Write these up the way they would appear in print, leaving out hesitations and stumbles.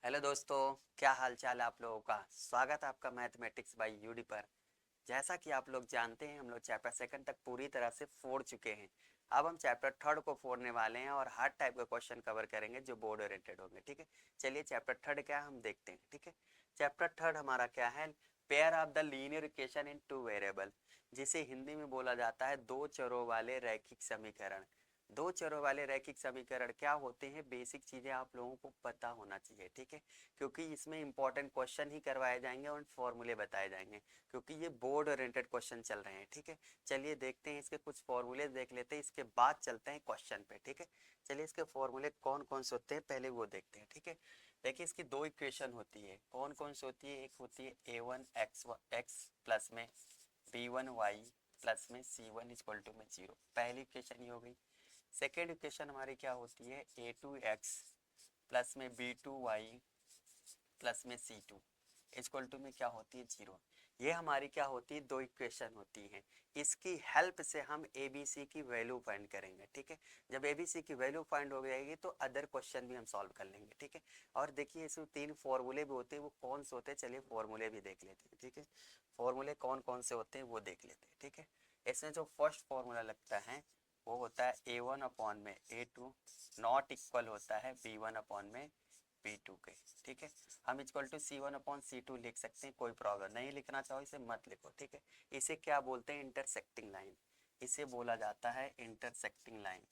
Hello दोस्तों, क्या हाल चाल है आप लोगों का। स्वागत है आपका मैथमेटिक्स बाय यूडी पर। जैसा कि आप लोग जानते हैं, हम लोग चैप्टर सेकंड तक पूरी तरह से फोड़ चुके हैं। अब हम चैप्टर थर्ड को फोड़ने वाले हैं और हर टाइप का क्वेश्चन कवर करेंगे जो बोर्ड ओरिएंटेड होंगे। ठीक है, चलिए चैप्टर थर्ड क्या है हम देखते हैं। ठीक है, चैप्टर थर्ड हमारा क्या है, pair of the linear equation in two variable, जिसे हिंदी में बोला जाता है दो चरों वाले रैखिक समीकरण। दो चरों वाले रैखिक समीकरण क्या होते हैं, बेसिक चीजें आप लोगों को पता होना चाहिए। ठीक है, क्योंकि इसमें इंपॉर्टेंट क्वेश्चन ही करवाए जाएंगे और फॉर्मूले बताए जाएंगे, क्योंकि ये बोर्ड ओरिएंटेड क्वेश्चन चल रहे हैं। ठीक है, चलिए देखते हैं, इसके कुछ फॉर्मूले देख लेते हैं, इसके बाद चलते हैं क्वेश्चन पे। ठीक है, चलिए इसके फॉर्मूले कौन कौन से होते हैं पहले वो देखते हैं। ठीक है, देखिए इसकी दो इक्वेशन होती है, कौन कौन सी होती है। एक होती है a1 x प्लस में b1 y प्लस में c1 इक्वल टू में 0, पहली इक्वेशन ये हो गई। सेकेंड इक्वेशन हमारी क्या होती है, a2 x प्लस में b2 y प्लस में c2 इक्वल टू में क्या होती है 0। ये हमारी क्या होती है, दो इक्वेशन होती हैं। इसकी हेल्प से हम ए बी सी की वैल्यू फाइंड करेंगे। ठीक है, जब ए बी सी की वैल्यू फाइंड हो जाएगी तो अदर क्वेश्चन भी हम सॉल्व कर लेंगे। ठीक है, और देखिए इसमें तीन फॉर्मूले भी होते हैं, वो कौन से होते हैं चलिए फॉर्मूले भी देख लेते हैं। ठीक है, फॉर्मूले कौन कौन से होते हैं वो देख लेते हैं। ठीक है, इसमें जो फर्स्ट फॉर्मूला लगता है वो होता है a1 में a2 नॉट इक्वल होता है b1 में b2 के। ठीक है, हम इक्वल टू c1/c2 लिख सकते हैं, कोई प्रॉब्लम नहीं। लिखना चाहो इसे मत लिखो। ठीक है, इसे क्या बोलते हैं, इंटरसेक्टिंग लाइन, इसे बोला जाता है इंटरसेक्टिंग लाइन।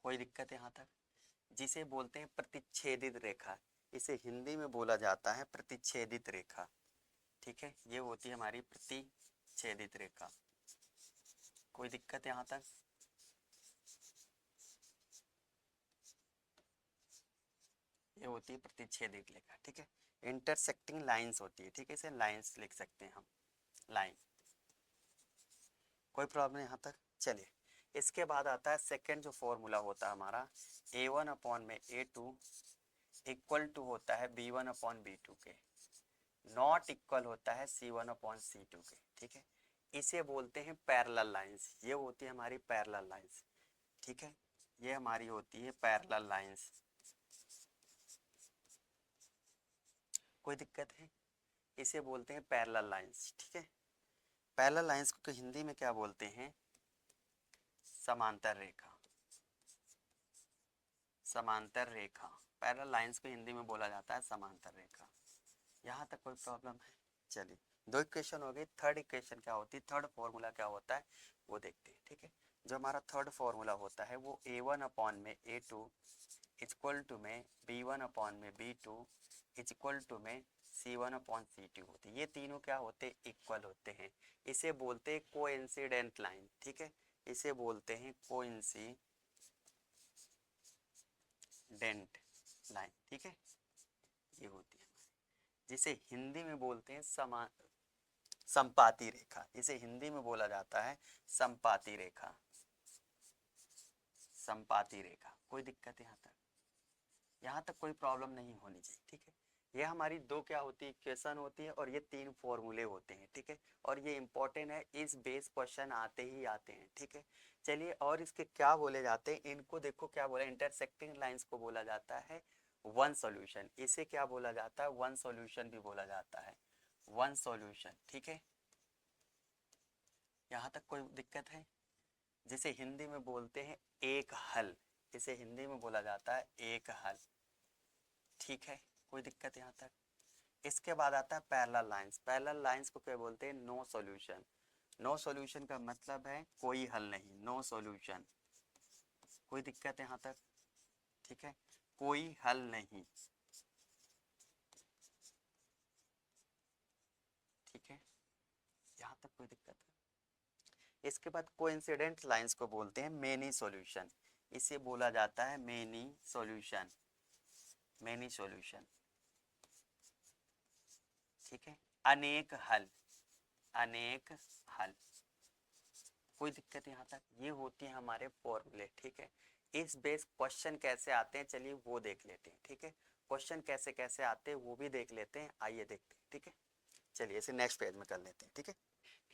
कोई दिक्कत है यहाँ तक। जिसे बोलते हैं प्रतिच्छेदित रेखा, इसे हिंदी में बोला जाता है प्रतिच्छेदित रेखा। ठीक है, ये होती है हमारी प्रतिच्छेदित रेखा। कोई दिक्कत है यहाँ तक। ये होती है प्रतिच्छेदित रेखा। ठीक है, इंटरसेक्टिंग लाइंस होती है। ठीक है, इसे लाइंस लिख सकते हैं हम, लाइन। कोई प्रॉब्लम यहाँ तक। चलिए इसके बाद आता है सेकंड जो फॉर्मूला होता है हमारा, a1 में a2 इक्वल टू होता है b1/b2 के, नॉट इक्वल होता है c1/c2 के। ठीक है, इसे बोलते हैं पैरेलल लाइंस, ये होती है हमारी पैरेलल लाइंस। ठीक है, ये हमारी होती है पैरेलल लाइंस। कोई दिक्कत है, इसे बोलते हैं पैरेलल लाइंस। ठीक है, पैरेलल लाइंस को हिंदी में क्या बोलते हैं, समांतर रेखा। समांतर रेखा, पैरेलल लाइंस को हिंदी में बोला जाता है समांतर रेखा। यहाँ तक कोई प्रॉब्लम है। चलिए दो इक्वेशन हो गई, थर्ड इक्वेशन क्या होती है, थर्ड फॉर्मूला क्या होता है वो देखते हैं। ठीक है, जो हमारा थर्ड फॉर्मूला होता है वो a1 में a2 इक्वल टू में b1 में b2 इक्वल टू में c1/c2 होती है। ये तीनों क्या होते हैं, इक्वल होते हैं। इसे बोलते हैं कोइंसिडेंट लाइन। ठीक है, इसे बोलते हैं कोइंसिडेंट लाइन। ठीक है, ये होती है, जिसे हिंदी में बोलते हैं संपाती रेखा, इसे हिंदी में बोला जाता है संपाती रेखा। संपाती रेखा, कोई दिक्कत है यहाँ तक। यहाँ तक कोई प्रॉब्लम नहीं होनी चाहिए। ठीक है, ये हमारी दो क्या होती है, इक्वेशन होती है और ये तीन फॉर्मूले होते हैं। ठीक है, और ये इंपॉर्टेंट है, इस बेस क्वेश्चन आते ही आते हैं। ठीक है, चलिए और इसके क्या बोले जाते हैं, इनको देखो क्या बोला, इंटरसेक्टिंग लाइंस को बोला जाता है वन सॉल्यूशन। इसे क्या बोला जाता है, वन सॉल्यूशन भी बोला जाता है, वन सॉल्यूशन। ठीक है, यहाँ तक कोई दिक्कत है। जिसे हिंदी में बोलते हैं एक हल, इसे हिंदी में बोला जाता है एक हल। ठीक है, कोई दिक्कत यहाँ तक। इसके बाद आता है पैरेलल लाइंस। पैरेलल लाइंस को क्या बोलते हैं, नो सॉल्यूशन। नो सॉल्यूशन का मतलब है कोई हल नहीं, नो सॉल्यूशन। कोई दिक्कत है यहाँ तक। ठीक है, कोई हल नहीं। ठीक है, यहाँ तक कोई दिक्कत है। इसके बाद कोइंसिडेंट लाइंस को बोलते हैं मेनी सॉल्यूशन, इसे बोला जाता है मेनी सॉल्यूशन, मेनी सॉल्यूशन। ठीक है, अनेक हल, अनेक हल। कोई दिक्कत यहाँ तक। ये होती है हमारे फॉर्मूले। ठीक है, इस बेस क्वेश्चन कैसे आते हैं चलिए वो देख लेते हैं। ठीक है, क्वेश्चन कैसे कैसे आते हैं वो भी देख लेते हैं, आइए देखते हैं। ठीक है, चलिए इसे नेक्स्ट पेज में कर लेते हैं। ठीक है,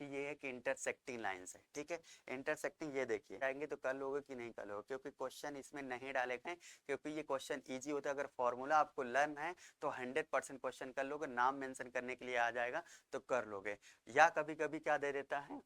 कि ये एक इंटरसेक्टिंग लाइंस है, ठीक है। इंटरसेक्टिंग ये देखिए आएंगे तो कर लोगे कि नहीं कर लोगे, क्योंकि क्वेश्चन इसमें नहीं डाले गए, क्योंकि ये क्वेश्चन इजी होता है। अगर फॉर्मूला आपको लर्न है तो 100% क्वेश्चन कर लोगे, नाम मेंशन करने के लिए आ जाएगा तो कर लोगे। या कभी कभी क्या दे देता है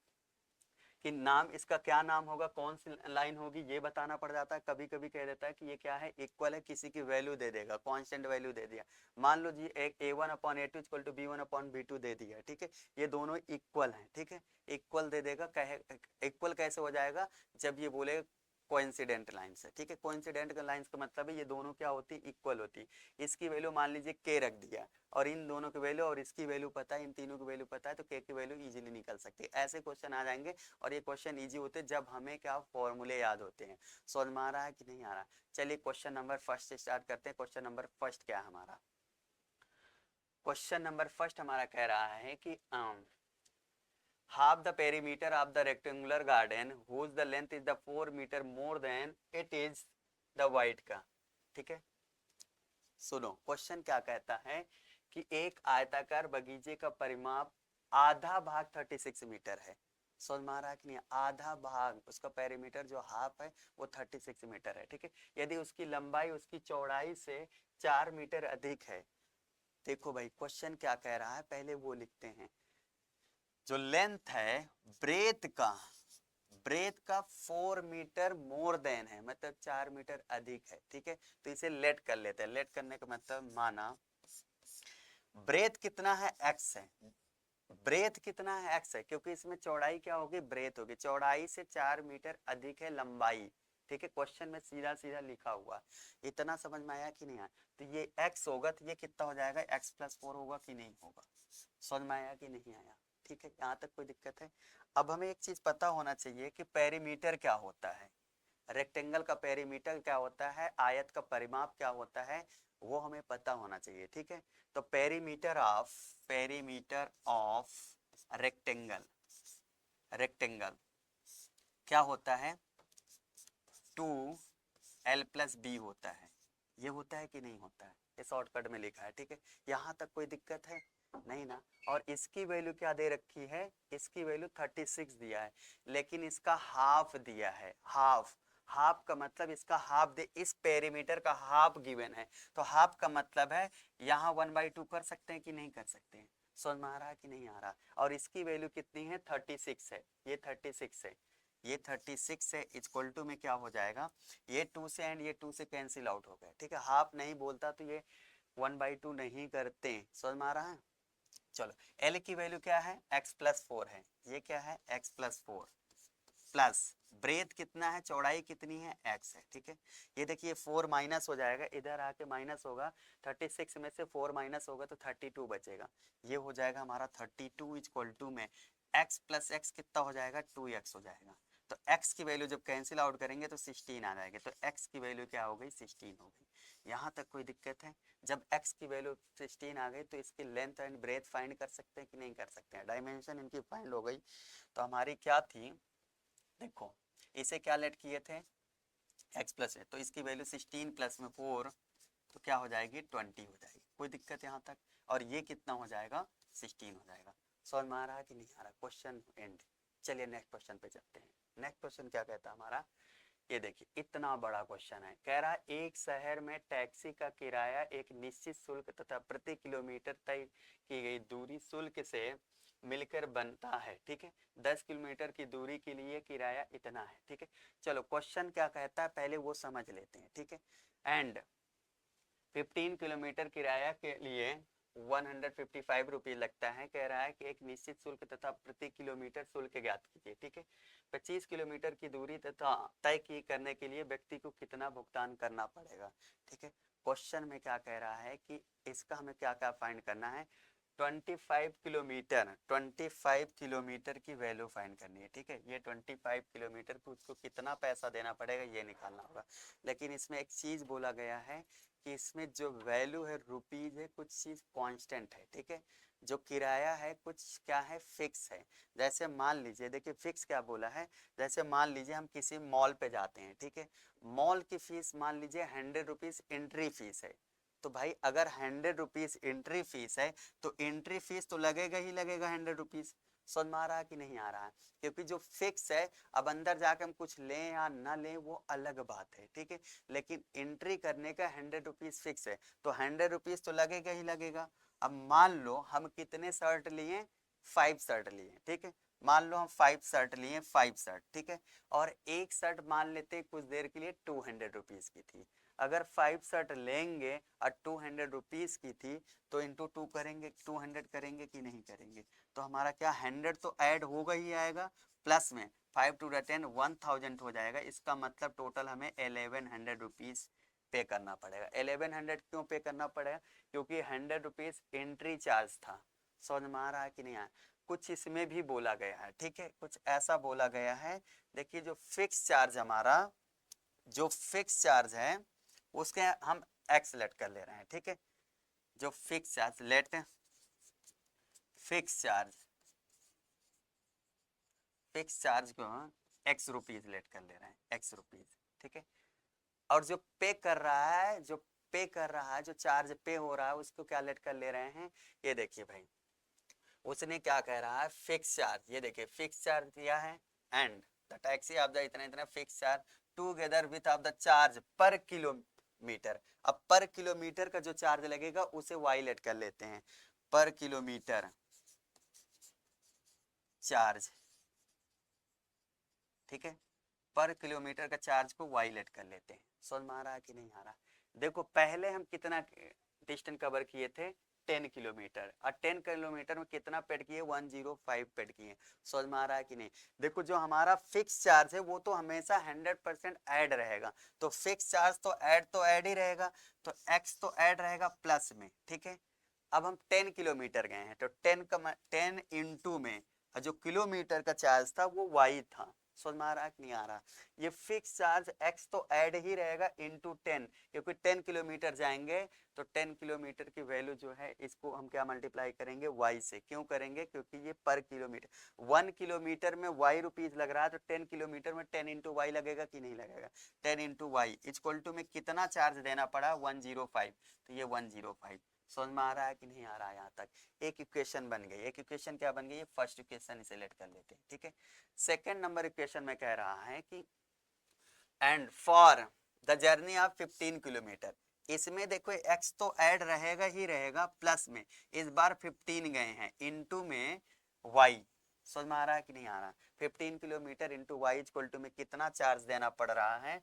कि नाम इसका क्या नाम होगा, कौन सी लाइन होगी ये बताना पड़ जाता है। कभी कभी कह देता है कि ये क्या है, इक्वल है, किसी की वैल्यू दे देगा, कांस्टेंट वैल्यू दे दिया। मान लो जी एक a1/a2 इक्वल टू b1/b2 दे दिया, ठीक है। ये दोनों इक्वल हैं, ठीक है, इक्वल दे देगा। कहे इक्वल कैसे हो जाएगा, जब ये बोले कोइंसिडेंट लाइंस है, ठीक है। कोइंसिडेंट लाइंस का मतलब है ये दोनों क्या होती, इक्वल होती। इसकी वैल्यू मान लीजिए k रख दिया, और इन दोनों की वैल्यू और इसकी वैल्यू पता है, इन तीनों की वैल्यू पता है, तो k की वैल्यू इजीली निकल सकती है। ऐसे क्वेश्चन आ जाएंगे, और ये क्वेश्चन इजी होते हैं जब हमें क्या फॉर्मूले याद होते हैं। समझ में आ रहा है कि नहीं आ रहा। चलिए क्वेश्चन नंबर फर्स्ट से स्टार्ट करते हैं। क्वेश्चन नंबर फर्स्ट क्या है हमारा, क्वेश्चन नंबर फर्स्ट हमारा कह रहा है कि half the perimeter of the rectangular garden whose the length is the 4 meter more than it is the width का, ठीक है। सुनो क्वेश्चन क्या कहता है कि एक आयताकार बगीचे का परिमाप आधा भाग 36 मीटर है। समझ में आ रहा है कि नहीं, आधा भाग, उसका पेरीमीटर जो हाफ है वो 36 मीटर है, ठीक है। यदि उसकी लंबाई उसकी चौड़ाई से 4 मीटर अधिक है। देखो भाई क्वेश्चन क्या कह रहा है, पहले वो लिखते हैं। जो लेंथ है ब्रेथ का 4 मीटर मोर देन है, मतलब 4 मीटर अधिक है, ठीक है। तो इसे लेट कर लेते हैं। लेट करने का मतलब माना ब्रेथ कितना है, x है। ब्रेथ कितना है, x है, क्योंकि इसमें चौड़ाई क्या होगी, ब्रेथ होगी। चौड़ाई से 4 मीटर अधिक है लंबाई, ठीक है। क्वेश्चन में सीधा सीधा लिखा हुआ। इतना समझ में आया कि नहीं आया। तो ये x होगा, तो ये कितना हो जाएगा, x+4 होगा कि नहीं होगा। समझ में आया कि नहीं आया, ठीक है। यहाँ तक कोई दिक्कत है। अब हमें एक चीज पता होना चाहिए कि पेरीमीटर क्या होता है, रेक्टेंगल का पेरीमीटर क्या होता है, आयत का परिमाप क्या होता है, वो हमें पता होना चाहिए, ठीक है। तो पेरीमीटर ऑफ रेक्टेंगल क्या होता है, 2l+b होता है। ये होता है कि नहीं होता है, ये शॉर्टकट में लिखा है, ठीक है। यहाँ तक कोई दिक्कत है नहीं ना। और इसकी वैल्यू क्या दे रखी है, इसकी वैल्यू 36 दिया है, लेकिन इसका हाफ दिया है। हाफ का मतलब इसका हाफ दे, इस पेरीमीटर का हाफ गिवन है, तो हाफ का मतलब है यहाँ 1/2 कर सकते हैं कि नहीं कर सकते हैं। समझ में आ रहा है कि नहीं आ रहा। और इसकी वैल्यू कितनी है, 36 है, ये 36 है, ये 36 है। इक्वल टू में क्या हो जाएगा, ये 2 से एंड ये 2 से कैंसिल आउट हो गया, ठीक है। हाफ नहीं बोलता तो ये 1/2 नहीं करते। समझ में आ रहा है। चलो L की वैल्यू क्या है, x+4 है, ये क्या है, x+4 प्लस ब्रेथ कितना है, चौड़ाई कितनी है, x है, ठीक है। ये देखिए 4 माइनस हो जाएगा, इधर आके माइनस होगा, 36 में से 4 माइनस होगा तो 32 बचेगा। ये हो जाएगा हमारा 32 इक्वल टू में x+x कितना हो जाएगा, 2x हो जाएगा। तो x की वैल्यू जब कैंसिल आउट करेंगे तो 16 आ जाएगी, तो x की वैल्यू क्या हो गई, 16 हो गई। यहाँ तक कोई दिक्कत है। जब x की वैल्यू 16 आ गई तो इसकी लेंथ एंड ब्रेथ फाइंड कर सकते हैं कि नहीं कर सकते हैं, डायमेंशन इनकी फाइंड हो गई। तो हमारी क्या थी, देखो इसे क्या लेट किए थे, x+ है, तो इसकी वैल्यू 16 प्लस में 4 तो क्या हो जाएगी, 20 हो जाएगी। कोई दिक्कत यहाँ तक। और ये कितना हो जाएगा, 16 हो जाएगा। समझ में आ रहा है कि नहीं आ रहा, क्वेश्चन एंड। चलिए नेक्स्ट क्वेश्चन पे चलते हैं। नेक्स्ट क्वेश्चन क्या कहता है हमारा, ये देखिए इतना बड़ा क्वेश्चन है। कह रहा है एक शहर में टैक्सी का किराया एक निश्चित शुल्क तथा प्रति किलोमीटर तय की गई दूरी शुल्क से मिलकर बनता है, ठीक है। 10 किलोमीटर की दूरी के लिए किराया इतना है, ठीक है। चलो क्वेश्चन क्या कहता है पहले वो समझ लेते हैं, ठीक है। एंड 15 किलोमीटर किराया के लिए 155 रुपये लगता है। कह रहा है कि एक निश्चित शुल्क तथा प्रति किलोमीटर शुल्क ज्ञात कीजिए, ठीक है। 25 किलोमीटर की दूरी तथा तय की करने के लिए व्यक्ति को कितना भुगतान करना पड़ेगा, ठीक है। क्वेश्चन में क्या कह रहा है कि इसका हमें क्या क्या फाइंड करना है, 25 किलोमीटर की वैल्यू फाइंड करनी है, ठीक है। ये 25 किलोमीटर को उसको कितना पैसा देना पड़ेगा ये निकालना होगा। लेकिन इसमें एक चीज बोला गया है कि इसमें जो वैल्यू है रुपीज है, कुछ चीज कांस्टेंट है, ठीक है। जो किराया है कुछ क्या है, फिक्स है। जैसे मान लीजिए, देखिए फिक्स क्या बोला है, जैसे मान लीजिए हम किसी मॉल पे जाते हैं, ठीक है। मॉल की फीस मान लीजिए 100 रुपीज एंट्री फीस है। तो भाई अगर 100 रुपीज एंट्री फीस है तो एंट्री फीस तो लगेगा ही लगेगा 100 रुपीज। समझ में आ रहा है कि नहीं आ रहा है? क्योंकि जो फिक्स है, अब अंदर जाके हम कुछ लें या ना लें वो अलग बात है, ठीक है, लेकिन एंट्री करने का 100 रुपीज फिक्स है, तो 100 रुपीज तो लगेगा ही लगेगा। अब मान लो हम कितने शर्ट लिए, 5 शर्ट लिए, ठीक है, मान लो हम 5 शर्ट लिए, 5 शर्ट, ठीक है, और एक शर्ट मान लेते कुछ देर के लिए 200 रुपीज की थी। अगर 5 शर्ट लेंगे और 200 रुपीज की थी, तो इंटू 2 करेंगे, 200 करेंगे कि नहीं करेंगे, तो हमारा क्या 100 तो ऐड होगा ही आएगा, प्लस में 5 टू 10 1000 हो जाएगा। इसका मतलब टोटल हमें 1100 रुपीज पे करना पड़ेगा। 1100 क्यों पे करना पड़ेगा? क्योंकि 100 रुपीज एंट्री चार्ज था। समझ में आ रहा है कि नहीं आया? कुछ इसमें भी बोला गया है, ठीक है, कुछ ऐसा बोला गया है। देखिए जो फिक्स चार्ज हमारा, जो फिक्स चार्ज है उसके हम एक्स लेट कर ले रहे हैं, ठीक है, जो fix charge let, fix charge, fix charge को एक्स रुपीज लेट कर ले रहे हैं, एक्स रुपीज, ठीक है, और जो पे कर रहा है, जो पे कर रहा है, जो चार्ज पे हो रहा है उसको क्या लेट कर ले रहे हैं, ये देखिए भाई, उसने क्या कह रहा है, फिक्स चार्ज, ये देखिए फिक्स चार्ज दिया है, and the taxi of the इतना इतना fix charge together width of the charge पर किलोमीटर। अब पर किलोमीटर का जो चार्ज लगेगा उसे वाई लेट कर लेते हैं, पर किलोमीटर चार्ज, ठीक है, पर किलोमीटर का चार्ज को वाई लेट कर लेते हैं। समझ में आ रहा है कि नहीं आ रहा? देखो पहले हम कितना डिस्टेंस कवर किए थे, 10 किलोमीटर, और 10 किलोमीटर में कितना पेड किए, 105 पेड किए। समझ में आ रहा है कि नहीं? देखो जो हमारा फिक्स चार्ज है वो तो हमेशा 100% ऐड रहेगा, तो फिक्स चार्ज तो ऐड ही रहेगा, तो एक्स तो ऐड रहेगा प्लस में, ठीक है। अब हम 10 किलोमीटर गए हैं, तो 10 इंटू में जो किलोमीटर का चार्ज था वो वाई था। समझ में आ रहा है कि नहीं आ रहा? ये फिक्स चार्ज एक्स तो ऐड ही रहेगा इंटू 10, क्योंकि 10 किलोमीटर जाएंगे, तो 10 किलोमीटर की वैल्यू जो है इसको हम क्या मल्टीप्लाई करेंगे, वाई से। क्यों करेंगे? क्योंकि ये पर किलोमीटर, 1 किलोमीटर में वाई रुपीज लग रहा है, तो 10 किलोमीटर में 10 इंटू वाई लगेगा कि नहीं लगेगा, 10 इंटू वाई इक्वल टू में कितना चार्ज देना पड़ा, 105, तो ये 105। समझ में आ रहा है कि नहीं आ रहा है? यहाँ तक एक इक्वेशन बन गई। एक इक्वेशन क्या बन गई है, फर्स्ट इक्वेशन इसे लेट कर लेते हैं, ठीक है। सेकंड नंबर इक्वेशन में कह रहा है कि and for the journey of 15 kilometre, इसमें देखो एक्स तो ऐड रहेगा ही रहेगा, प्लस में इस बार 15 गए हैं, इंटू में वाई। समझ में आ रहा है कि नहीं आ रहा? 15 kilometre into Y equal to में कितना चार्ज देना पड़ रहा है,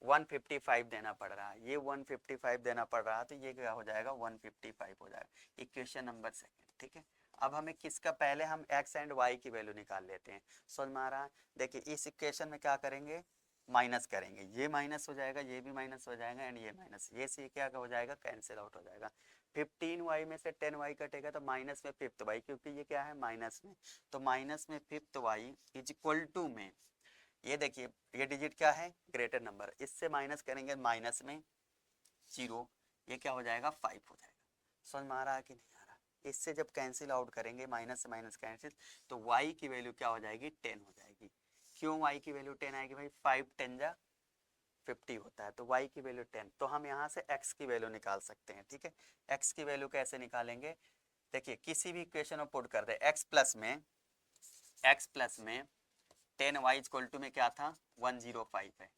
155 देना पड़ रहा है, ये 155 देना पड़ रहा है, तो ये क्या हो जाएगा, 155 हो जाएगा। इक्वेशन नंबर सेकंड, ठीक है। अब हमें किसका, पहले हम एक्स एंड वाई की वैल्यू निकाल लेते हैं। समझ में आ रहा है? देखिए इस इक्वेशन में क्या करेंगे, माइनस करेंगे, ये माइनस हो जाएगा, ये भी माइनस हो जाएगा, एंड ये माइनस, ये से क्या हो जाएगा, कैंसिल आउट हो जाएगा। 15 वाई में से 10 वाई कटेगा तो माइनस में 5th वाई, क्योंकि ये क्या है माइनस में, तो माइनस में 5th Y is equal to में, ये देखिए ये डिजिट क्या है, ग्रेटर नंबर, इससे माइनस करेंगे माइनस में 0, ये क्या हो जाएगा, 5 हो जाएगा। समझ में आ रहा है कि नहीं आ रहा? इससे जब कैंसिल आउट करेंगे, माइनस से माइनस कैंसिल, तो y की वैल्यू क्या हो जाएगी, 10 हो जाएगी। क्यों y की वैल्यू 10 आएगी भाई, 5 10 जा 50 होता है, तो y की वैल्यू 10, तो हम यहाँ से x की वैल्यू निकाल सकते हैं, ठीक है। x की वैल्यू कैसे निकालेंगे, देखिए किसी भी इक्वेशन में पुट कर दे, x प्लस में 10y इक्वल टू में क्या था, 105 है,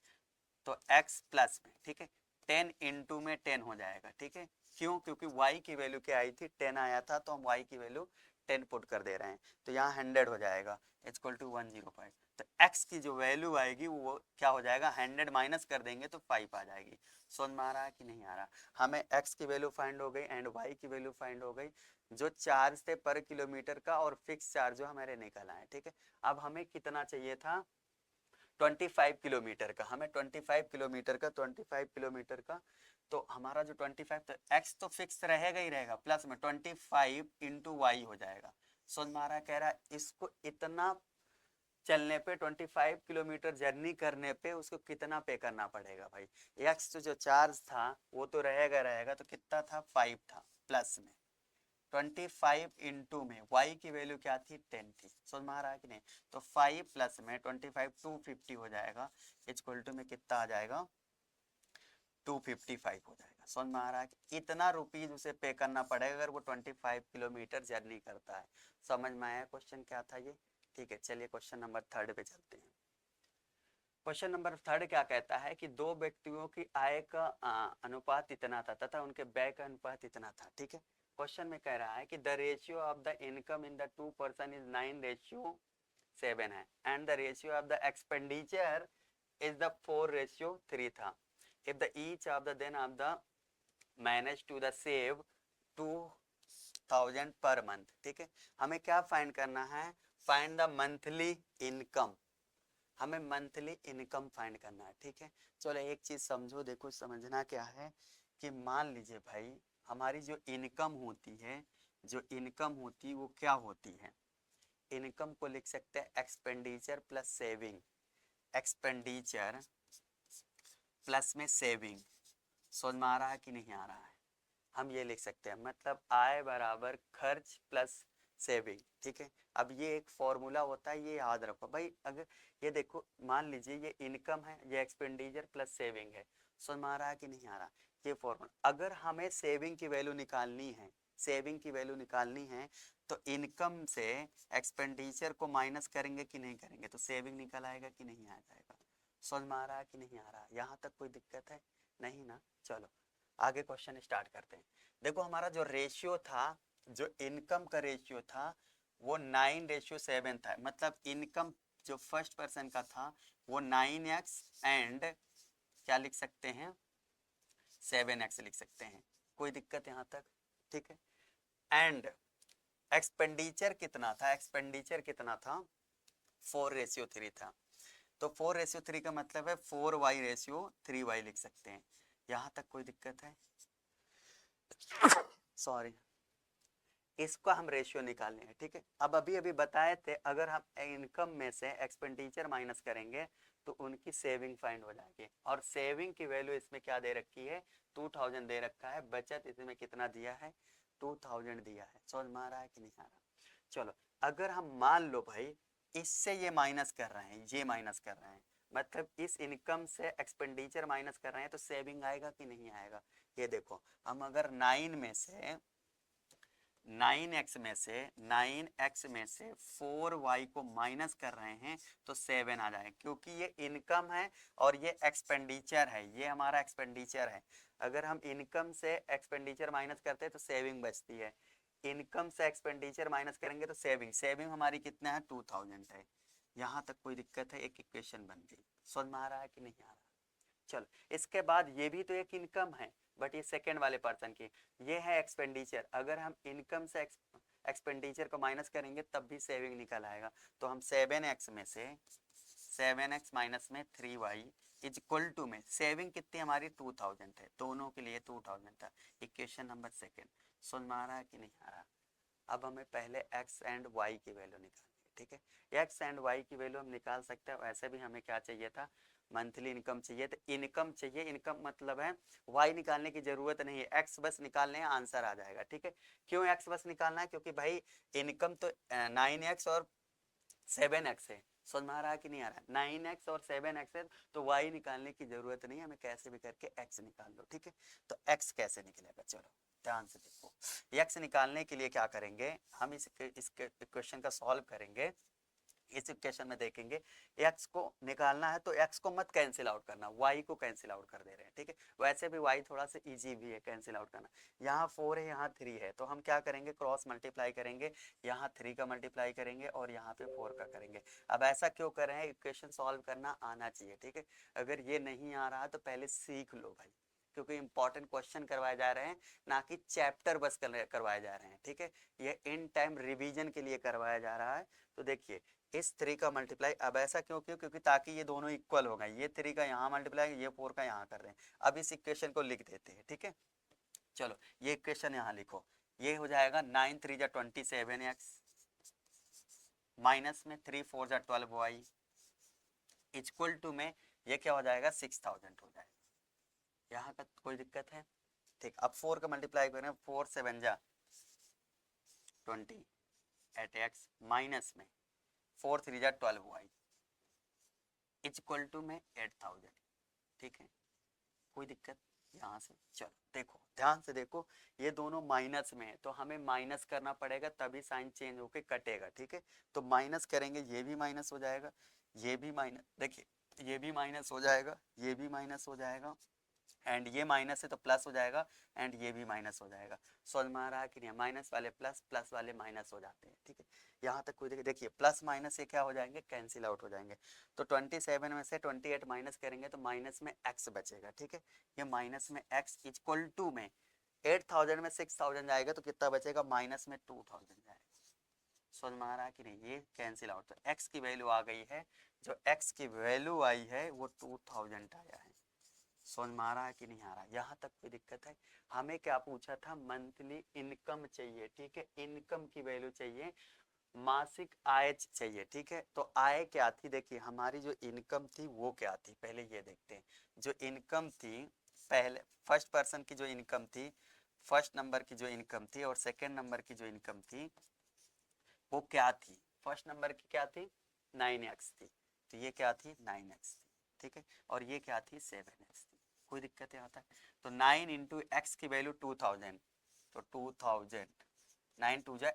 तो x प्लस में, ठीक है, 10 इंटू में 10 हो जाएगा, ठीक है। क्यों? क्योंकि y की वैल्यू क्या आई थी, 10 आया था, तो हम y की वैल्यू 10 पुट कर दे रहे हैं, तो यहाँ 100 हो जाएगा इक्वल टू 105। तो x की जो वैल्यू आएगी वो क्या हो जाएगा, 100 माइनस कर देंगे तो 5 आ जाएगी। समझ में आ रहा है कि नहीं आ रहा? हमें x की वैल्यू फाइंड हो गई एंड y की वैल्यू फाइंड हो गई, जो चार्ज थे पर किलोमीटर का और फिक्स चार्ज जो हमारे निकल आए, ठीक है। अब हमें कितना चाहिए था, 25 किलोमीटर का, हमें 25 किलोमीटर का, 25 किलोमीटर का, तो हमारा जो 25, तो एक्स तो फिक्स रहेगा ही रहेगा, प्लस में 25 इंटू वाई हो जाएगा। समझ में आ रहा है? कह रहा है इसको इतना चलने पे, 25 किलोमीटर जर्नी करने पे उसको कितना पे करना पड़ेगा भाई। एक्स तो जो चार्ज था वो तो रहेगा रहेगा, तो कितना था, 5 था, प्लस में 25 इंटू में y की वैल्यू क्या थी, 10 थी। समझ में आ रहा है कि नहीं? तो 5 प्लस में 25 250 हो जाएगा, इक्वल टू में कितना आ जाएगा, 255 हो जाएगा। समझ में आ रहा है कि इतना रुपीज उसे पे करना पड़ेगा अगर वो 25 किलोमीटर जर्नी करता है। समझ में आया क्वेश्चन क्या था ये? ठीक है, चलिए क्वेश्चन नंबर 3 पे चलते हैं। क्वेश्चन नंबर 3 क्या कहता है कि दो व्यक्तियों की आय का अनुपात इतना था तथा उनके व्यय का अनुपात इतना था। ठीक है, क्वेश्चन में कह रहा है कि the ratio of the income in the two person is 9:7 है and the ratio of the expenditure is the 4:3 था। If the each of the then of the manage to the save 2000 per month. ठीक है, हमें क्या find करना है? Find the monthly income. हमें monthly income find करना है। ठीक है, चलो एक चीज समझो, देखो समझना क्या है कि मान लीजिए भाई हमारी जो इनकम होती है, जो इनकम होती है वो क्या होती है? इनकम को लिख सकते हैं expenditure plus saving, expenditure plus में सेविंग। समझ में आ रहा है कि नहीं आ रहा है? हम ये लिख सकते हैं, मतलब आय बराबर खर्च प्लस सेविंग। ठीक है, अब ये एक फॉर्मूला होता है, ये याद रखो भाई। अगर ये देखो मान लीजिए ये इनकम है, ये एक्सपेंडिचर प्लस सेविंग है। समझ में आ रहा है कि नहीं आ रहा? ये फॉर्मूला, अगर हमें सेविंग की वैल्यू निकालनी है, सेविंग की वैल्यू निकालनी है तो इनकम से एक्सपेंडिचर को माइनस करेंगे कि नहीं करेंगे तो सेविंग निकल आएगा कि नहीं आ जाएगा? समझ में आ रहा है कि नहीं आ रहा? यहाँ तक कोई दिक्कत है? नहीं ना? चलो आगे क्वेश्चन स्टार्ट करते हैं। देखो हमारा जो रेशियो था, जो इनकम का रेशियो था वो 9:7 था। मतलब इनकम जो फर्स्ट पर्सन का था वो 9x एंड क्या लिख सकते हैं? 7x लिख सकते हैं। कोई दिक्कत यहाँ तक? ठीक है, एंड एक्सपेंडिचर कितना था? एक्सपेंडिचर कितना था? 4:3 था। तो 4:3 का मतलब है 4y/3y लिख सकते हैं। यहाँ तक कोई दिक्कत है? सॉरी, इसका हम रेशियो निकालने हैं। ठीक है, अब अभी अभी बताए थे अगर हम इनकम में से एक्सपेंडिचर माइनस करेंगे तो उनकी सेविंग फाइंड हो जाएगी, और सेविंग की वैल्यू इसमें क्या दे रखी है? 2000 दे रखा है। बचत इसमें कितना दिया है? 2000 दिया है। समझ में आ रहा है कि नहीं आ रहा? चलो अगर हम मान लो भाई इससे ये माइनस कर रहे हैं, ये माइनस कर रहे हैं, मतलब इस इनकम से एक्सपेंडिचर माइनस कर रहे हैं तो सेविंग आएगा कि नहीं आएगा? ये देखो हम अगर 9x में से 4y को माइनस कर रहे हैं तो 7 आ जाए, क्योंकि ये इनकम है और ये एक्सपेंडिचर है, ये हमारा एक्सपेंडिचर है। अगर हम इनकम से एक्सपेंडिचर माइनस करते हैं तो सेविंग बचती है, इनकम से एक्सपेंडिचर माइनस करेंगे तो सेविंग, सेविंग हमारी कितना है? 2000 है। यहाँ तक कोई दिक्कत है? एक इक्वेशन बन गई। समझ में आ रहा है कि नहीं आ रहा? चलो इसके बाद ये भी तो एक इनकम है, बट ये सेकेंड वाले पर्सन की, ये है एक्सपेंडिचर। अगर हम इनकम से एक्सपेंडिचर को माइनस करेंगे तब भी सेविंग निकल आएगा। तो हम 7x में से 7x माइनस में 3y इज इक्वल टू में सेविंग कितनी हमारी? 2000 है, दोनों के लिए 2000 था। Equation number second. समझ में आ रहा है कि नहीं आ रहा? अब हमें पहले x एंड y की वैल्यू निकालनी है। ठीक है, x एंड y की वैल्यू हम निकाल सकते हैं। वैसे भी हमें क्या चाहिए था? मंथली इनकम चाहिए, तो इनकम चाहिए। इनकम मतलब है y निकालने की जरूरत नहीं है, x बस निकालने हैं, आंसर आ जाएगा। ठीक है, क्यों x बस निकालना है? क्योंकि भाई इनकम तो 9x और 7x है। समझ में आ रहा है कि नहीं आ रहा है? 9x और 7x है तो y निकालने की जरूरत नहीं है, हमें कैसे भी करके x निकाल लो। ठीक है, तो x कैसे निकलेगा? चलो ध्यान से देखो। x निकालने के लिए क्या करेंगे? हम इस क्वेश्चन का सॉल्व करेंगे। इस इक्वेशन में देखेंगे x को निकालना है तो x को मत कैंसिल आउट करना, y को कैंसिल आउट कर दे रहे हैं। ठीक है, वैसे भी y थोड़ा सा इजी भी है कैंसिल आउट करना। यहाँ 4 है, यहाँ 3 है, तो हम क्या करेंगे? क्रॉस मल्टीप्लाई करेंगे, यहाँ 3 का मल्टीप्लाई करेंगे और यहाँ पे 4 का करेंगे। अब ऐसा क्यों कर रहे हैं? इक्वेशन सॉल्व करना आना चाहिए। ठीक है, अगर ये नहीं आ रहा तो पहले सीख लो भाई, क्योंकि इंपॉर्टेंट क्वेश्चन करवाए जा रहे हैं, ना कि चैप्टर बस करवाए जा रहे हैं। ठीक है, ये इन टाइम रिवीजन के लिए करवाया जा रहा है। तो देखिए इस 3 का मल्टीप्लाई, अब ऐसा क्यों क्यों? क्योंकि ताकि ये दोनों इक्वल हो गए, ये 3 का यहाँ मल्टीप्लाई, ये 4 का यहाँ कर रहे हैं। अब इस इक्वेशन को लिख देते हैं। ठीक है, चलो ये इक्वेशन यहाँ लिखो, ये हो जाएगा 9 3 जा 27x माइनस में 3 4 जा 12y इक्वल टू में ये क्या हो जाएगा? 6000 हो जाएगा। यहाँ तक कोई दिक्कत है? ठीक, अब 4 का मल्टीप्लाई करें, 4 7 जा 20 एट x माइनस में 4 3 जा 12y इक्वल टू में 8000। ठीक है, कोई दिक्कत? यहाँ से। चलो देखो ध्यान से देखो, ये दोनों माइनस में है तो हमें माइनस करना पड़ेगा, तभी साइन चेंज होके कटेगा, ठीक है। तो माइनस करेंगे, ये भी माइनस हो जाएगा, ये भी माइनस, देखिए ये भी माइनस हो जाएगा, ये भी माइनस हो जाएगा, एंड ये माइनस है तो प्लस हो जाएगा, एंड ये भी माइनस हो जाएगा। समझ में आ रहा है कि नहीं? माइनस वाले प्लस, प्लस वाले माइनस हो जाते हैं, ठीक है। यहाँ तक कोई देखिए प्लस माइनस से क्या हो जाएंगे, कैंसिल आउट हो जाएंगे। तो 27 में से 28 माइनस करेंगे तो माइनस में x बचेगा, ठीक है। ये माइनस में x इक्वल टू में 8000 में 6000 जाएगा तो कितना बचेगा, माइनस में 2000 जाएगा। समझ में आ रहा है कि नहीं? ये कैंसिल आउट, तो x की वैल्यू आ गई है, जो x की वैल्यू आई है वो 2000 आया है। समझ में आ रहा है कि नहीं आ रहा? यहाँ तक कोई दिक्कत है? हमें क्या पूछा था, मंथली इनकम चाहिए, ठीक है, इनकम की वैल्यू चाहिए, मासिक आय चाहिए, ठीक है। तो आय क्या थी, देखिए हमारी जो इनकम थी वो क्या थी, पहले ये देखते हैं। जो इनकम थी, पहले फर्स्ट पर्सन की जो इनकम थी, फर्स्ट नंबर की जो इनकम थी और सेकेंड नंबर की जो इनकम थी वो क्या थी। फर्स्ट नंबर की क्या थी, 9x थी, तो ये क्या थी, 9x थी, ठीक है। और ये क्या थी, 7x थी। कोई दिक्कत यहाँ तक? तो 9 इंटू एक्स की वैल्यू 2000, तो 2000, 9 टू जा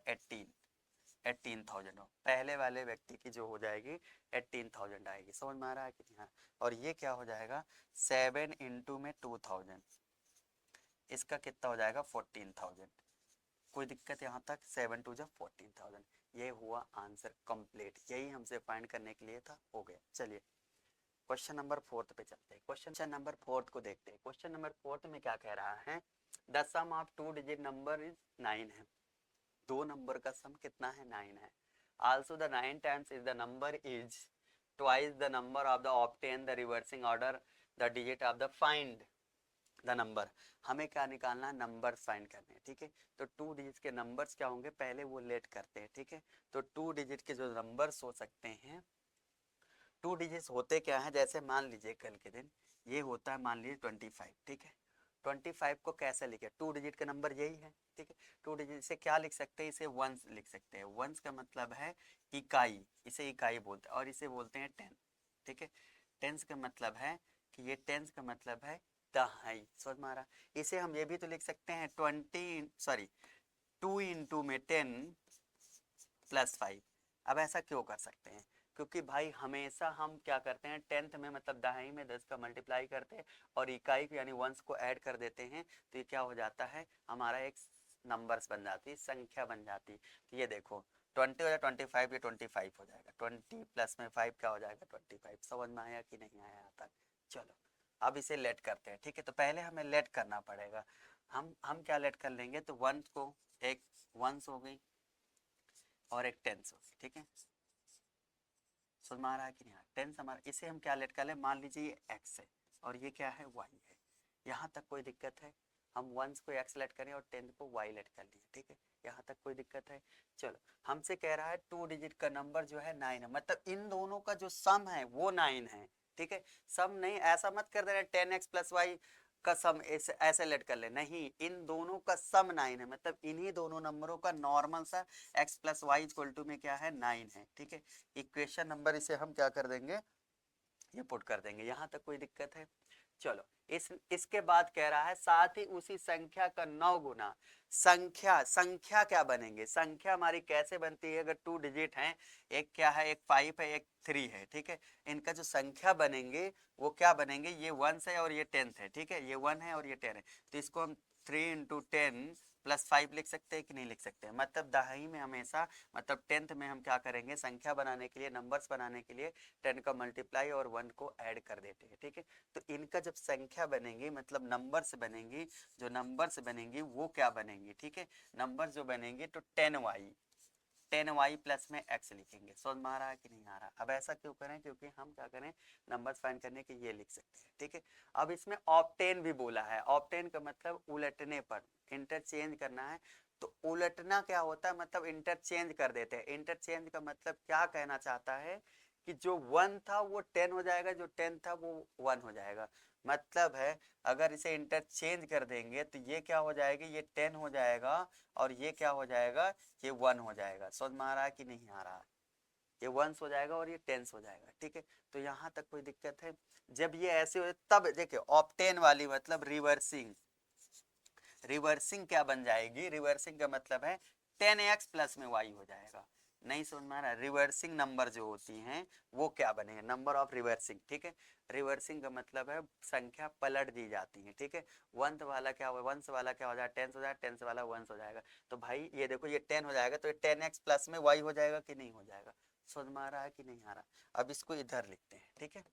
18,000 पहले वाले व्यक्ति की जो हो जाएगी 18,000 आएगी। समझ में आ रहा है कि नहीं? और ये क्या हो जाएगा, 7 इंटू में 2000, इसका कितना हो जाएगा, 14,000। कोई दिक्कत यहाँ तक? 7 टू जा 14,000। ये हुआ आंसर कंप्लीट, यही हमसे फाइंड करने के लिए था, हो गया। चलिए क्वेश्चन नंबर 4 पे चलते हैं। क्वेश्चन नंबर 4 को देखते हैं। क्वेश्चन नंबर 4 में क्या कह रहा है, the sum of 2 digit number is 9 है। दो नंबर का सम कितना है, 9 है। Also the 9 times is the number is twice the number of the obtain the reversing order the digit of the find the number. हमें क्या निकालना है, नंबर फाइंड करने हैं, ठीक है। तो 2 डिजिट के नंबर्स क्या होंगे, पहले वो लेट करते हैं, ठीक है। तो 2 डिजिट के जो नंबर्स हो सकते हैं, 2 डिजिट्स होते क्या है, जैसे मान लीजिए कल के दिन ये होता है, मान लीजिए 25, ठीक है। 25 को कैसे लिखे, 2 डिजिट का नंबर यही है, ठीक है। 2 डिजिट से क्या लिख सकते हैं, इसे वंस लिख सकते हैं। वंस का मतलब है इकाई, इसे इकाई बोलते हैं, और इसे बोलते हैं 10, ठीक है। टेंस का मतलब है कि ये टेंस का मतलब है दहाई। समझ में आ रहा? इसे हम ये भी तो लिख सकते हैं 2 इंटू में 10 प्लस 5। अब ऐसा क्यों कर सकते हैं, क्योंकि भाई हमेशा हम क्या करते हैं, टेंथ में मतलब दहाई में 10 का मल्टीप्लाई करते हैं और इकाई यानी वंस को ऐड कर देते हैं, तो ये क्या हो जाता है, हमारा एक नंबर्स बन जाती है, संख्या बन जाती है। तो ये देखो 20 हो जाए 25, ये 25 हो जाएगा, 20 प्लस में 5 क्या हो जाएगा, 25। समझ में आया कि नहीं आया यहाँ तक? चलो अब इसे लेट करते हैं, ठीक है। तो पहले हमें लेट करना पड़ेगा। हम क्या लेट कर लेंगे, तो वन को एक वंस हो गई और एक टेंस हो गई, ठीक है। समझ में आ रहा है कि नहीं? टेंस हमारा, इसे हम क्या लेट कर ले, मान लीजिए ये एक्स है और ये क्या है, वाई है। यहाँ तक कोई दिक्कत है? हम वंस को एक्स लेट करें और टेंथ को वाई लेट कर लिए, ठीक है। यहाँ तक कोई दिक्कत है? चलो हमसे कह रहा है 2 डिजिट का नंबर जो है 9 है, मतलब इन दोनों का जो सम है वो 9 है, ठीक है। सम नहीं, ऐसा मत कर देना 10x प्लस वाई का सम ऐसे ऐसे लेट कर ले, नहीं, इन दोनों का सम 9 है, मतलब इन्हीं दोनों नंबरों का नॉर्मल सा x plus Y equal to में क्या है, 9 है, ठीक है। इक्वेशन नंबर इसे हम क्या कर देंगे, ये पुट कर देंगे। यहाँ तक कोई दिक्कत है? चलो इसके बाद कह रहा है साथ ही उसी संख्या का 9 गुना। संख्या क्या बनेंगे, संख्या हमारी कैसे बनती है, अगर 2 डिजिट हैं, एक क्या है, एक 5 है, एक 3 है, ठीक है। इनका जो संख्या बनेंगे वो क्या बनेंगे, ये 1 है और ये 10 है, ठीक है, ये 1 है और ये 10 है। तो इसको हम 3 इंटू 10 प्लस 5 लिख सकते हैं कि नहीं लिख सकते हैं? मतलब दहाई में हमेशा, मतलब टेंथ में हम क्या करेंगे, संख्या बनाने के लिए, नंबर्स बनाने के लिए 10 का मल्टीप्लाई और 1 को ऐड कर देते हैं, ठीक है। तो इनका जब संख्या बनेगी, मतलब नंबर्स बनेंगी, जो नंबर्स बनेंगी वो क्या बनेंगी, ठीक है। नंबर जो बनेंगे तो 10y प्लस में x लिखेंगे। समझ में आ रहा है कि नहीं आ रहा? अब ऐसा क्यों करें, क्योंकि हम क्या करें, नंबर्स फाइंड करने के ये लिख सकते हैं, ठीक है। अब इसमें ऑब्टेन भी बोला है, ऑब्टेन का मतलब उलटने पर, इंटरचेंज करना है। तो उलटना क्या होता है, मतलब इंटरचेंज कर देते हैं। इंटरचेंज का मतलब क्या कहना चाहता है कि जो 1 था वो 10 हो जाएगा, जो 10 था वो 1 हो जाएगा। मतलब है अगर इसे इंटरचेंज कर देंगे तो ये क्या हो जाएगा, ये 10 हो जाएगा और ये क्या हो जाएगा, ये 1 हो जाएगा। समझ में आ रहा है कि नहीं आ रहा? ये वंस हो जाएगा और ये टेंस हो जाएगा, ठीक है। तो यहाँ तक कोई दिक्कत है? जब ये ऐसे हो तब देखिए ऑप्टेन वाली मतलब रिवर्सिंग, रिवर्सिंग क्या बन जाएगी, रिवर्सिंग का मतलब है 10x प्लस में y हो जाएगा। नहीं समझ में आ रहा? रिवर्सिंग नंबर जो होती हैं वो क्या बनेंगे, नंबर ऑफ रिवर्सिंग, ठीक है। रिवर्सिंग का मतलब है संख्या पलट दी जाती है, ठीक है। वंस वाला क्या हो, वंस वाला क्या हो जाएगा, टेंस हो जाएगा, टेंस वाला वंस हो जाएगा। तो भाई ये देखो ये 10 हो जाएगा तो ये 10x प्लस में y हो जाएगा कि नहीं हो जाएगा? समझ में आ रहा है कि नहीं आ रहा? अब इसको इधर लिखते हैं, ठीक है।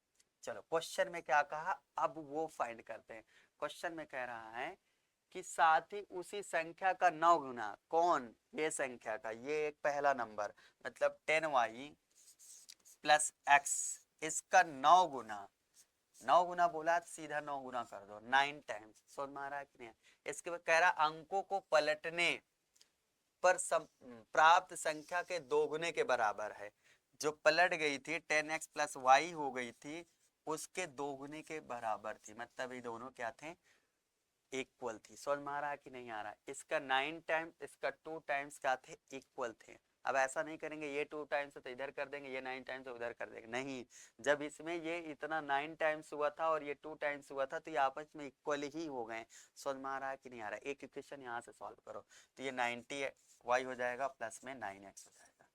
चलो क्वेश्चन में क्या कहा, अब वो फाइंड करते हैं। क्वेश्चन में कह रहा है कि साथ ही उसी संख्या का 9 गुना, कौन, ये संख्या का, ये एक पहला नंबर मतलब 10y प्लस x, इसका 9 गुना, 9 गुना बोला तो सीधा 9 गुना कर दो, 9 टाइम्स। समझ में आ रहा है कि नहीं? इसके बाद कह रहा अंकों को पलटने पर प्राप्त संख्या के दोगुने के बराबर है। जो पलट गई थी 10x प्लस वाई हो गई थी उसके दोगुने के बराबर थी, मतलब ये दोनों क्या थे, इक्वल थी। समझ में आ रहा है कि नहीं आ रहा है? इसका 9 टाइम्स इसका 2 टाइम्स क्या थे, इक्वल थे। अब ऐसा नहीं करेंगे ये 2 टाइम्स तो इधर कर देंगे, ये 9 टाइम्स तो उधर कर देंगे, नहीं। जब इसमें ये इतना 9 टाइम्स हुआ था और ये 2 टाइम्स हुआ था तो ये आपस में इक्वल ही हो गए। समझ में आ रहा है कि नहीं आ रहा है? एक इक्वेशन यहाँ से सॉल्व करो तो ये 90y हो जाएगा प्लस में 9x हो जाएगा,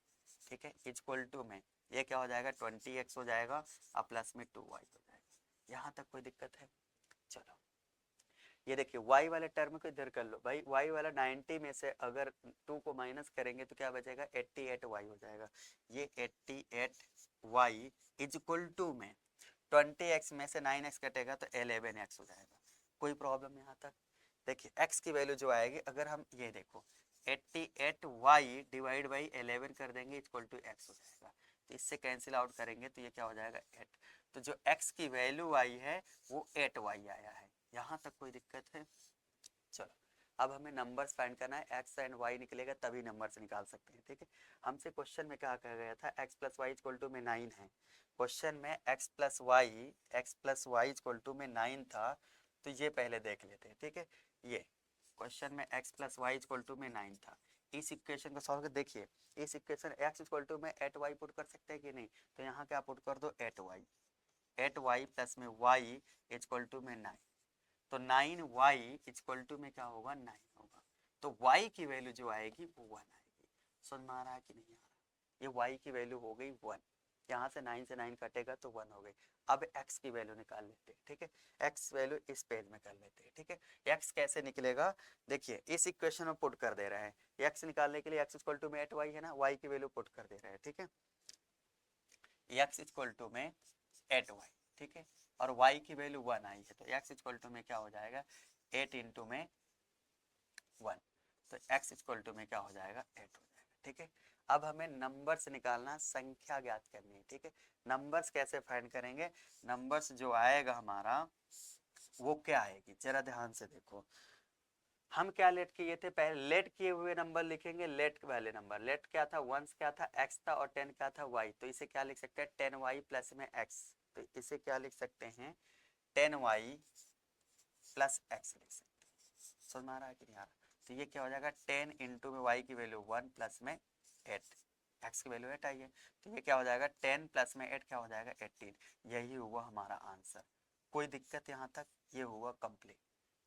ठीक है, इक्वल टू में ये क्या हो जाएगा 20x हो जाएगा और प्लस में 2y हो जाएगा। यहाँ तक कोई दिक्कत है? चलो ये देखिए y वाले टर्म को इधर कर लो भाई, y वाला 90 में से अगर 2 को माइनस करेंगे तो क्या बचेगा 88y हो जाएगा। ये 88y इज इक्वल टू में 20x में से 9x कटेगा तो 11x हो जाएगा। कोई प्रॉब्लम यहाँ तक? देखिए x की वैल्यू जो आएगी, अगर हम ये देखो 88y डिवाइड बाई 11 कर देंगे इक्वल टू x हो जाएगा, तो इससे कैंसिल आउट करेंगे तो ये क्या हो जाएगा 8। तो जो x की वैल्यू आई है वो 8y आया है। यहाँ तक कोई दिक्कत है? चलो अब हमें नंबर्स फाइंड करना है, एक्स एंड वाई निकलेगा तभी नंबर्स निकाल सकते हैं, ठीक है। हमसे क्वेश्चन में क्या कहा गया था, X plus Y equal to में 9 है। क्वेश्चन में X plus Y equal to में 9 था, तो ये पहले देख लेते हैं, ठीक है। ये क्वेश्चन में X plus Y equal to में 9 था। इस इक्वेशन को सॉल्व कर देखिए, इस इक्वेशन एक्स इक्वल टू में 8y पुट कर सकते हैं कि नहीं, तो यहाँ क्या पुट कर दो 8y प्लस में y इक्वल टू में 9, तो 9y इक्वल टू में क्या होगा 9 होगा। तो y की वैल्यू जो आएगी वो 1 आएगी। समझ में आ रहा है कि नहीं आ रहा? ये y की वैल्यू हो गई 1, यहाँ से 9 से 9 कटेगा तो 1 हो गई। अब x की वैल्यू निकाल लेते हैं, ठीक है। x वैल्यू इस पेज में कर लेते हैं, ठीक है। x कैसे निकलेगा, देखिए इस इक्वेशन में पुट कर दे रहे हैं, x निकालने के लिए x इक्वल टू में 8y है ना, y की वैल्यू पुट कर दे रहे हैं, ठीक है। x इक्वल टू में 8y, ठीक है, और y की वैल्यू 1 आई है, तो x इक्वल टू में क्या हो जाएगा 8 इंटू में 1, तो x इक्वल टू में क्या हो जाएगा 8 हो जाएगा, ठीक है। अब हमें नंबर्स निकालना, संख्या ज्ञात करनी है, ठीक है। नंबर्स कैसे फाइंड करेंगे, नंबर्स जो आएगा हमारा वो क्या आएगी, जरा ध्यान से देखो। हम क्या लेट किए थे, पहले लेट किए हुए नंबर लिखेंगे, लेट वाले नंबर, लेट क्या था, वंस क्या था x था और 10 क्या था y, तो इसे क्या लिख सकते हैं 10y प्लस में x, तो इसे क्या लिख सकते हैं 10y प्लस x लिख सकते हैं। समझ में आ रहा है कि नहीं आ रहा? तो ये क्या हो जाएगा 10 इंटू में y की वैल्यू 1 प्लस में 8, x की वैल्यू 8 आई है, तो ये क्या हो जाएगा 10 प्लस में 8 क्या हो जाएगा 18। यही हुआ हमारा आंसर। कोई दिक्कत यहाँ तक? ये हुआ कंप्लीट।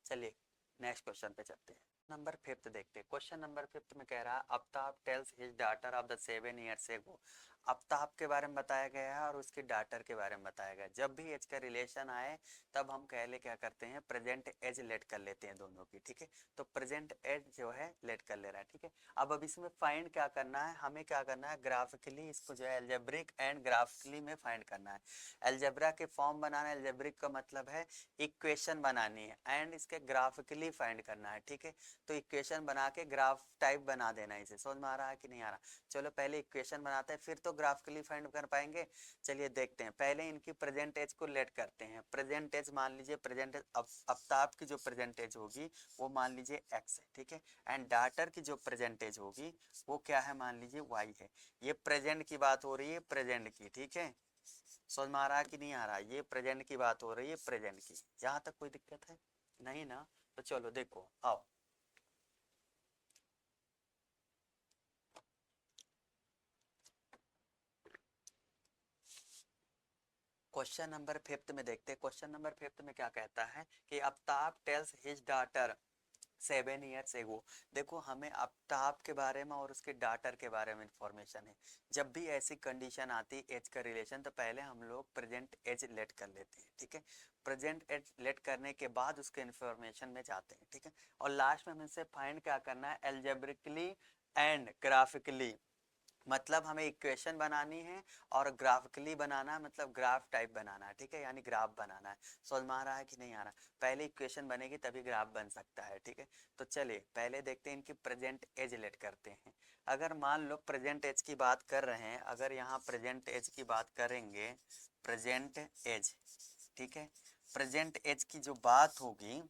चलिए नेक्स्ट क्वेश्चन पे चलते हैं। नंबर 5 देखते हैं। क्वेश्चन नंबर 5 में कह रहा है Aftab tales his daughter of the 7 years ago. Aftab के बारे में बताया गया है और उसकी डॉटर के बारे में बताया गया है। जब भी एज का रिलेशन आए तब हम पहले क्या करते हैं प्रेजेंट एज लेट कर लेते हैं दोनों की, ठीक है। तो प्रेजेंट एज जो है लेट कर ले रहा है, ठीक है। अब इसमें फाइंड क्या करना है, हमें क्या करना है ग्राफिकली इसको जो है एल्जेब्रिक एंड ग्राफिकली में फाइंड करना है। एल्जेब्रा के फॉर्म बनाना, एल्जेब्रिक का मतलब है इक्वेशन बनानी है एंड इसके ग्राफिकली फाइंड करना है, ठीक है। तो इक्वेशन बना के ग्राफ टाइप बना देना है। इसे समझ में आ रहा है कि नहीं आ रहा? चलो पहले इक्वेशन बनाते हैं फिर तो ग्राफिकली फाइंड कर पाएंगे। चलिए देखते हैं, पहले इनकी प्रेजेंट एज को लेट करते हैं। प्रेजेंट एज मान लीजिए, प्रेजेंट एज आफ्ताब की जो प्रेजेंट एज होगी वो मान लीजिए x है, ठीक है। एंड डॉटर की जो प्रेजेंट एज होगी वो क्या है, मान लीजिए y है। ये प्रेजेंट की बात हो रही है, प्रेजेंट की, ठीक है। समझ में आ रहा है कि नहीं आ रहा? ये प्रेजेंट की बात हो रही है, प्रेजेंट की। यहाँ तक कोई दिक्कत है? नहीं ना? तो चलो देखो आओ, क्वेश्चन नंबर 5 में देखते हैं। क्वेश्चन नंबर 5 में क्या कहता है कि Aftab tales his daughter 7 years ago। देखो हमें आफ्ताब के बारे में और उसके डॉटर के बारे में इंफॉर्मेशन है। जब भी ऐसी कंडीशन आती एज का रिलेशन तो पहले हम लोग प्रेजेंट एज लेट कर लेते हैं, ठीक है। प्रेजेंट एज लेट करने के बाद उसके इंफॉर्मेशन में जाते हैं, ठीक है। और लास्ट में हमें से फाइंड क्या करना है, एल्जेब्रिकली एंड ग्राफिकली। मतलब हमें इक्वेशन बनानी है और ग्राफिकली बनाना है, मतलब ग्राफ टाइप बनाना है, ठीक है, यानी ग्राफ बनाना है। समझ में आ रहा है कि नहीं आ रहा? पहले इक्वेशन बनेगी तभी ग्राफ बन सकता है, ठीक है। तो चलिए पहले देखते हैं इनकी प्रेजेंट एज लेट करते हैं। अगर मान लो प्रेजेंट एज की बात कर रहे हैं, अगर यहाँ प्रेजेंट एज की बात करेंगे, प्रेजेंट एज, ठीक है, प्रेजेंट एज की जो बात होगी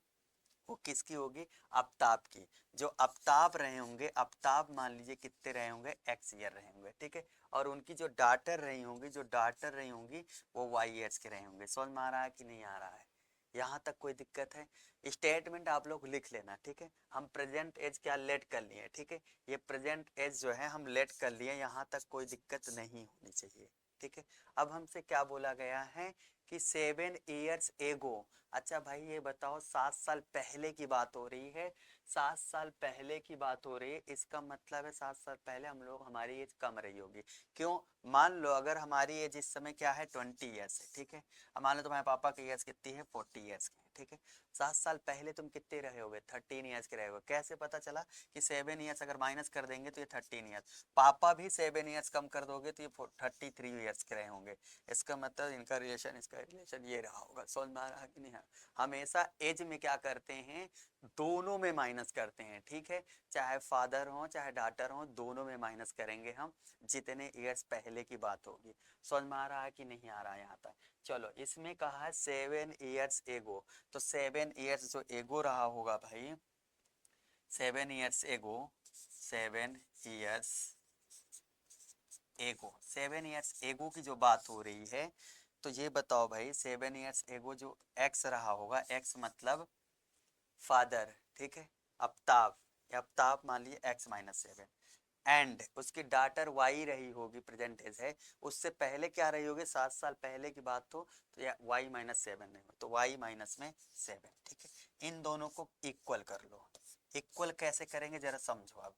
वो किसकी होगी, आफ्ताब की। जो आफ्ताब रहे होंगे, आफ्ताब मान लीजिए कितने रहे होंगे, एक्स ईयर रहे होंगे, ठीक है। और उनकी जो डॉटर रही होंगी, जो डॉटर रही होंगी वो वाई ईयर्स के रहे होंगे। समझ में आ रहा है कि नहीं आ रहा है? यहाँ तक कोई दिक्कत है? स्टेटमेंट आप लोग लिख लेना, ठीक है। हम प्रेजेंट एज क्या लेट कर लिए, ठीक है। ये प्रेजेंट एज जो है हम लेट कर लिए, यहाँ तक कोई दिक्कत नहीं होनी चाहिए, ठीक है। अब हमसे क्या बोला गया है कि 7 years एगो। अच्छा भाई ये बताओ 7 साल पहले की बात हो रही है, 7 साल पहले की बात हो रही है, इसका मतलब है 7 साल पहले हम लोग, हमारी एज कम रही होगी। क्यों? मान लो अगर हमारी एज इस समय क्या है, 20 years है, ठीक है। अब मान लो तुम्हारे पापा की एज कितनी है, 40 years की है, ठीक है। 7 साल पहले तुम कितने रहे होगे, 13 years के रहे होगे। कैसे पता चला कि 7 years अगर माइनस कर देंगे तो ये 13 years, पापा भी 7 years कम कर दोगे तो ये 33 years के रहे होंगे। इसका मतलब इनका रिलेशन, इसका रिलेशन ये रहा होगा। समझ में आ रहा है कि नहीं? हमेशा एज में क्या करते हैं, दोनों में माइनस करते हैं, ठीक है। चाहे फादर हो चाहे डॉटर हो, दोनों में माइनस करेंगे हम, जितने ईयर्स पहले की बात होगी। समझ में आ रहा है कि नहीं आ रहा है यहाँ तक? चलो इसमें कहा है 7 years एगो, तो 7 years जो एगो रहा होगा भाई, 7 years एगो, 7 years एगो, 7 years एगो की जो बात हो रही है, तो ये बताओ भाई 7 years एगो जो एक्स रहा होगा, एक्स मतलब फादर, ठीक है, आफ्ताब, आफ्ताब मान लीजिए x-7, एंड उसकी डॉटर वाई रही होगी, प्रेजेंट एज है, उससे पहले क्या रही होगी, 7 साल पहले की बात हो तो या y-7 नहीं हो तो y-7, ठीक है। इन दोनों को इक्वल कर लो। इक्वल कैसे करेंगे जरा समझो। अब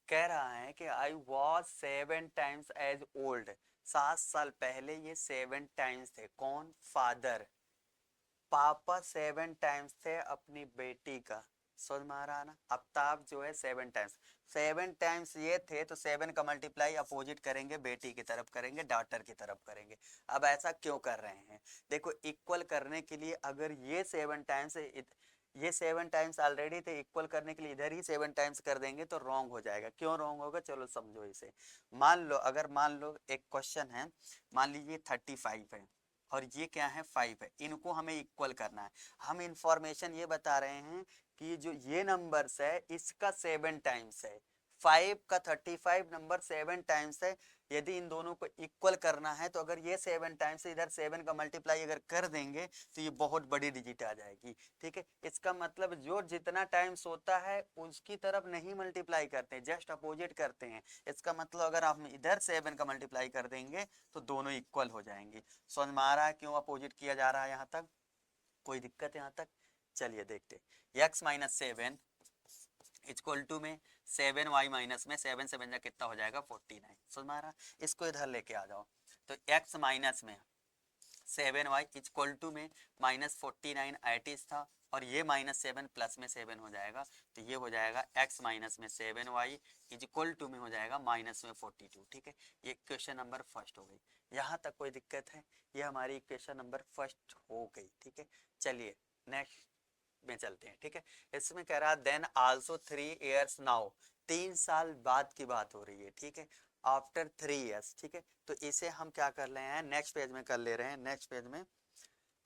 कह रहा है कि I was 7 times age old, 7 साल पहले ये 7 times थे, कौन, फादर, पापा 7 times थे अपनी बेटी का। समझ में आ रहा है ना? आफ्ताब जो है 7 times, 7 times ये थे तो 7 का मल्टीप्लाई अपोजिट करेंगे, बेटी की तरफ करेंगे, डॉटर की तरफ करेंगे। अब ऐसा क्यों कर रहे हैं, देखो इक्वल करने के लिए, अगर ये 7 times ये 7 times ऑलरेडी थे, इक्वल करने के लिए इधर ही 7 times कर देंगे तो रॉन्ग हो जाएगा। क्यों रॉन्ग होगा, चलो समझो इसे। मान लो अगर मान लो एक क्वेश्चन है, मान लीजिए 35 है और ये क्या है, 5 है, इनको हमें इक्वल करना है। हम इंफॉर्मेशन ये बता रहे हैं कि जो ये नंबर्स है इसका 7 times है, 5 का 35 नंबर 7 times है। यदि इन दोनों को इक्वल करना है तो अगर ये 7 times है, इधर 7 का मल्टीप्लाई अगर कर देंगे तो ये बहुत बड़ी डिजिट आ जाएगी, ठीक है। इसका मतलब जो जितना टाइम्स होता है उसकी तरफ नहीं मल्टीप्लाई करते, जस्ट अपोजिट करते हैं। इसका मतलब अगर आप इधर 7 का मल्टीप्लाई कर देंगे तो दोनों इक्वल हो जाएंगे। समझ में आ रहा है क्यों अपोजिट किया जा रहा है? यहाँ तक कोई दिक्कत है यहाँ तक? चलिए देखते, x-7 इक्वल टू में 7y- में 7 से बन जा कितना हो जाएगा, 49। समझ में आ रहा? इसको इधर लेके आ जाओ, तो x माइनस में 7y इक्वल टू में -49 आइटिस था, और ये -7 प्लस में 7 हो जाएगा, तो ये हो जाएगा x-7y इक्वल टू में हो जाएगा -42, ठीक है। ये क्वेश्चन नंबर फर्स्ट हो गई। यहाँ तक कोई दिक्कत है? ये हमारी क्वेश्चन नंबर फर्स्ट हो गई, ठीक है। चलिए नेक्स्ट में चलते हैं, ठीक है। इसमें कह रहा देन आल्सो 3 years नाउ, 3 साल बाद की बात हो रही है, ठीक है। आफ्टर 3 years, ठीक है। तो इसे हम क्या कर रहे हैं, नेक्स्ट पेज में कर ले रहे हैं। नेक्स्ट पेज में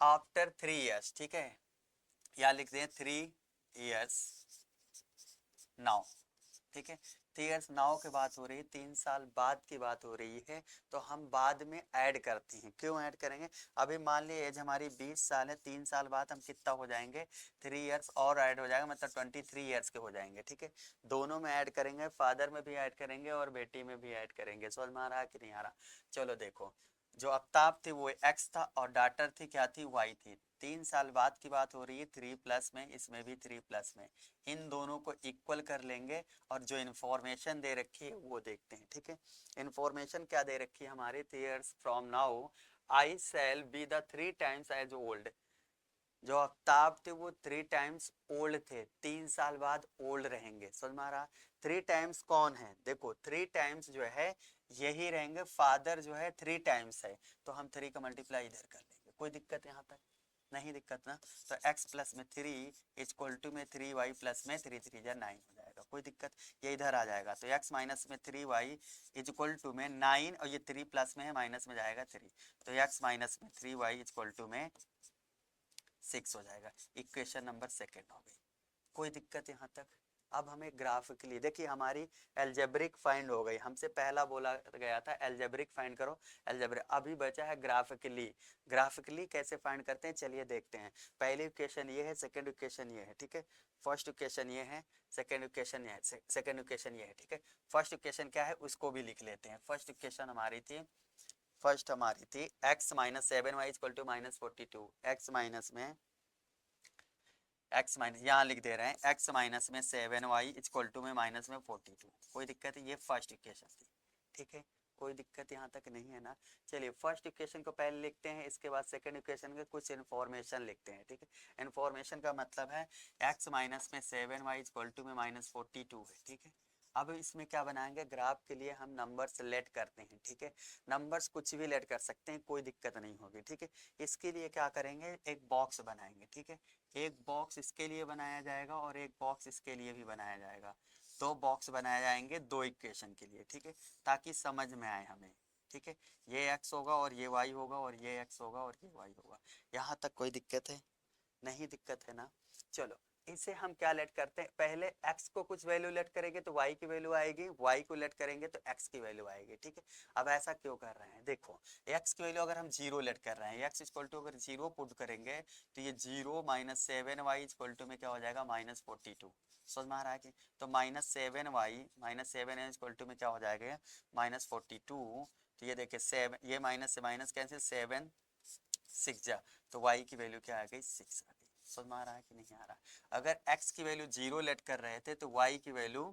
आफ्टर 3 years, ठीक है, या लिख दें 3 years नाउ, ठीक है। 3 years नाउ की बात हो रही है, 3 साल बाद की बात हो रही है, तो हम बाद में ऐड करते हैं। क्यों ऐड करेंगे, अभी मान लीजिए एज हमारी 20 साल है, 3 साल बाद हम कितना हो जाएंगे, 3 years और ऐड हो जाएगा, मतलब 23 years के हो जाएंगे, ठीक है। दोनों में ऐड करेंगे, फादर में भी ऐड करेंगे और बेटी में भी ऐड करेंगे। समझ में आ रहा है कि नहीं आ रहा? चलो देखो जो आफ्ताब थी वो एक्स था और डॉटर थी क्या थी, वाई थी। 3 साल बाद की बात हो रही है, 3+ में, इसमें भी 3+ में। इन दोनों को इक्वल कर लेंगे और जो इन्फॉर्मेशन दे रखी है वो देखते हैं, ठीक है। इन्फॉर्मेशन क्या दे रखी है हमारे, 3 years from now I shall be the 3 times age old. जो आफ्ताब थे वो 3 times ओल्ड थे, 3 साल बाद ओल्ड रहेंगे, समझ में आ रहा। 3 times कौन है, देखो 3 times जो है यही रहेंगे, फादर जो है 3 times है, तो हम 3 का मल्टीप्लाई इधर कर लेंगे, कोई दिक्कत यहाँ तक नहीं, दिक्कत ना। तो x प्लस में 3 इक्वल टू में 3y प्लस में 3 3 जा 9 हो जाएगा, कोई दिक्कत, ये इधर आ जाएगा। तो x माइनस में 3y इक्वल टू में 9 और ये 3 प्लस में है, माइनस में जाएगा 3, तो x माइनस में 3y इक्वल टू में 6 हो जाएगा। इक्वेशन नंबर सेकेंड हो गई, कोई दिक्कत यहाँ तक। अब हमें ग्राफिकली देखिए, हमारी एल्जेब्रिक फाइंड हो गई, हमसे पहला बोला गया था एल्जेब्रिक फाइंड करो, एल्जेब्रिक। अभी बचा है ग्राफिकली। ग्राफिकली कैसे फाइंड करते हैं चलिए देखते हैं। पहली इक्वेशन ये है, सेकंड इक्वेशन ये है, ठीक है। फर्स्ट इक्वेशन ये है, सेकंड इक्वेशन ये है, सेकंड इक्वेशन ये है, ठीक है। फर्स्ट इक्वेशन क्या है उसको भी लिख लेते हैं। फर्स्ट इक्वेशन हमारी थी, फर्स्ट हमारी थी x minus 7y equal to -42। x minus में x माइनस यहाँ लिख दे रहे हैं, x माइनस में 7y इक्वल टू में माइनस में 42, कोई दिक्कत है, ये फर्स्ट इक्वेशन थी, ठीक है। कोई दिक्कत यहाँ तक नहीं है ना। चलिए फर्स्ट इक्वेशन को पहले लिखते हैं, इसके बाद सेकंड इक्वेशन के कुछ इन्फॉर्मेशन लिखते हैं, ठीक है। इन्फॉर्मेशन का मतलब है x माइनस में 7y इक्वल टू में -42 है, ठीक है। अब इसमें क्या बनाएंगे, ग्राफ के लिए हम नंबर्स लेट करते हैं, ठीक है। नंबर्स कुछ भी लेट कर सकते हैं, कोई दिक्कत नहीं होगी, ठीक है। इसके लिए क्या करेंगे, एक बॉक्स बनाएंगे, ठीक है। एक बॉक्स इसके लिए बनाया जाएगा और एक बॉक्स इसके लिए भी बनाया जाएगा। दो बॉक्स बनाए जाएंगे दो इक्वेशन के लिए, ठीक है, ताकि समझ में आए हमें, ठीक है। ये x होगा और ये y होगा और ये x होगा और ये y होगा। यहाँ तक कोई दिक्कत है नहीं, दिक्कत है ना। चलो इसे हम क्या लेट करते हैं, पहले x को कुछ वैल्यू लेट करेंगे तो y की वैल्यू आएगी, y को लेट करेंगे तो x की वैल्यू आएगी, ठीक है। अब ऐसा क्यों कर रहे हैं, देखो x की वैल्यू अगर हम 0 लेट कर रहे हैं, x इक्वल टू अगर 0 पुट करेंगे तो ये 0 माइनस 7y इक्वल टू में क्या हो जाएगा, -42। समझ में आ रहा है कि, तो -7y माइनस 7 इक्वल टू में क्या हो जाएगा, -42। तो ये देखिए 7, ये माइनस से माइनस कैंसिल, 7 6 जा, तो y की वैल्यू क्या आ गई, 6 आ गई। समझ में आ रहा है कि नहीं आ रहा। अगर x की वैल्यू 0 लेट कर रहे थे तो y की वैल्यू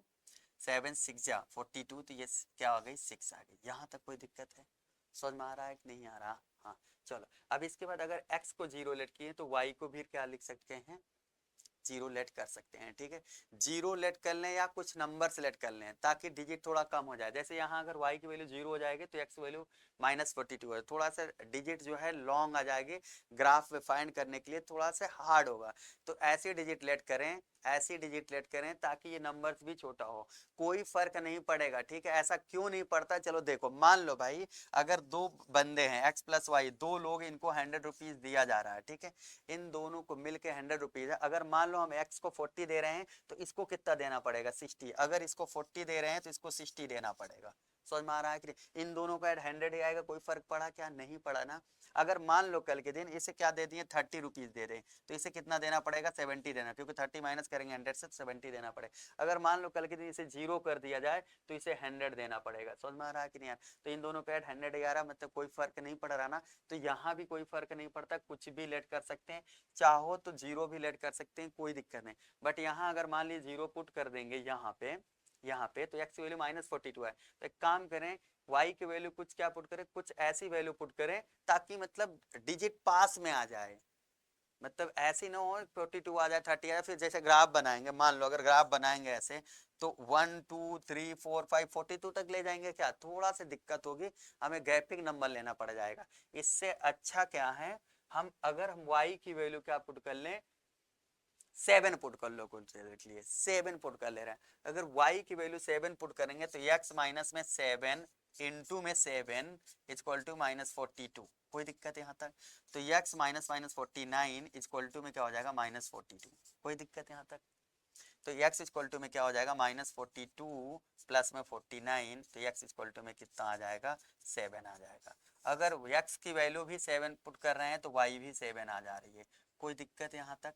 7 6 जा 42, तो ये क्या आ गई, 6 आ गई। यहाँ तक कोई दिक्कत है, समझ में आ रहा है कि नहीं आ रहा। हाँ चलो, अब इसके बाद अगर x को 0 लेट किए तो y को भी क्या लिख सकते हैं, 0 लेट कर सकते हैं, ठीक है। 0 लेट कर लें या कुछ नंबर सेलेक्ट कर लें ताकि डिजिट थोड़ा कम हो जाए। जैसे यहाँ अगर y की वैल्यू 0 हो जाएगी तो x वैल्यू -42 है, थोड़ा सा डिजिट जो है लॉन्ग आ जाएगी, ग्राफ फाइंड करने के लिए थोड़ा सा हार्ड होगा। तो ऐसी डिजिट लेट करें, ऐसी डिजिट लेट करें ताकि ये नंबर्स भी छोटा हो, कोई फर्क नहीं पड़ेगा, ठीक है। ऐसा क्यों नहीं पड़ता, चलो देखो, मान लो भाई अगर दो बंदे हैं x प्लस वाई, दो लोग, इनको 100 रुपीज दिया जा रहा है, ठीक है। इन दोनों को मिलके 100 रुपीज है। अगर मान लो हम x को 40 दे रहे हैं तो इसको कितना देना पड़ेगा, 60। अगर इसको 40 दे रहे हैं तो इसको 60 देना पड़ेगा। समझ में आ रहा है कि इन दोनों का 100 ही आएगा, कोई फर्क पड़ा क्या, नहीं पड़ा ना। अगर मान लो कल के दिन इसे क्या दे दिए, 30 रुपीज दे रहे हैं तो इसे कितना देना पड़ेगा, 70 देना, क्योंकि 30 माइनस करेंगे 100 से 70 देना पड़ेगा। अगर मान लो कल के दिन इसे 0 कर दिया जाए तो इसे 100 देना पड़ेगा। समझ में आ रहा है कि नहीं यार। तो इन दोनों का 100 ही आ रहा, मतलब कोई फर्क नहीं पड़ रहा ना। तो यहाँ भी कोई फर्क नहीं पड़ता, कुछ भी लेट कर सकते हैं, चाहो तो 0 भी लेट कर सकते हैं, कोई दिक्कत नहीं। बट यहाँ अगर मान लीजिए 0 पुट कर देंगे यहाँ पे तो x की वैल्यू -42 है, तो एक काम करें, y की वैल्यू कुछ क्या पुट करें, कुछ ऐसी वैल्यू पुट करें ताकि मतलब डिजिट पास में आ जाए, मतलब ऐसी ना हो 42 आ जाए 30 आ जाए। फिर जैसे ग्राफ बनाएंगे, मान लो अगर ग्राफ बनाएंगे ऐसे तो 1 2 3 4 5 42 तक ले जाएंगे, क्या थोड़ा सी दिक्कत होगी, हमें गैपिंग नंबर लेना पड़ जाएगा। इससे अच्छा क्या है, हम y की वैल्यू क्या पुट कर लें, 7 पुट कर लो, कुछ देर के लिए 7 पुट कर ले रहे हैं। अगर y की वैल्यू 7 पुट करेंगे तो x माइनस में 7 इंटू में 7 इक्वल टू -42, कोई दिक्कत है यहाँ तक। तो x माइनस -49 इक्वल टू में क्या हो जाएगा, -42, कोई दिक्कत है यहाँ तक। तो x इक्वल टू में क्या हो जाएगा, -42 प्लस में 49, तो x इक्वल टू में कितना आ जाएगा, 7 आ जाएगा। अगर x की वैल्यू भी 7 पुट कर रहे हैं तो y भी 7 आ जा रही है, कोई दिक्कत यहाँ तक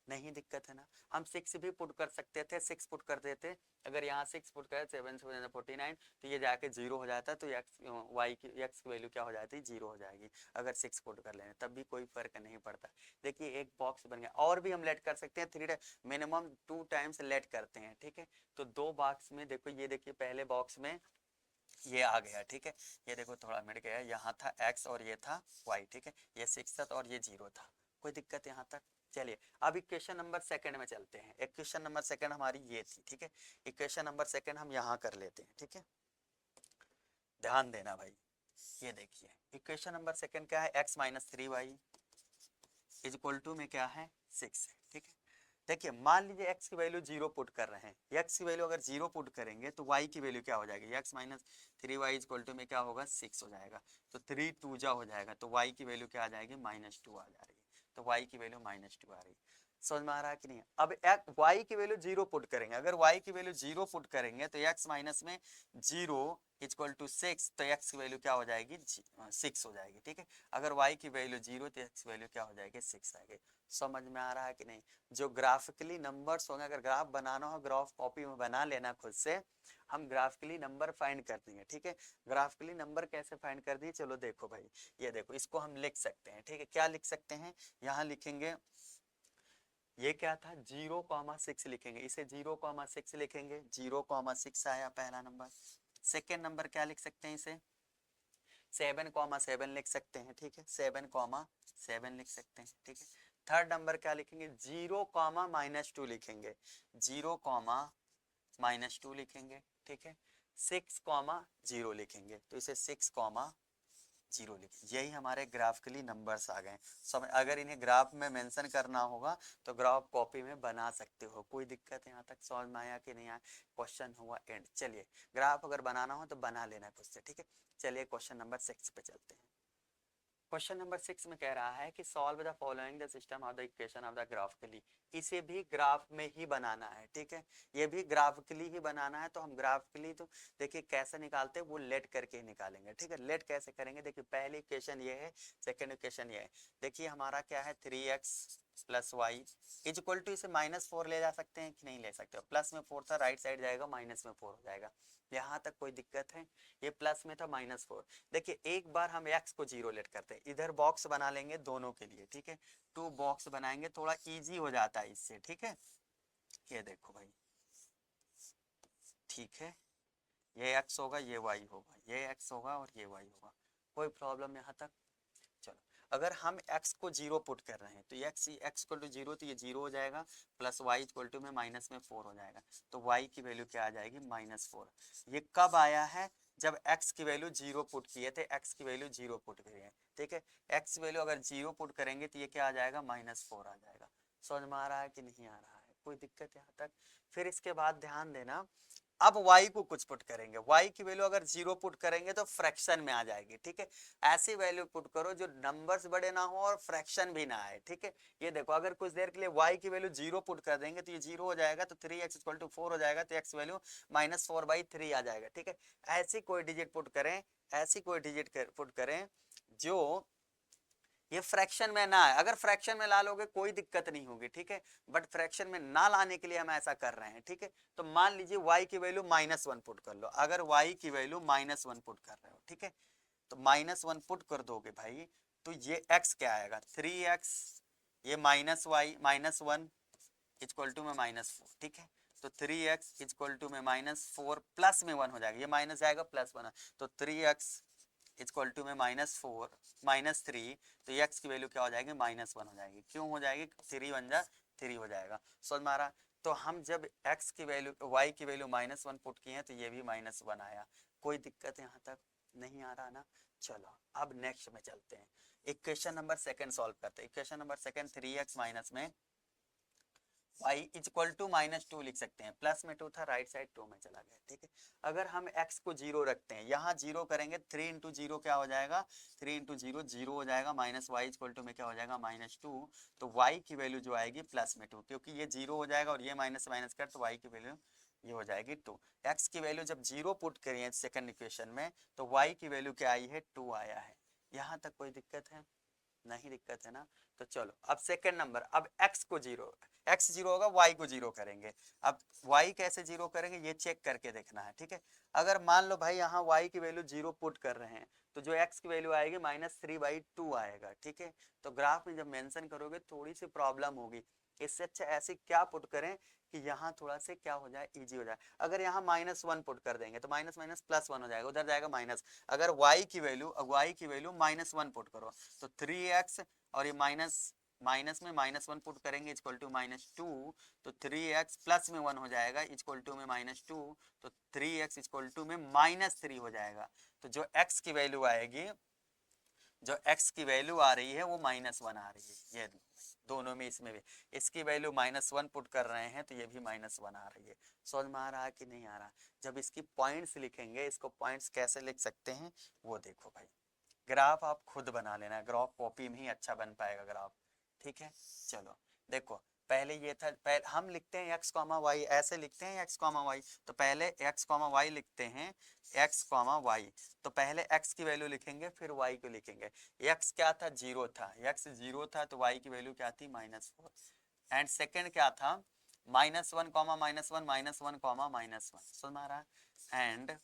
नहीं दिक्कत है ना। हम 6 भी पुट कर सकते थे, 6 पुट कर देते, अगर यहाँ 6 पुट करे 7 से 49 तो ये जाके 0 हो जाता, तो एक्स वाई की एक्स की वैल्यू क्या हो जाती है, 0 हो जाएगी अगर 6 पुट कर लें, तब भी कोई फर्क नहीं पड़ता। देखिए एक बॉक्स बन गया, और भी हम लेट कर सकते हैं, 3 मिनिमम 2 टाइम्स लेट करते हैं, ठीक है। तो 2 बॉक्स में देखो, ये देखिए पहले बॉक्स में ये आ गया, ठीक है, ये देखो थोड़ा मिट गया, यहाँ था x और ये था y, ठीक है, ये 6 था और ये 0 था, कोई दिक्कत यहाँ तक। चलिए अब इक्वेशन नंबर सेकंड में चलते हैं। इक्वेशन नंबर सेकंड हमारी ये थी, ठीक है, इक्वेशन नंबर सेकंड हम यहाँ कर लेते हैं, ठीक है, ध्यान देना भाई। ये देखिए इक्वेशन नंबर सेकंड क्या है, x minus 3y is equal to में क्या है 6 है, ठीक है। देखिए मान लीजिए x की वैल्यू 0 पुट कर रहे हैं, x की वैल्यू अगर 0 पुट करेंगे तो y की वैल्यू क्या हो जाएगी, x minus 3y equal to में क्या होगा 6 हो जाएगा, तो 3 2 जा हो जाएगा, तो y की वैल्यू क्या आ जाएगी -2 आ जा रही है, तो y की वैल्यू -2 आ रही है। समझ में आ रहा है कि नहीं। अब y की वैल्यू 0 पुट करेंगे, अगर y की वैल्यू 0 पुट करेंगे तो x माइनस में 0 इक्वल टू 6, तो x की वैल्यू क्या हो जाएगी 6 हो जाएगी, ठीक है। अगर y की वैल्यू 0 तो x की वैल्यू क्या हो जाएगी 6 आएगी। समझ में आ रहा है कि नहीं। जो ग्राफिकली नंबर्स होंगे, अगर ग्राफ बनाना हो ग्राफ कॉपी में बना लेना खुद से, हम ग्राफिकली नंबर फाइंड कर देंगे, ठीक है। ग्राफिकली नंबर कैसे फाइंड कर दिए, चलो देखो भाई, ये देखो इसको हम लिख सकते हैं, ठीक है। क्या लिख सकते हैं, यहाँ लिखेंगे, ये क्या था 0,6 लिखेंगे, इसे 0,6 लिखेंगे, 0,6 आया पहला नंबर। सेकेंड नंबर क्या लिख सकते हैं, इसे 7,7 लिख सकते हैं, ठीक है, 7,7 लिख सकते हैं, ठीक है। थर्ड नंबर क्या लिखेंगे, 0,-2 लिखेंगे, 0,-2 लिखेंगे, ठीक है। 6,0 लिखेंगे, तो इसे 6,0 लिखें। यही हमारे ग्राफिकली नंबर्स आ गए। समझ, अगर इन्हें ग्राफ में मेंशन करना होगा तो ग्राफ कॉपी में बना सकते हो, कोई दिक्कत है यहाँ तक। समझ में आया कि नहीं आया, क्वेश्चन हुआ एंड। चलिए ग्राफ अगर बनाना हो तो बना लेना खुद से, ठीक है। चलिए क्वेश्चन नंबर 6 पे चलते हैं। क्वेश्चन नंबर 6 में कह रहा है कि solve the following the system of the equation of the graphically. इसे भी ग्राफ में ही बनाना है, ठीक है, ये भी ग्राफिकली ही बनाना है। तो हम ग्राफिकली तो देखिए कैसे निकालते हैं, वो लेट करके ही निकालेंगे, ठीक है। लेट कैसे करेंगे, देखिए पहली इक्वेशन ये है, सेकंड इक्वेशन ये है। देखिए हमारा क्या है 3x plus Y is equal to, इसे -4 ले जा सकते हैं कि नहीं ले सकते, प्लस में 4 था, राइट साइड जाएगा माइनस में 4 हो जाएगा, यहाँ तक कोई दिक्कत है। ये प्लस में था -4। देखिए एक बार हम x को 0 लेट करते हैं, इधर बॉक्स बना लेंगे दोनों के लिए, ठीक है, 2 बॉक्स बनाएंगे, थोड़ा इजी हो जाता है इससे, ठीक है। ये देखो भाई, ठीक है, ये x होगा, ये y होगा, ये x होगा और ये y होगा, कोई प्रॉब्लम यहाँ तक। चलो अगर हम x को 0 पुट कर रहे हैं तो x इक्वल टू 0, तो ये 0 हो जाएगा, प्लस y इक्वल टू में माइनस में 4 हो जाएगा, तो y की वैल्यू क्या आ जाएगी -4। ये कब आया है, जब x की वैल्यू 0 पुट किए थे, x की वैल्यू 0 पुट करी है, ठीक है। x की वैल्यू अगर 0 पुट करेंगे तो ये क्या आ जाएगा -4 आ जाएगा। समझ में आ रहा है कि नहीं आ रहा है, कोई दिक्कत यहाँ तक। फिर इसके बाद ध्यान देना, अब y को कुछ पुट करेंगे, y की वैल्यू अगर 0 पुट करेंगे तो फ्रैक्शन में आ जाएगी, ठीक है। ऐसी वैल्यू पुट करो जो नंबर्स बड़े ना हो और फ्रैक्शन भी ना आए, ठीक है। ये देखो अगर कुछ देर के लिए y की वैल्यू 0 पुट कर देंगे तो ये 0 हो जाएगा, तो 3x इक्वल टू 4 हो जाएगा, तो x वैल्यू -4/3 आ जाएगा, ठीक है। ऐसी कोई डिजिट पुट करें, ऐसी कोई डिजिट पुट करें जो ये फ्रैक्शन में ना है। अगर फ्रैक्शन में ला लोगे कोई दिक्कत नहीं होगी, ठीक है, बट फ्रैक्शन में ना लाने के लिए हम ऐसा कर रहे हैं, ठीक है। तो मान लीजिए y की वैल्यू -1 पुट कर लो, अगर y की वैल्यू -1 पुट कर रहे हो, ठीक है, तो -1 पुट कर दोगे भाई, तो ये x क्या आएगा 3x, ये -1 इक्वल टू में -4, ठीक है। तो 3x इक्वल टू में -4 प्लस में 1 हो जाएगा, ये माइनस जाएगा प्लस 1, तो 3x इक्वल टू में -4 -3, तो x की वैल्यू क्या हो जाएगी -1 हो जाएगी। क्यों हो जाएगी, 3 1 जा 3 हो जाएगा। समझ में आ रहा। तो हम जब x की वैल्यू y की वैल्यू -1 पुट किए हैं तो ये भी -1 आया, कोई दिक्कत यहाँ तक नहीं आ रहा ना। चलो अब नेक्स्ट में चलते हैं, इक्वेशन नंबर सेकंड सॉल्व करते हैं। Equation number second 3x minus में y इक्वल टू -2 लिख सकते हैं, प्लस में 2 था, राइट साइड 2 में चला गया, ठीक है। अगर हम x को 0 रखते हैं, यहाँ 0 करेंगे, 3 इंटू 0 क्या हो जाएगा, 3 इंटू 0 0 हो जाएगा, माइनस y इक्वल टू में क्या हो जाएगा -2, तो y की वैल्यू जो आएगी प्लस में 2, क्योंकि ये 0 हो जाएगा और ये माइनस माइनस कर, तो y की वैल्यू ये हो जाएगी 2। x की वैल्यू जब 0 पुट करिए सेकंड इक्वेशन में तो y की वैल्यू क्या आई है 2 आया है। यहाँ तक कोई दिक्कत है नहीं दिक्कत है ना। तो चलो अब सेकंड नंबर, अब x को जीरो, x जीरो होगा, y को जीरो करेंगे। अब y कैसे जीरो करेंगे ये चेक करके देखना है, ठीक है। अगर मान लो भाई यहाँ y की वैल्यू जीरो पुट कर रहे हैं तो जो x की वैल्यू आएगी -3/2 आएगा, ठीक है। तो ग्राफ में जब मेंशन करोगे थोड़ी सी प्रॉब्लम होगी, इससे अच्छा ऐसे क्या पुट करें कि यहाँ थोड़ा से क्या हो जाए, इजी हो जाए। अगर यहाँ -1 पुट कर देंगे तो माइनस माइनस +1 हो जाएगा, उधर जाएगा माइनस। अगर y की वैल्यू -1 पुट करो तो 3x, और ये माइनस माइनस में -1 पुट करेंगे इक्वल टू -2, तो 3x प्लस में 1 हो जाएगा इक्वल टू में -2, तो 3x इक्वल टू में -3 हो जाएगा। तो जो x की वैल्यू आएगी, जो x की वैल्यू आ रही है वो -1 आ रही है। ये दोनों में, इसमें भी इसकी वैल्यू -1 पुट कर रहे हैं तो ये भी -1 आ रही है। समझ में आ रहा है कि नहीं आ रहा। जब इसकी पॉइंट्स लिखेंगे, इसको पॉइंट्स कैसे लिख सकते हैं वो देखो भाई। ग्राफ आप खुद बना लेना, ग्राफ कॉपी में ही अच्छा बन पाएगा ग्राफ, ठीक है। चलो देखो, पहले ये था, पहले हम लिखते हैं x, y, ऐसे लिखते हैं x, y। तो पहले x, y लिखते हैं, x, y। तो पहले x की वैल्यू लिखेंगे फिर y को लिखेंगे। x क्या था, जीरो था, x जीरो था तो y की वैल्यू क्या थी, -4। एंड सेकेंड क्या था, -1, -1, -1, -1, समझ में आ रहा है। एंड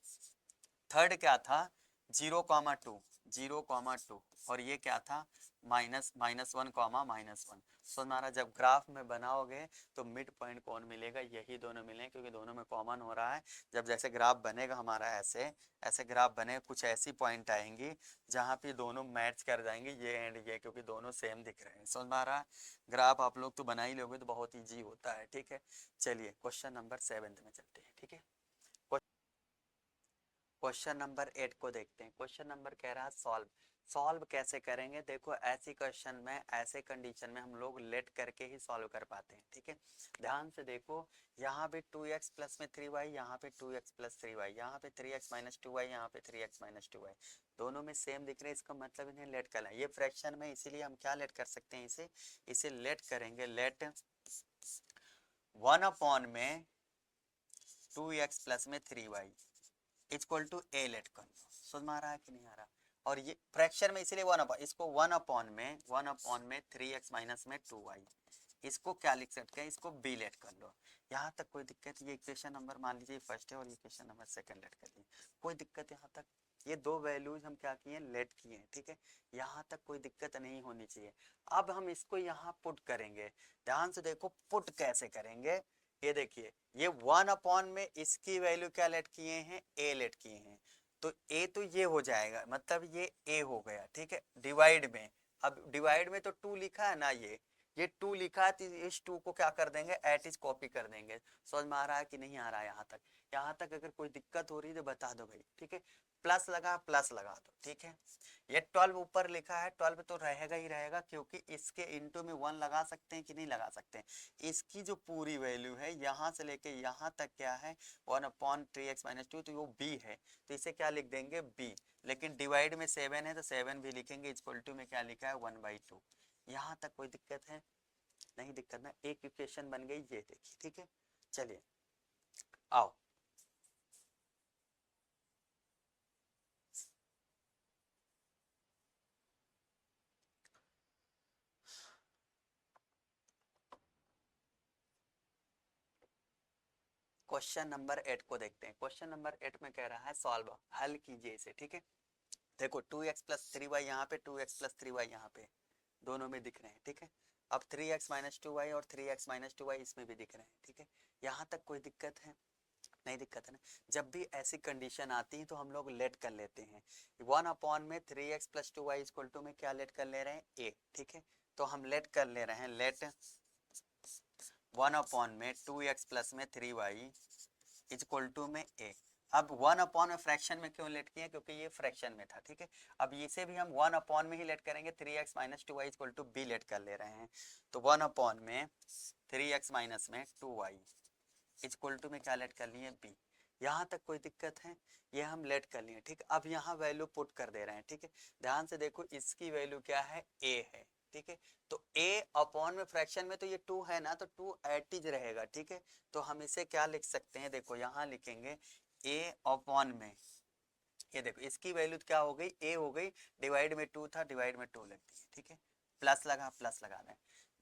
थर्ड क्या था, 0, 2, और ये क्या था, -1, -1। सो हमारा जब ग्राफ में बनाओगे तो मिड पॉइंट कौन मिलेगा, यही दोनों मिले, क्योंकि दोनों में कॉमन हो रहा है। जब जैसे ग्राफ बनेगा हमारा, ऐसे ऐसे ग्राफ बनेगा, कुछ ऐसी पॉइंट आएंगी जहाँ पे दोनों मैच कर जाएंगे, ये एंड ये, क्योंकि दोनों सेम दिख रहे हैं। समझ में आ रहा है। ग्राफ आप लोग तो बना ही लोगे तो बहुत ईजी होता है, ठीक है। चलिए क्वेश्चन नंबर 7 में चलते हैं, ठीक है। क्वेश्चन नंबर 8 को देखते हैं। क्वेश्चन नंबर कह रहा है सॉल्व। सॉल्व कैसे करेंगे, देखो ऐसी क्वेश्चन में, ऐसे कंडीशन में हम लोग लेट करके ही सॉल्व कर पाते हैं, ठीक है। ध्यान से देखो, यहाँ पे 2x प्लस में 3y, यहाँ पे 2x प्लस 3y, यहाँ पे 3x माइनस 2y, यहाँ पे 3x माइनस 2y, दोनों में सेम दिख रहे हैं। इसका मतलब इन्हें लेट करना है, ये फ्रैक्शन में, इसीलिए हम क्या लेट कर सकते हैं, इसे लेट करेंगे। लेट 1 में 2x प्लस में 3y equal to A let कर लो। समझ में आ रहा है कि नहीं आ रहा। और ये फ्रैक्शन में इसीलिए 1 इसको 1 अपॉन में 3x माइनस में 2y, इसको क्या लिख सकते हैं, इसको बी लेट कर लो। यहाँ तक कोई दिक्कत, ये इक्वेशन नंबर मान लीजिए फर्स्ट है और ये इक्वेशन नंबर सेकंड लेट कर लीजिए, कोई दिक्कत यहाँ तक। ये दो वैल्यूज हम क्या किए, लेट किए हैं, ठीक है। यहाँ तक कोई दिक्कत नहीं होनी चाहिए। अब हम इसको यहाँ पुट करेंगे, ध्यान से देखो पुट कैसे करेंगे। ये देखिए, ये 1 अपॉन में इसकी वैल्यू क्या लेट किए हैं, ए लेट किए हैं, तो ए तो ये हो जाएगा, मतलब ये ए हो गया, ठीक है। डिवाइड में, अब डिवाइड में तो 2 लिखा है ना, ये 2 लिखा है, तो इस 2 को क्या कर देंगे, एट इज कॉपी कर देंगे। समझ में आ रहा है कि नहीं आ रहा है यहाँ तक। यहाँ तक अगर कोई दिक्कत हो रही है तो बता दो भाई, ठीक है। प्लस लगा दो, ठीक है। ये 12 ऊपर लिखा है, 12 तो रहेगा ही रहेगा, क्योंकि इसके इंटू में 1 लगा सकते हैं कि नहीं लगा सकते हैं। इसकी जो पूरी वैल्यू है यहाँ से लेके यहाँ तक क्या है, 1/3x-2, तो वो b है, तो इसे क्या लिख देंगे, b। लेकिन डिवाइड में 7 है तो 7 भी लिखेंगे, इक्वल टू में क्या लिखा है, 1/2। यहाँ तक कोई दिक्कत है, नहीं दिक्कत ना। एक इक्वेशन बन गई, ये देखिए, ठीक है। चलिए आओ, क्वेश्चन नंबर 8 को देखते हैं। क्वेश्चन नंबर 8 में कह रहा है सॉल्व, हल कीजिए इसे, ठीक है। देखो 2x प्लस 3y यहाँ पे, 2x प्लस 3y यहाँ पे, दोनों में दिख रहे हैं, ठीक है। अब 3x माइनस 2y और 3x माइनस 2y इसमें भी दिख रहे हैं, ठीक है। यहाँ तक कोई दिक्कत है, नहीं दिक्कत है ना। जब भी ऐसी कंडीशन आती है तो हम लोग लेट कर लेते हैं। 1 अपॉन में 3x plus 2y equal to में क्या लेट कर ले रहे हैं, a, ठीक है। तो हम लेट कर ले रहे हैं, लेट 1 अपॉन में 2x प्लस में 3y इक्वल टू में a। अब 1 अपॉन में फ्रैक्शन में क्यों लेट किए, क्योंकि ये फ्रैक्शन में था, ठीक है। अब इसे भी हम 1 अपॉन में ही लेट करेंगे, 3x minus 2y equal to b let कर ले रहे हैं। तो 1 अपॉन में 3x माइनस में 2y इक्वल टू में क्या लेट कर लिए, b। यहाँ तक कोई दिक्कत है, ये हम लेट कर लिए, ठीक। अब यहाँ वैल्यू पुट कर दे रहे हैं, ठीक है। ध्यान से देखो, इसकी वैल्यू क्या है, a है, ठीक है। तो a अपॉन में फ्रैक्शन में तो ये 2 है ना, तो 2 एटीज रहेगा, ठीक है। तो हम इसे क्या लिख सकते हैं, देखो यहाँ लिखेंगे a अपॉन में, ये देखो इसकी वैल्यू क्या हो गई, a हो गई, डिवाइड में 2 था, डिवाइड में 2 लग दी, ठीक है। प्लस लगा दें।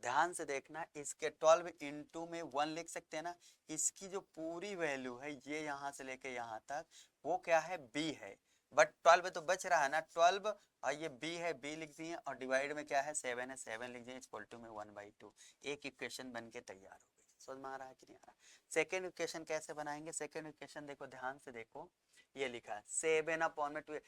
ध्यान से देखना, इसके 12 इंटू में 1 लिख सकते हैं ना, इसकी जो पूरी वैल्यू है ये यहाँ से लेके यहाँ तक वो क्या है, बी है, बट 12 तो बच रहा है ना 12, और ये बी है, बी लिख दिए, और डिवाइड में क्या है 7 है, 7 लिख दिए, इक्वल टू में 1/2। एक इक्वेशन बन के तैयार हो गई। समझ में आ रहा है कि नहीं आ रहा? सेकेंड इक्वेशन कैसे बनाएंगे? सेकेंड इक्वेशन देखो, ध्यान से देखो, ये लिखा है 7/2,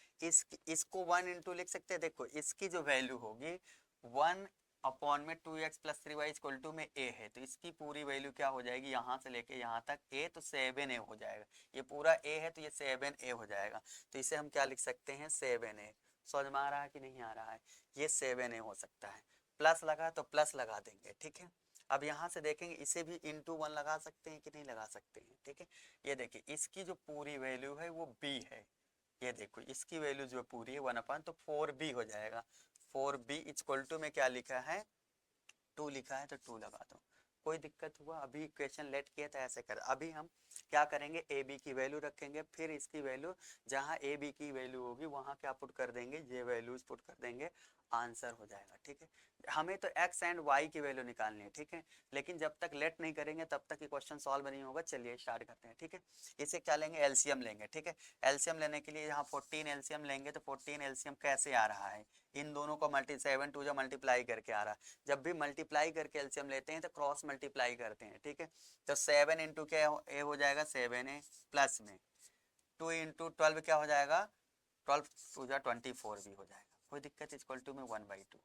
इसको 1 इंटू लिख सकते हैं। देखो इसकी जो वैल्यू होगी 1/2x+3y में a है, तो इसकी पूरी वैल्यू क्या हो जाएगी, यहाँ से लेके यहाँ तक a, तो 7a हो जाएगा। ये पूरा a है तो ये 7a हो जाएगा, तो इसे हम क्या लिख सकते हैं, 7a। समझ में आ रहा है कि नहीं आ रहा है? ये 7a हो सकता है। प्लस लगा तो प्लस लगा देंगे, ठीक है। अब यहाँ से देखेंगे इसे भी इंटू 1 लगा सकते हैं कि नहीं लगा सकते हैं, ठीक है। ये देखिए इसकी जो पूरी वैल्यू है वो b है, ये देखो इसकी वैल्यू जो पूरी है 1/, तो 4b हो जाएगा। 4b इक्वल टू में क्या लिखा है, 2 लिखा है, तो 2 लगा दो। कोई दिक्कत हुआ? अभी इक्वेशन लेट किया था ऐसे कर, अभी हम क्या करेंगे, ए बी की वैल्यू रखेंगे, फिर इसकी वैल्यू जहाँ ए बी की वैल्यू होगी वहाँ क्या पुट कर देंगे, ये वैल्यूज पुट कर देंगे, आंसर हो जाएगा, ठीक है। हमें तो एक्स एंड वाई की वैल्यू निकालनी है, ठीक है, लेकिन जब तक लेट नहीं करेंगे तब तक ये क्वेश्चन सॉल्व नहीं होगा। चलिए स्टार्ट करते हैं, ठीक है। इसे क्या लेंगे, एलसीएम लेंगे, ठीक है। एलसीएम लेने के लिए यहाँ 14 एलसीएम लेंगे, तो 14 एलसीएम कैसे आ रहा है, इन दोनों को 7 2 जो मल्टीप्लाई करके आ रहा है। जब भी मल्टीप्लाई करके एलसीएम लेते हैं तो क्रॉस मल्टीप्लाई करते हैं, ठीक है। तो 7 इंटू क्या ए हो जाएगा, 7a, प्लस में 2 इंटू 12 क्या हो जाएगा, 12 2 जा 24 भी हो जाएगा। कोई दिक्कत, इक्वल टू में 1/2।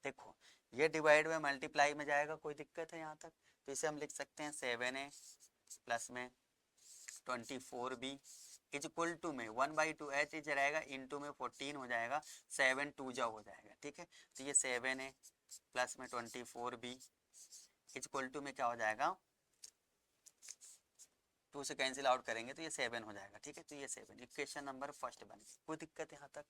देखो ये डिवाइड में मल्टीप्लाई में जाएगा, कोई दिक्कत है यहाँ तक? तो इसे हम लिख सकते हैं 7a प्लस में 24b इक्वल टू में 1/2, एच इज रहेगा, इंटू में 14 हो जाएगा, 7 2 जा हो जाएगा, ठीक है। तो ये 7a प्लस में 24b इक्वल टू में क्या हो जाएगा, 2 से कैंसिल आउट करेंगे तो ये 7 हो जाएगा, ठीक है। तो ये 7 इक्वेशन नंबर फर्स्ट बन गई। कोई दिक्कत यहाँ तक?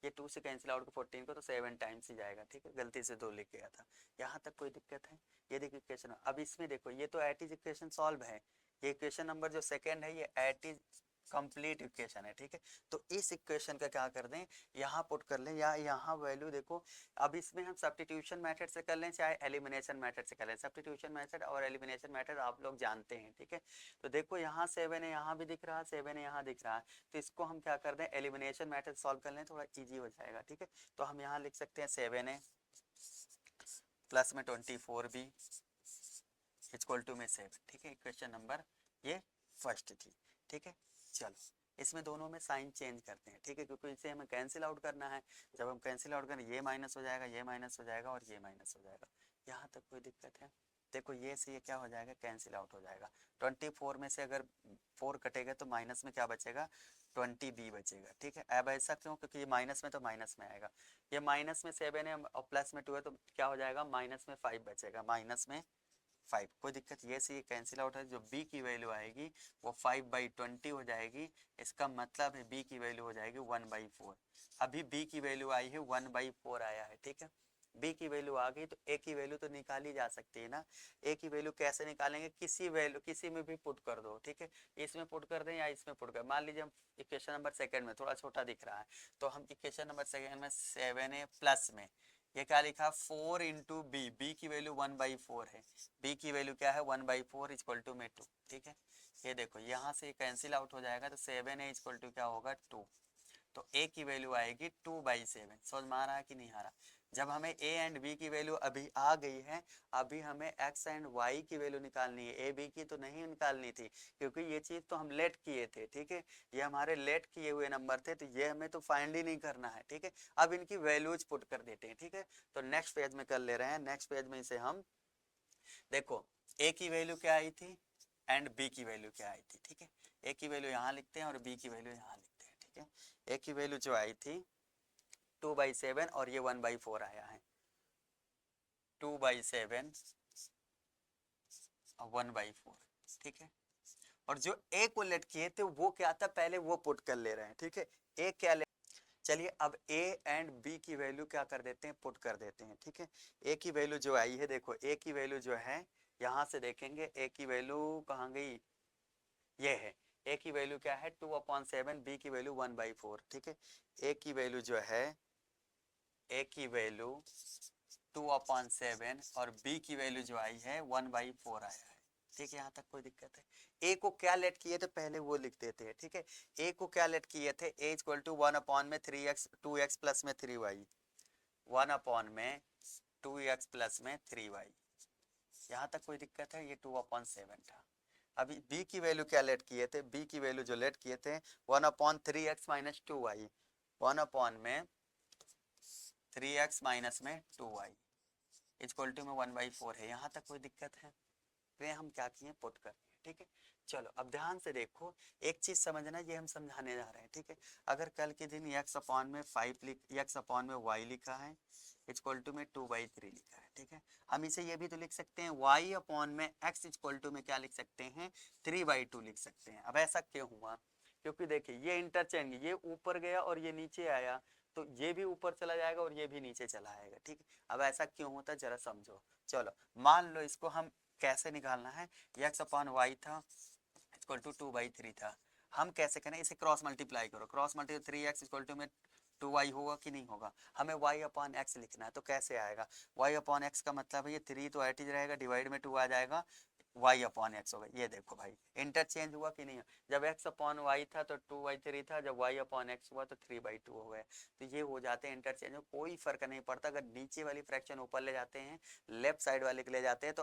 ये 2 से कैंसिल आउट 14 को तो 7 टाइम्स ही जाएगा, ठीक है, गलती से 2 लिख गया था। यहाँ तक कोई दिक्कत है? ये देखिए इक्वेशन, अब इसमें देखो ये तो एट इज इक्वेशन सॉल्व है, ये इक्वेशन नंबर जो सेकेंड है ये एट इज कंप्लीट इक्वेशन है, ठीक है। तो इस इक्वेशन का क्या कर दें, यहाँ पुट कर लें, या यहाँ वैल्यू देखो, अब इसमें हम सब्स्टिट्यूशन मेथड से कर लें चाहे एलिमिनेशन मेथड से कर लें, सब्स्टिट्यूशन मेथड और एलिमिनेशन मेथड आप लोग जानते हैं, ठीक है। तो देखो यहाँ 7 है, यहाँ भी दिख रहा है 7 है, यहाँ दिख रहा है, तो इसको हम क्या कर दें, एलिमिनेशन मेथड सॉल्व कर लें, थोड़ा ईजी हो जाएगा, ठीक है। तो हम यहाँ लिख सकते हैं 7 प्लस में 24b इक्वल टू में 7, ठीक है। इक्वेशन नंबर ये फर्स्ट थी, ठीक है। चलो इसमें दोनों में साइन चेंज करते हैं, ठीक है, क्योंकि इसे हमें कैंसिल आउट करना है। जब हम कैंसिल आउट करें ये माइनस हो जाएगा, ये माइनस हो जाएगा, और ये माइनस हो जाएगा। यहाँ तक कोई दिक्कत है? देखो ये से ये क्या हो जाएगा, कैंसिल आउट हो जाएगा। 24 में से अगर 4 कटेगा तो माइनस में क्या बचेगा, 20b बचेगा, ठीक है। अब ऐसा क्यों, क्योंकि ये माइनस में तो माइनस में आएगा, ये माइनस में 7 है और प्लस में 2 है, तो क्या हो जाएगा, माइनस में 5 बचेगा, माइनस में 5। कोई दिक्कत? ये से ये कैंसिल आउट है, जो b की वैल्यू आएगी वो 5/20 हो जाएगी। इसका मतलब है b की वैल्यू हो जाएगी 1/4। अभी b की वैल्यू आई है 1/4 आया है, ठीक है। b की वैल्यू आ गई तो a की वैल्यू तो निकाली जा सकती है ना। a की वैल्यू कैसे निकालेंगे, किसी वैल्यू किसी में भी पुट कर दो, ठीक है। इसमें पुट कर दें या इसमें पुट कर, मान लीजिए हम इक्वेशन नंबर सेकंड में थोड़ा छोटा दिख रहा है, तो हम इक्वेशन नंबर सेकंड में 7a प्लस में ये क्या लिखा, 4 इंटू बी की वैल्यू 1/4 है, b की वैल्यू क्या है 1/4 इक्वल टू में 2, ठीक है। ये देखो यहाँ से कैंसिल आउट हो जाएगा, तो 7a इक्वल टू क्या होगा 2, तो a की वैल्यू आएगी 2/7। समझ में आ रहा है कि नहीं आ रहा? जब हमें a एंड b की वैल्यू अभी आ गई है, अभी हमें x एंड y की वैल्यू निकालनी है, a b की तो नहीं निकालनी थी, क्योंकि ये चीज तो हम लेट किए थे, ठीक है। ये हमारे लेट किए हुए नंबर थे, तो ये हमें तो फाइंड ही नहीं करना है, ठीक है। अब इनकी वैल्यूज पुट कर देते हैं, ठीक है। तो नेक्स्ट पेज में कर ले रहे हैं, नेक्स्ट पेज में इसे हम देखो a की वैल्यू क्या आई थी एंड b की वैल्यू क्या आई थी, ठीक है। a की वैल्यू यहाँ लिखते हैं और b की वैल्यू यहाँ लिखते हैं, ठीक है। a की वैल्यू जो आई थी 2/7 और ये 1/4 आया है, 2/7 और 1/4, ठीक है। और जो a को लेट किए थे वो क्या था, पहले वो पुट कर ले रहे हैं, ठीक है। a क्या ले, चलिए अब a एंड b की वैल्यू क्या कर देते हैं, पुट कर देते हैं, ठीक है। a की वैल्यू जो आई है, देखो a की वैल्यू जो है यहाँ से देखेंगे, a की वैल्यू कहाँ गई, ये है। a की वैल्यू क्या है 2/7, b की वैल्यू 1/4, ठीक है। a की वैल्यू जो है, a की वैल्यू 2/7 और b की वैल्यू जो आई है 1/4 आया है। ठीक है, यहाँ तक कोई दिक्कत है? a को क्या लेट किए थे पहले वो लिख देते हैं। ठीक है, a को क्या लेट किए थे, a equal to 1/3x 2x plus में 3y, 1/2x प्लस में 3y। यहाँ तक कोई दिक्कत है? ये 2/7 था। अभी b की वैल्यू क्या लेट किए थे, b की वैल्यू जो लेट किए थे 1/3x minus 2y, 1/3x minus में 2y इक्वल टू में 1/4 है। यहाँ तक कोई दिक्कत है? वे हम क्या किए, पुट कर दिए। ठीक है, चलो अब ध्यान से देखो, एक चीज समझना, ये हम समझाने जा रहे हैं। ठीक है, अगर कल के दिन x अपॉन में 5 x अपॉन में y लिखा है इक्वल टू में 2/3 लिखा है। ठीक है, हम इसे ये भी तो लिख सकते हैं y अपॉन में x इक्वल टू में क्या लिख सकते हैं, 3/2 लिख सकते हैं। अब ऐसा क्यों हुआ? क्योंकि देखिए ये इंटरचेंज, ये ऊपर गया और ये नीचे आया, तो ये भी ऊपर चला जाएगा और ये भी नीचे चला आएगा। ठीक है, अब ऐसा क्यों होता है जरा समझो। चलो मान लो इसको हम कैसे निकालना है, x अपॉन वाई था इक्वल टू 2/3 था। हम कैसे करें, इसे क्रॉस मल्टीप्लाई करो, cross multiply 3x equal to में 2y होगा कि नहीं होगा? हमें y अपॉन एक्स लिखना है, तो कैसे आएगा? y अपॉन एक्स का मतलब है ये 3 तो एट ही रहेगा, डिवाइड में 2 आ जाएगा, y अपॉन एक्स होगा। ये देखो भाई इंटरचेंज हुआ कि नहीं? जब x अपॉन वाई था तो 2/3 था, जब y अपॉन एक्स हुआ तो 3/2 हो गया। तो ये हो जाते हैं इंटरचेंज, कोई फर्क नहीं पड़ता। अगर नीचे वाली फ्रैक्शन ऊपर ले जाते हैं, लेफ्ट साइड वाले के ले जाते हैं, तो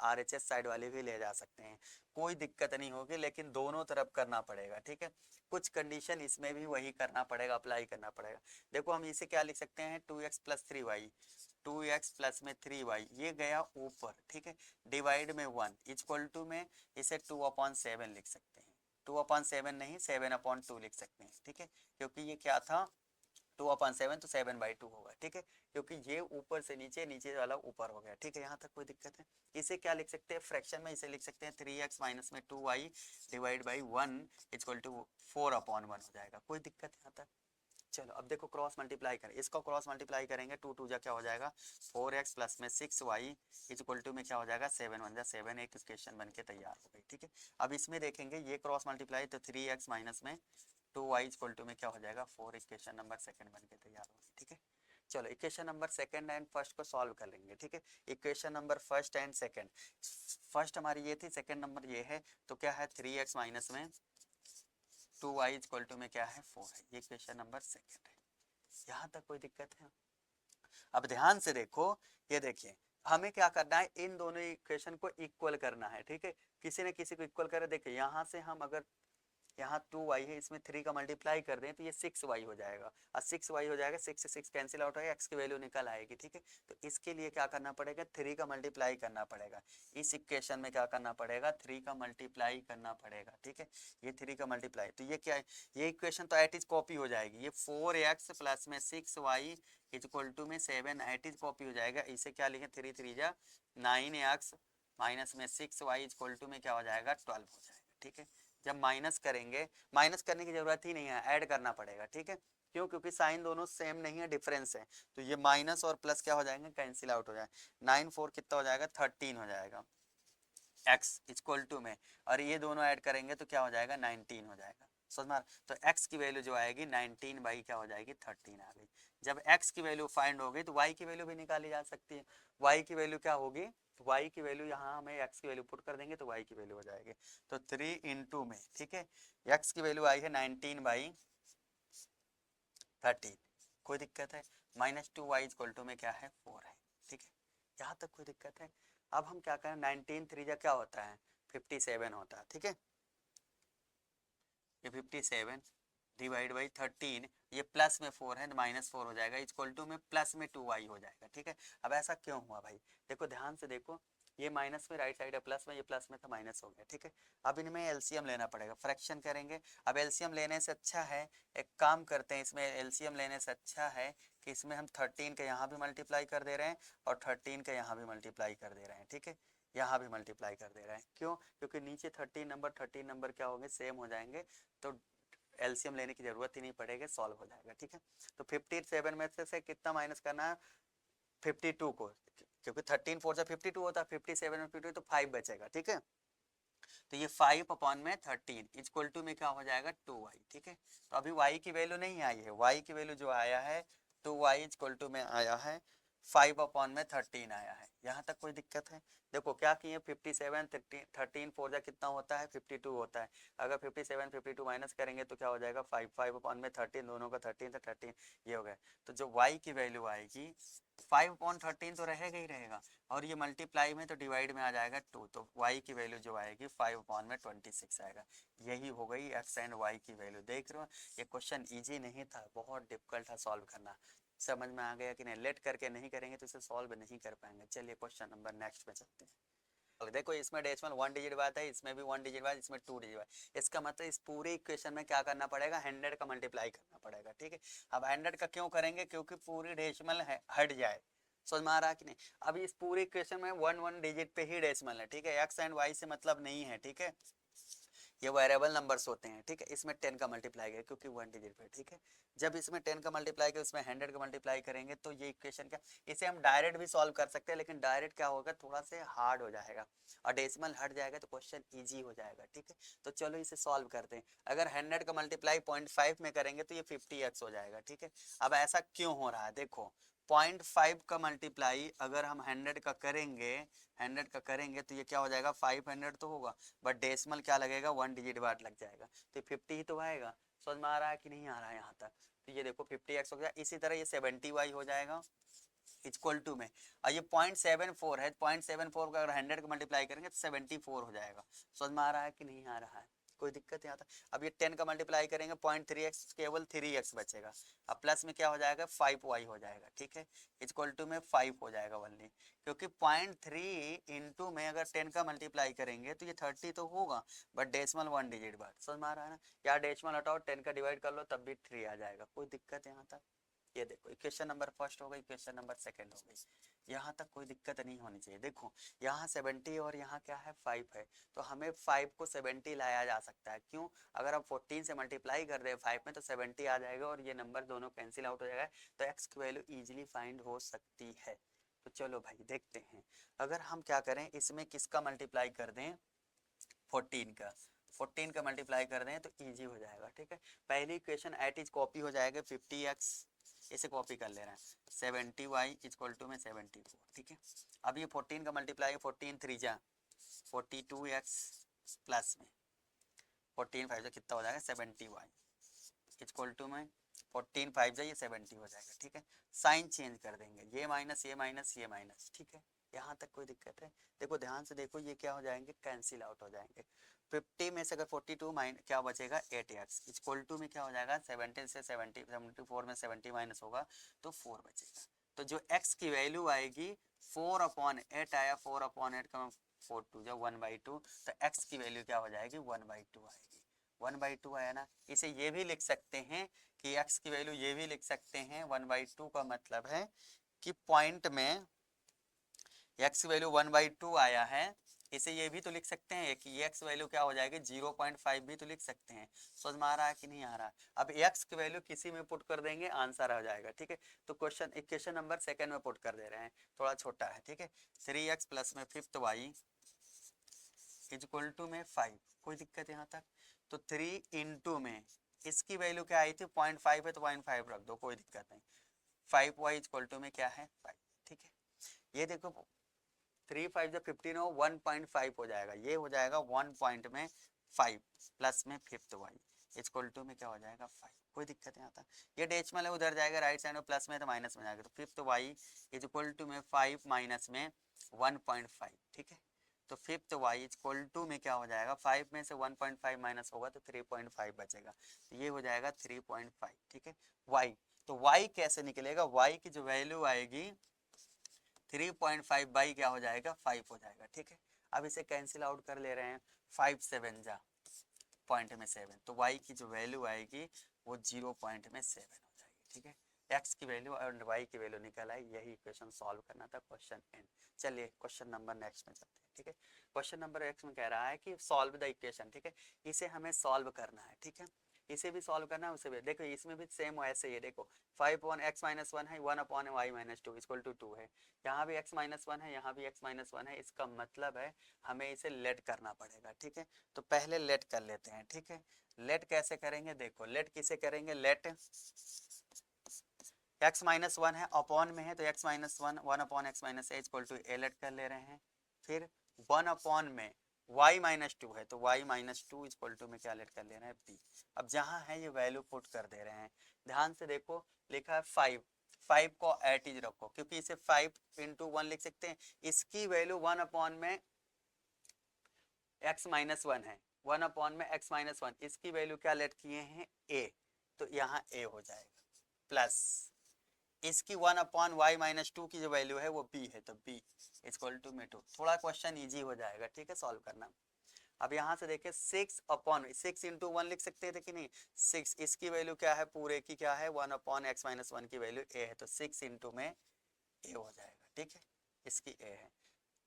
RHS साइड वाले भी ले जा सकते हैं, कोई दिक्कत नहीं होगी, लेकिन दोनों तरफ करना पड़ेगा। ठीक है, कुछ कंडीशन इसमें भी वही करना पड़ेगा, अप्लाई करना पड़ेगा। देखो हम इसे क्या लिख सकते हैं, 2x plus 3y, 2x plus में 3y, ये गया ऊपर। ठीक है, डिवाइड में 1 इक्वल टू में इसे 2/7 लिख सकते हैं, 2/7 नहीं 7/2 लिख सकते हैं। ठीक है, क्योंकि ये क्या था 2/7 तो 7/2 होगा। ठीक है, क्योंकि ये ऊपर से नीचे, नीचे वाला ऊपर हो गया। ठीक है, यहाँ तक कोई दिक्कत है? इसे क्या लिख सकते हैं, फ्रैक्शन में इसे लिख सकते हैं 3x माइनस में 2y divide by 1 equal to 4/1 हो जाएगा। कोई दिक्कत है यहाँ तक? चलो अब देखो क्रॉस मल्टीप्लाई करें, इसको क्रॉस मल्टीप्लाई करेंगे, 2 2 जा क्या हो जाएगा 4x प्लस में 6y इक्वल टू में क्या हो जाएगा 7 1 जा 7, एक इक्वेशन बन के तैयार हो गई। ठीक है, अब इसमें देखेंगे ये क्रॉस मल्टीप्लाई तो 3x माइनस में 2y इक्वल टू में क्या हो जाएगा 4, इक्वेशन नंबर सेकंड बन के तैयार होगी। ठीक है, चलो equation number second and first को सॉल्व कर लेंगे। ठीक है, equation number first and second, first हमारी ये थी, सेकंड नंबर ये है, तो क्या है 3x माइनस में 2y इक्वल टू में क्या है 4 है। ये इक्वेशन नंबर सेकंड है। यहाँ तक कोई दिक्कत है? अब ध्यान से देखो, ये देखिए हमें क्या करना है, इन दोनों इक्वेशन को इक्वल करना है। ठीक है, किसी ने किसी को इक्वल करे, देखिए यहाँ से हम अगर यहाँ 2y है, इसमें 3 का मल्टीप्लाई कर दें तो ये 6y हो जाएगा, और 6y हो जाएगा, 6 से 6 कैंसिल आउट होगा, x की वैल्यू निकल आएगी। ठीक है, तो इसके लिए क्या करना पड़ेगा, 3 का मल्टीप्लाई करना पड़ेगा। इस इक्वेशन में क्या करना पड़ेगा, 3 का मल्टीप्लाई करना पड़ेगा। ठीक है, ये 3 का मल्टीप्लाई, तो ये क्या है, ये इक्वेशन तो एट इज कॉपी हो जाएगी, ये 4x प्लस में 6y इक्वल टू में 7 एट इज कॉपी हो जाएगा। इसे क्या लिखे, 3 3 जा 9x माइनस में 6y इक्वल टू में क्या हो जाएगा 12 हो जाएगा। ठीक है, जब माइनस करेंगे, माइनस करने की जरूरत ही नहीं है, ऐड करना पड़ेगा। ठीक है, क्यों, क्योंकि साइन दोनों सेम नहीं है, डिफरेंस है, तो ये माइनस और प्लस क्या हो जाएंगे, कैंसिल आउट हो जाएगा। 9 4 कितना हो जाएगा 13 हो जाएगा x इक्वल टू में, और ये दोनों ऐड करेंगे तो क्या हो जाएगा 19 हो जाएगा। समझ में? तो x की वैल्यू जो आएगी 19 बाई क्या हो जाएगी 13 आ गई। जब x की वैल्यू फाइंड हो गई तो y की वैल्यू भी निकाली जा सकती है। y की वैल्यू क्या होगी, y की वैल्यू यहाँ हमें x की वैल्यू पुट कर देंगे तो y की वैल्यू हो जाएगी, तो 3 इंटू में, ठीक है, x की वैल्यू आई है 19 बाई 13, कोई दिक्कत है? माइनस 2y इक्वल टू में क्या है 4 है। ठीक है, यहाँ तक कोई दिक्कत है? अब हम क्या करें, 19 3 जा क्या होता है 57 होता है। ठीक है, ये 57 डिवाइड बाई 13, ये प्लस में 4 है, माइनस 4 हो जाएगा, इक्वल टू में प्लस में 2y हो जाएगा। ठीक है, अब ऐसा क्यों हुआ भाई, देखो ध्यान से देखो, ये माइनस में राइट साइड है, प्लस में, ये प्लस में था माइनस हो गया। ठीक है, अब इनमें एलसीएम लेना पड़ेगा, फ्रैक्शन करेंगे। अब एलसीएम लेने से अच्छा है, एक काम करते हैं, इसमें एलसीएम लेने से अच्छा है कि इसमें हम 13 के यहाँ भी मल्टीप्लाई कर दे रहे हैं और 13 के यहाँ भी मल्टीप्लाई कर दे रहे हैं। ठीक है, यहाँ भी मल्टीप्लाई कर दे रहे हैं, क्यों, क्योंकि नीचे 13 नंबर क्या होंगे, सेम हो जाएंगे, तो एलसीएम लेने की जरूरत ही नहीं पड़ेगी, सॉल्व हो जाएगा। ठीक है, तो 57 में से कितना माइनस करना है 52 को, क्योंकि 13 4 से 52 होता है, 57 में 52 तो 5 बचेगा। ठीक है, तो ये 5 अपॉन में 13 इक्वल टू में क्या हो जाएगा 2y। ठीक है, तो अभी y की वैल्यू नहीं आई है, y की वैल्यू जो आया है 2y इक्वल टू में आया है 5/13 आया है। यहाँ तक कोई दिक्कत है? देखो क्या किए, 57 13 4 जा कितना होता है 52 होता है। अगर 57 52 माइनस करेंगे तो क्या हो जाएगा 5/13, दोनों का 13 था 13, ये हो गया। तो जो y की वैल्यू आएगी 5/13 तो रहेगा ही रहेगा, और ये मल्टीप्लाई में तो डिवाइड में आ जाएगा 2, तो y की वैल्यू जो आएगी 5/26 आएगा। यही हो गई x एंड y की वैल्यू। देख रहे हो ये क्वेश्चन इजी नहीं था, बहुत डिफिकल्ट था सॉल्व करना। समझ में आ गया कि नहीं? लेट करके नहीं करेंगे तो इसे सॉल्व नहीं कर पाएंगे। चलिए क्वेश्चन नंबर नेक्स्ट पे चलते हैं। देखो इसमें डेसिमल 1 डिजिट बाद है, इसमें भी 1 डिजिट बाद, इसमें 2 डिजिट बाद। इसका मतलब इस पूरे इक्वेशन में क्या करना पड़ेगा, 100 का मल्टीप्लाई करना पड़ेगा। ठीक है, अब 100 का क्यों करेंगे, क्योंकि पूरी डेसिमल हट जाए। समझ में आ रहा कि नहीं? अब इस पूरे इक्वेशन में 1 डिजिट पे ही डेसिमल है। ठीक है, एक्स एंड वाई से मतलब नहीं है। ठीक है, ये वेरिएबल नंबर्स होते हैं। ठीक है, इसमें 10 का मल्टीप्लाई है क्योंकि 1 डिजिट पे। ठीक है, जब इसमें 10 का मल्टीप्लाई करें, उसमें 100 का मल्टीप्लाई करेंगे तो ये इक्वेशन क्या, इसे हम डायरेक्ट भी सॉल्व कर सकते हैं, लेकिन डायरेक्ट क्या होगा, थोड़ा सा हार्ड हो जाएगा, और डेसिमल हट जाएगा तो क्वेश्चन इजी हो जाएगा। ठीक है, तो चलो इसे सॉल्व करते हैं। अगर 100 का मल्टीप्लाई 0.5 में करेंगे तो ये 50x हो जाएगा। ठीक है, अब ऐसा क्यों हो रहा है, देखो 0.5 का मल्टीप्लाई अगर हम 100 का करेंगे, 100 का करेंगे तो ये क्या हो जाएगा 500 तो होगा, बट डेसिमल क्या लगेगा 1 डिजिट बाद लग जाएगा, तो 50 ही तो आएगा। समझ में आ रहा है कि नहीं आ रहा है यहाँ तक? तो ये देखो 50x हो गया। इसी तरह ये 70y हो जाएगा इक्वल टू में, और ये 0.74 है, 0.74 का अगर 100 का मल्टीप्लाई करेंगे तो 74 हो जाएगा। समझ में आ रहा है कि नहीं आ रहा है? कोई दिक्कत यहाँ तक? अब ये 10 का मल्टीप्लाई करेंगे 0.3x, केवल 3x बचेगा। अब प्लस में क्या हो जाएगा 5y हो जाएगा। ठीक है, इक्वल टू में 5 हो जाएगा वनली, क्योंकि 0.3 इंटू में अगर 10 का मल्टीप्लाई करेंगे तो ये 30 तो होगा, बट डेसिमल 1 डिजिट बाद। समझ में आ रहा है ना? या डेसिमल हटाओ 10 का डिवाइड कर लो तब भी 3 आ जाएगा। कोई दिक्कत यहाँ तक? ये देखो इक्वेशन नंबर फर्स्ट हो गई, इक्वेशन नंबर सेकंड हो गई। यहाँ तक कोई दिक्कत नहीं होनी चाहिए। देखो यहाँ 70 और यहाँ क्या है 5 है, तो हमें 5 को 70 लाया जा सकता है। क्यों? अगर हम 14 से मल्टीप्लाई कर रहे हैं 5 में तो 70 आ जाएगा, और ये नंबर दोनों कैंसिल आउट हो जाएगा, तो एक्स की वैल्यू इजीली फाइंड हो सकती है। तो चलो भाई देखते हैं, अगर हम क्या करें, इसमें किसका मल्टीप्लाई कर दें 14 का, 14 का मल्टीप्लाई कर दें तो इजी हो जाएगा। ठीक है, पहली इक्वेशन एट इज कॉपी हो जाएगा 50x, इसे कॉपी कर ले रहे हैं 70y इक्वल टू में 74। ठीक है, अब ये 14 का मल्टीप्लाई है, 14 3 जा 42x प्लस में 14 5 जा कितना हो जाएगा 70y इक्वल टू में 14 5 जा ये 70 हो जाएगा। ठीक है, साइन चेंज कर देंगे, ये माइनस ये माइनस ये माइनस। ठीक है, यहाँ तक कोई दिक्कत है? देखो ध्यान से देखो, ये क्या हो जाएंगे कैंसिल आउट हो जाएंगे। 50 में से अगर 42 माइनस क्या बचेगा 8x इक्वल टू में क्या हो जाएगा 70 से 74 में 70 माइनस होगा तो 4 बचेगा। तो जो x की वैल्यू आएगी 4/8 आया, 4/8 का 4 2 जो 1/2, तो x की वैल्यू क्या हो जाएगी 1/2 आएगी। 1/2 आया ना, इसे ये भी लिख सकते हैं कि x की वैल्यू ये भी लिख सकते हैं 1/2 का मतलब है कि पॉइंट में x की वैल्यू 1/2 आया है, इसे ये भी तो लिख सकते हैं कि x वैल्यू क्या हो जाएगी 0.5 भी तो लिख सकते हैं। समझ में आ रहा है कि नहीं आ रहा? अब x की वैल्यू किसी में पुट कर देंगे आंसर आ जाएगा। ठीक है, तो क्वेश्चन इक्वेशन नंबर सेकंड में पुट कर दे रहे हैं, थोड़ा छोटा है। ठीक है, 3x प्लस में 5y इक्वल टू में 5। कोई दिक्कत यहाँ तक? तो 3 इंटू में इसकी वैल्यू क्या आई थी 0.5 है तो 0.5 रख दो, कोई दिक्कत नहीं। 5y इक्वल टू में क्या है 5। ठीक है, ये देखो 3 5 जब 15 हो 1.5 हो जाएगा, ये हो जाएगा 1 पॉइंट में 5 प्लस में 5y इक्वल टू में क्या हो जाएगा 5। कोई दिक्कत नहीं आता? ये डेसिमल है उधर जाएगा, राइट साइड में प्लस में तो माइनस में जाएगा, तो 5y इक्वल टू में 5 माइनस में 1.5। ठीक है, तो 5y इक्वल टू में क्या हो जाएगा 5 में से 1.5 माइनस होगा तो 3.5 बचेगा, तो ये हो जाएगा 3.5। ठीक है, y तो y कैसे निकलेगा, y की जो वैल्यू आएगी 3.5 बाई क्या हो जाएगा 5 हो जाएगा। ठीक है, अब इसे कैंसिल आउट कर ले रहे हैं, 5 7 जा पॉइंट में 7, तो y की जो वैल्यू आएगी वो 0 पॉइंट में 7 हो जाएगी। ठीक है, x की वैल्यू और y की वैल्यू निकल आई, यही इक्वेशन सॉल्व करना था, क्वेश्चन एंड। चलिए क्वेश्चन नंबर नेक्स्ट में चलते हैं। ठीक है, क्वेश्चन नंबर नेक्स्ट में कह रहा है कि सॉल्व द इक्वेशन। ठीक है, इसे हमें सॉल्व करना है। ठीक है, इसे भी सॉल्व करना है, उसे भी देखो, इसमें भी सेम ऐसे ही है। देखो 5/x-1 है, 1/y-2 इक्वल टू 2 है, यहाँ भी x-1 है, यहाँ भी x-1 है, इसका मतलब है हमें इसे लेट करना पड़ेगा। ठीक है, तो पहले लेट कर लेते हैं। ठीक है, लेट कैसे करेंगे, देखो लेट किसे करेंगे, लेट x माइनस वन है, अपॉन में है तो x minus one, one upon X minus A equal to A let कर ले रहे हैं। फिर वन अपॉन में y माइनस टू है तो y minus two equal to में क्या लेट कर ले रहे हैं b। अब जहाँ है ये वैल्यू पुट कर दे रहे हैं, ध्यान से देखो लिखा है 5, 5 को एट इज रखो क्योंकि इसे 5 इंटू वन लिख सकते हैं। इसकी वैल्यू वन अपॉन में x माइनस वन है, वन अपॉन में x माइनस वन, इसकी वैल्यू क्या लेट किए हैं a, तो यहाँ a हो जाएगा प्लस इसकी one upon Y minus two की जो वैल्यू है वो b है तो b इक्वल टू में 2। थोड़ा क्वेश्चन इजी हो जाएगा, ठीक है, सॉल्व करना। अब यहाँ से देखें 6 अपॉन 6 इंटू वन लिख सकते थे कि नहीं, 6 इसकी वैल्यू क्या है, पूरे की क्या है, one upon X minus one की वैल्यू a है तो 6 इंटू में a हो जाएगा, ठीक है, इसकी a है।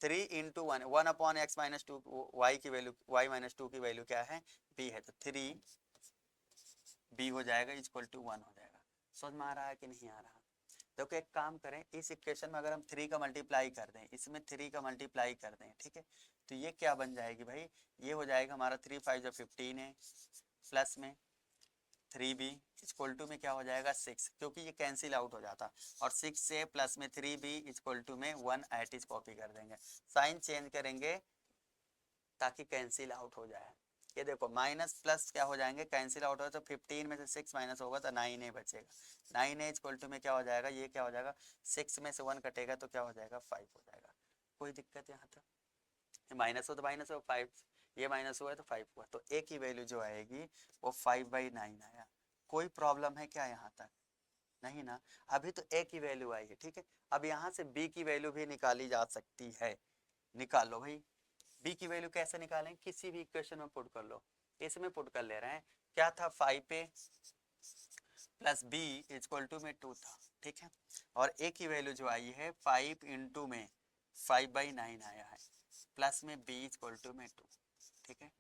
3 into one, one upon X minus two, Y की वैल्यू, वाई माइनस टू की वैल्यू क्या है, b है तो 3 b हो जाएगा इक्वल टू 1 हो जाएगा। समझ में आ रहा है कि नहीं आ रहा। तो एक काम करें, इस इक्वेशन में अगर हम 3 का मल्टीप्लाई कर दें, इसमें 3 का मल्टीप्लाई कर दें, ठीक है, तो ये क्या बन जाएगी भाई, ये हो जाएगा हमारा 3 5 जो 15 है, प्लस में 3b इक्वल टू में क्या हो जाएगा 6, क्योंकि ये कैंसिल आउट हो जाता, और 6 से प्लस में 3b इक्वल टू में 1 एट इज कॉपी कर देंगे, साइन चेंज करेंगे ताकि कैंसिल आउट हो जाए। ये देखो माइनस प्लस क्या हो जाएंगे, कैंसिल आउट हो तो 15 में से 6 माइनस होगा तो 9a बचेगा, 9a इक्वल टू में क्या हो जाएगा, ये क्या हो जाएगा, 6 में से 1 कटेगा तो क्या हो जाएगा 5 हो जाएगा। कोई दिक्कत यहाँ तक, माइनस हो तो माइनस हो, 5 ये माइनस हुआ है तो 5 हुआ, तो a की वैल्यू जो आएगी वो 5/9 आया। कोई प्रॉब्लम है क्या यहाँ तक, नहीं ना, अभी तो a की वैल्यू आई है, ठीक है। अब यहाँ से b की वैल्यू भी निकाली जा सकती है, निकालो भाई। b की वैल्यू कैसे निकालें, किसी भी इक्वेशन में पुट कर लो, इसमें पुट कर ले रहे हैं, क्या था 5a plus b equal to में 2 था, ठीक है, और a की वैल्यू जो आई है 5 इंटू में 5/9 आया है, प्लस में b इक्वल टू में 2, ठीक है।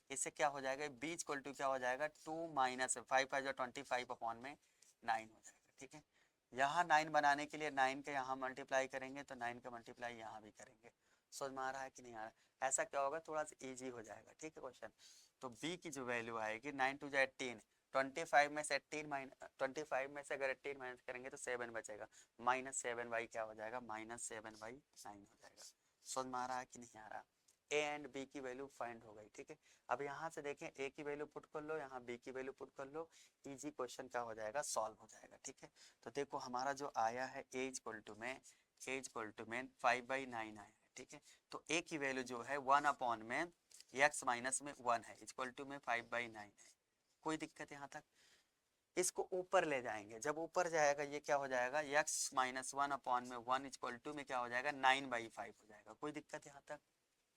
इससे क्या हो जाएगा, b इक्वल टू क्या हो जाएगा 2 माइनस 5 25 अपॉन में 9 हो जाएगा, ठीक है। यहाँ 9 बनाने के लिए 9 के यहाँ मल्टीप्लाई करेंगे तो 9 का मल्टीप्लाई यहाँ भी करेंगे। समझ में आ रहा है कि नहीं आ रहा है, ऐसा क्या होगा, थोड़ा सा इजी हो जाएगा, ठीक है क्वेश्चन। तो b की जो वैल्यू आएगी 9 टू 18, 25 में से 18 माइनस 25 में से अगर 18 माइनस करेंगे तो 7 बचेगा, -7 क्या हो जाएगा, -7/9 हो जाएगा। समझ में आ रहा है कि नहीं आ रहा। a एंड b की वैल्यू फाइंड हो गई, ठीक है। अब यहाँ से देखें a की वैल्यू पुट कर लो, यहाँ b की वैल्यू पुट कर लो, इजी क्वेश्चन क्या हो जाएगा, सॉल्व हो जाएगा, ठीक है। तो देखो हमारा जो आया है a इक्वल टू में 5/9 आया है, ठीक है। तो a की वैल्यू जो है 1 अपॉन में x माइनस में 1 है इक्वल टू में 5/9 है। कोई दिक्कत यहाँ तक, इसको ऊपर ले जाएंगे, जब ऊपर जाएगा ये क्या हो जाएगा, x माइनस 1 अपॉन में 1 इक्वल टू में क्या हो जाएगा 9/5 हो जाएगा। कोई दिक्कत यहाँ तक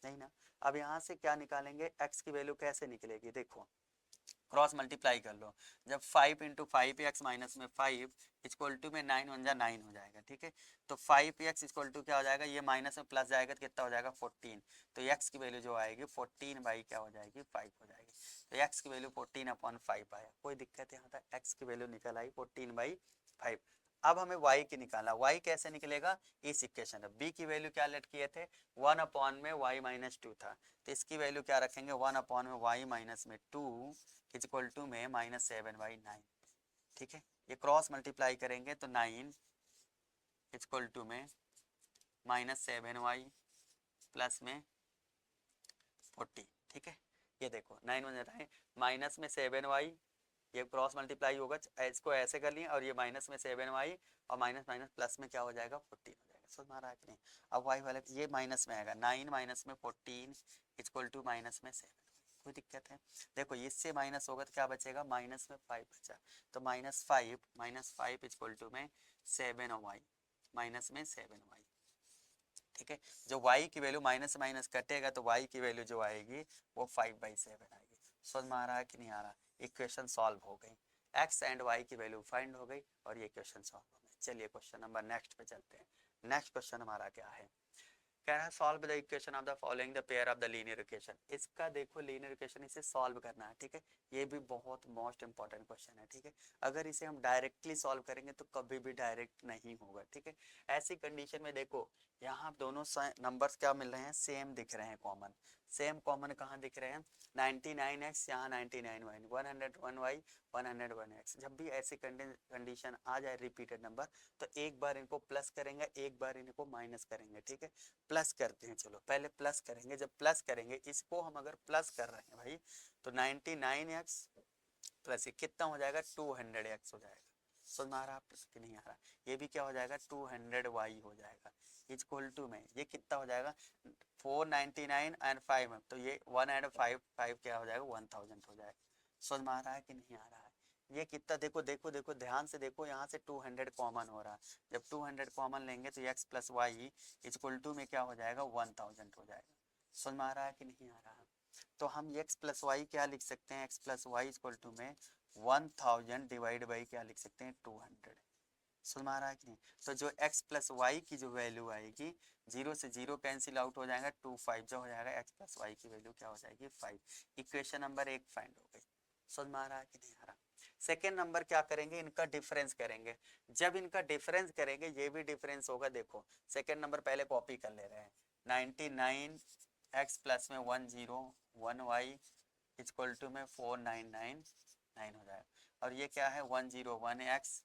नहीं ना। अब यहाँ से क्या निकालेंगे, x की वैल्यू कैसे निकलेगी, देखो क्रॉस मल्टीप्लाई कर लो, जब 5 इंटू 5 एक्स माइनस में 5 इक्वल टू में 9 1 जा 9 हो जाएगा, ठीक है। तो 5x इक्वल टू क्या हो जाएगा, ये माइनस में प्लस जाएगा तो कितना हो जाएगा 14, तो x की वैल्यू जो आएगी 14 बाई क्या हो जाएगी 5 हो जाएगी, तो x की वैल्यू 14/5 आया। कोई दिक्कत है यहाँ तक, x की वैल्यू निकल आई 14/5। अब हमें y की निकालना, y कैसे निकलेगा, इस इक्वेशन में b की वैल्यू क्या लेट किए थे 1 अपॉन में y माइनस 2 था, तो इसकी वैल्यू क्या रखेंगे 1 अपॉन में y माइनस में 2 इक्वल टू में -7/9, ठीक है। ये क्रॉस मल्टीप्लाई करेंगे तो 9 इक्वल टू में -7y प्लस में 40, ठीक है। ये देखो 9 1 जाता है, माइनस में 7y, ये क्रॉस मल्टीप्लाई होगा, इसको ऐसे कर लिए, और ये माइनस में 7y और माइनस माइनस प्लस में क्या हो जाएगा 14 हो जाएगा। समझ में आ रहा है कि नहीं। अब y वाले ये माइनस में आएगा, 9 माइनस में 14 इक्वल टू माइनस में 7। कोई दिक्कत है, देखो इससे माइनस होगा तो क्या बचेगा, माइनस में 5 बचा, तो -5 इक्वल टू में 7y माइनस में 7y, ठीक है। जो y की वैल्यू माइनस माइनस कटेगा तो y की वैल्यू जो आएगी वो 5/7 आएगी। समझ में आ रहा है कि नहीं आ रहा। इक्वेशन सॉल्व हो गई, x एंड y की वैल्यू फाइंड हो गई और ये इक्वेशन सॉल्व हो गई। चलिए क्वेश्चन नंबर नेक्स्ट पे चलते हैं। नेक्स्ट क्वेश्चन हमारा क्या है, कह रहा है solve the equation of the following the pair of the linear equation. इसका देखो लीनियर इक्वेशन इसे सॉल्व करना है, ठीक है। ये भी बहुत मोस्ट इंपॉर्टेंट क्वेश्चन है, ठीक है। अगर इसे हम डायरेक्टली सॉल्व करेंगे तो कभी भी डायरेक्ट नहीं होगा, ठीक है। ऐसी कंडीशन में देखो यहाँ दोनों नंबर्स क्या मिल रहे हैं, सेम दिख रहे हैं, कॉमन सेम कॉमन कहाँ दिख रहे हैं, 99x यहाँ 99y, 101y 101x। जब भी ऐसी कंडीशन आ जाए रिपीटेड नंबर तो एक बार इनको प्लस करेंगे, एक बार इनको माइनस करेंगे, ठीक है। प्लस करते हैं, चलो पहले प्लस करेंगे। जब प्लस करेंगे इसको हम अगर प्लस कर रहे हैं भाई तो 99x प्लस ये कितना हो जाएगा 200x हो जाएगा। समझ में आ रहा है कि नहीं आ रहा? ये भी क्या हो जाएगा 200y हो जाएगा इक्वल टू में ये कितना हो जाएगा 499 एंड 5 तो ये 1 एंड 5 क्या हो जाएगा 1000 हो जाएगा। समझ में आ रहा है कि नहीं आ रहा है? ये कितना देखो देखो देखो ध्यान से देखो, यहाँ से 200 कॉमन हो रहा है। जब 200 कॉमन लेंगे तो x plus Y equal to में क्या हो जाएगा 1000 हो जाएगा। समझ में आ रहा है कि नहीं आ रहा है? तो हम x प्लस वाई क्या लिख सकते हैं, x plus Y equal to में 1000 डिवाइड बाई क्या लिख सकते हैं 200। समझ में आ रहा है कि नहीं? तो जो x प्लस वाई की जो वैल्यू आएगी, जीरो से जीरो कैंसिल आउट हो जाएगा, 25 जो हो जाएगा x प्लस वाई की वैल्यू क्या हो जाएगी 5। इक्वेशन नंबर 1 फाइंड हो गई। समझ में आ रहा है कि नहीं आ रहा? सेकेंड नंबर क्या करेंगे, इनका डिफरेंस करेंगे। जब इनका डिफरेंस करेंगे ये भी डिफरेंस होगा। देखो सेकेंड नंबर पहले कॉपी कर ले रहे हैं, 99x प्लस में 101y इक्वल टू में 4999 हो जाएगा। और ये क्या है 101x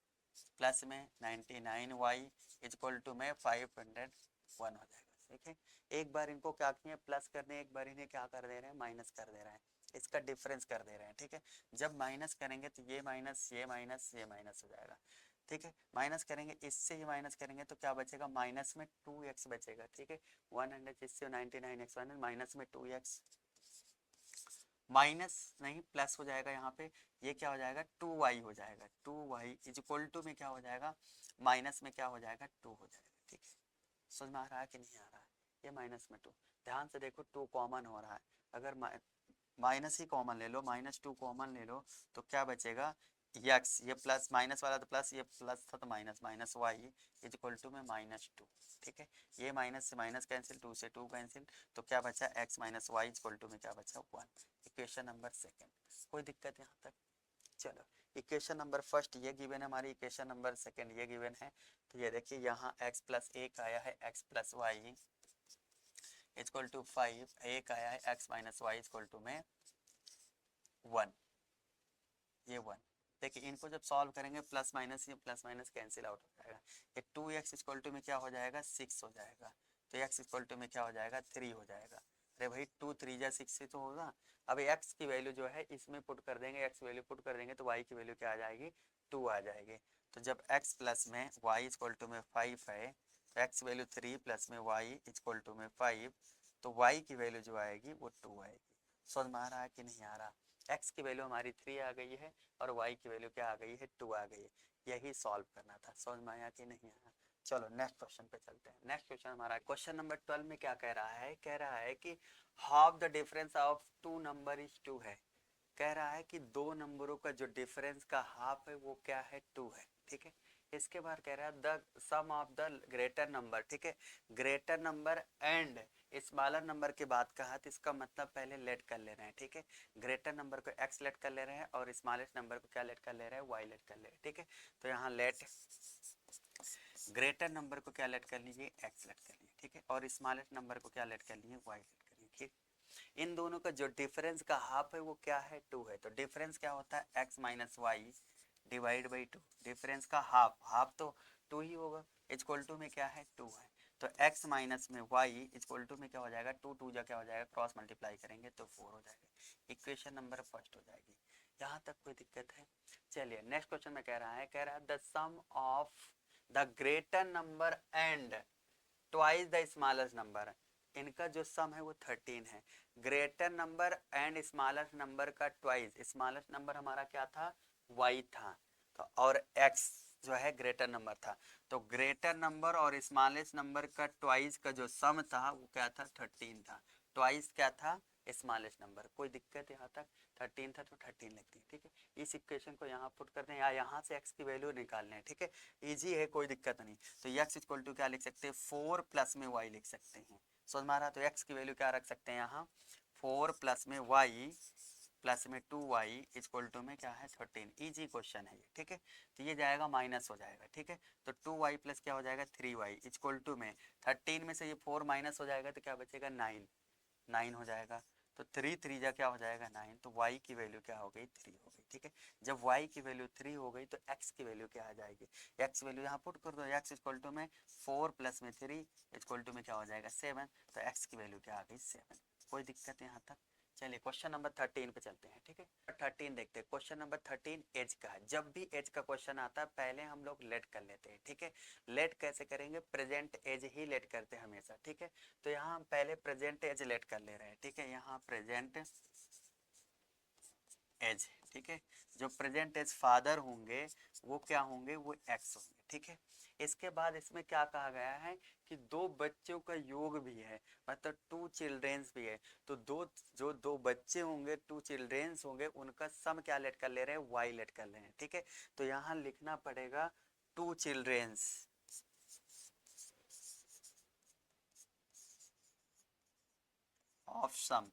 प्लस में 99y इक्वल टू में 501 हो जाएगा। ठीक है, एक बार इनको क्या किए प्लस करने, एक बार इन्हें क्या कर दे रहे हैं माइनस कर दे रहे हैं, इसका डिफरेंस कर दे रहे हैं। ठीक है, जब माइनस करेंगे तो ये माइनस ये माइनस ये माइनस हो जाएगा। ठीक है, माइनस करेंगे, इससे ये माइनस करेंगे तो क्या बचेगा माइनस में 2x बचेगा। ठीक है, 100 इससे 99x माइनस में 2x, माइनस नहीं प्लस हो जाएगा यहाँ पे, ये क्या हो जाएगा 2y हो जाएगा। 2y इक्वल टू में क्या हो जाएगा माइनस में क्या हो जाएगा 2 हो जाएगा। ठीक है, समझ में आ रहा है कि नहीं आ रहा है? ये माइनस में 2, ध्यान से देखो 2 कॉमन हो रहा है, अगर माइनस ही कॉमन ले लो, -2 कॉमन ले लो तो क्या बचेगा x, ये प्लस माइनस वाला तो प्लस, ये प्लस था तो minus, minus Y equal to में -2। ठीक है, ये माइनस से माइनस कैंसिल, 2 से 2 कैंसिल, तो क्या बचा x minus Y equal to में क्या बचा 1। इक्वेशन नंबर सेकेंड, कोई दिक्कत यहाँ तक? चलो इक्वेशन नंबर फर्स्ट ये गिवन है हमारी, इक्वेशन नंबर सेकेंड ये गिवन है। तो ये देखिए यहाँ x प्लस 1 आया है x plus Y equal to 5, एक आया है x minus Y equal to में 1, ये 1। देखिए इनको जब सॉल्व करेंगे प्लस माइनस, ये प्लस माइनस कैंसिल आउट हो जाएगा। ये 2x इक्वल टू में क्या हो जाएगा 6 हो जाएगा, तो x इक्वल टू में क्या हो जाएगा 3 हो जाएगा। अरे भाई 2 3 जा 6 से तो होगा। अब x की वैल्यू जो है इसमें पुट कर देंगे, x वैल्यू पुट कर देंगे तो y की वैल्यू क्या आ जाएगी 2 आ जाएगी। तो जब x प्लस में y इक्वल टू में 5 है, x वैल्यू 3 प्लस में y इक्वल टू में 5, तो y की वैल्यू जो आएगी वो 2 आएगी। समझ में आ रहा है कि नहीं आ रहा? x की वैल्यू हमारी 3 आ गई है और y की वैल्यू क्या आ गई है 2 आ गई है। यही सॉल्व करना था, समझ में आया कि नहीं आया? चलो नेक्स्ट क्वेश्चन पे चलते हैं। नेक्स्ट क्वेश्चन हमारा क्वेश्चन नंबर 12 में क्या कह रहा है, कह रहा है कि half the difference of two number is 2 है। कह रहा है कि दो नंबरों का जो डिफरेंस का हाफ है वो क्या है 2 है। ठीक है, इसके बाद कह रहा है the sum of the greater number. ठीक है, greater number and smaller number की बात कहा तो इसका मतलब पहले लेट कर ले रहे हैं। ठीक है, ग्रेटर नंबर को x लेट कर ले रहे हैं और स्मॉलेस्ट नंबर को क्या लेट कर ले रहे हैं y लेट कर ले रहे हैं। ठीक है, तो यहाँ लेट ग्रेटर नंबर को क्या लेट कर लीजिए x लेट कर लीजिए। ठीक है, और स्मॉलेस्ट नंबर को क्या लेट कर लीजिए y लेट कर लीजिए। ठीक, इन दोनों का जो डिफरेंस का हाफ है वो क्या है 2 है। तो डिफरेंस क्या होता है x minus Y divide by 2। Difference का हाफ, हाफ तो 2 ही होगा, इक्वल टू में क्या है 2 है। तो x माइनस में y इक्वल टू में क्या हो जाएगा 2 2 जा क्या हो जाएगा क्रॉस मल्टीप्लाई करेंगे तो 4 हो जाएगा। इक्वेशन नंबर फर्स्ट हो जाएगी। यहाँ तक कोई दिक्कत है? चलिए नेक्स्ट क्वेश्चन में कह रहा है the sum of the greater number and twice the smallest number. इनका जो सम है वो 13 है। Greater number and smallest number का ट्वाइस, स्मॉलेस्ट नंबर हमारा क्या था y था, तो और x जो है ग्रेटर नंबर था। तो ग्रेटर नंबर और स्मॉलेस्ट नंबर का ट्वाइस का जो सम था वो क्या था 13 था। ट्वाइस क्या था स्मॉलेस्ट नंबर। कोई दिक्कत यहाँ तक? 13 था तो 13 लिख दी। ठीक है, इस इक्वेशन को यहाँ पुट कर दें या यहाँ से x की वैल्यू निकालने हैं। ठीक है, इजी है, कोई दिक्कत नहीं। तो x इक्वल टू क्या लिख सकते हैं 4 प्लस में y लिख सकते हैं। समझ में आ रहा? तो x की वैल्यू क्या रख सकते हैं यहाँ 4 प्लस में y प्लस में 2y इक्वल टू में क्या है 13। इजी क्वेश्चन है ये। ठीक है, तो ये जाएगा माइनस हो जाएगा। ठीक है, तो 2y प्लस क्या हो जाएगा 3y इक्वल टू में 13 में से ये 4 माइनस हो जाएगा तो क्या बचेगा 9। 9 हो जाएगा। तो 3 3 जा क्या हो जाएगा 9, तो y की वैल्यू क्या हो गई 3 हो गई। ठीक है, जब y की वैल्यू 3 हो गई तो x की वैल्यू क्या आ जाएगी, x वैल्यू यहाँ पुट कर दो, x इक्वल टू में 4 प्लस में 3 इक्वल टू में क्या हो जाएगा 7, तो x की वैल्यू क्या आ गई 7। कोई दिक्कत है यहाँ तक? चलिए क्वेश्चन नंबर 13 पे चलते हैं। ठीक है, 13 देखते हैं। क्वेश्चन नंबर 13 एज का है। जब भी एज का क्वेश्चन आता है पहले हम लोग लेट कर लेते हैं। ठीक है, लेट कैसे करेंगे, प्रेजेंट एज ही लेट करते हैं हमेशा। ठीक है, तो यहाँ हम पहले प्रेजेंट एज लेट कर ले रहे हैं। ठीक है, यहाँ प्रेजेंट एज। ठीक है, जो प्रेजेंट एज फादर होंगे वो क्या होंगे, वो एक्स होंगे। ठीक है, इसके बाद इसमें क्या कहा गया है कि दो बच्चों का योग भी है, मतलब टू चिल्ड्रेंस भी है। तो दो बच्चे होंगे, टू चिल्ड्रेंस होंगे, उनका सम क्या लेट कर ले रहे हैं, वाई लेट कर ले रहे हैं। ठीक है, तो यहाँ लिखना पड़ेगा टू चिल्ड्रेंस ऑफ सम,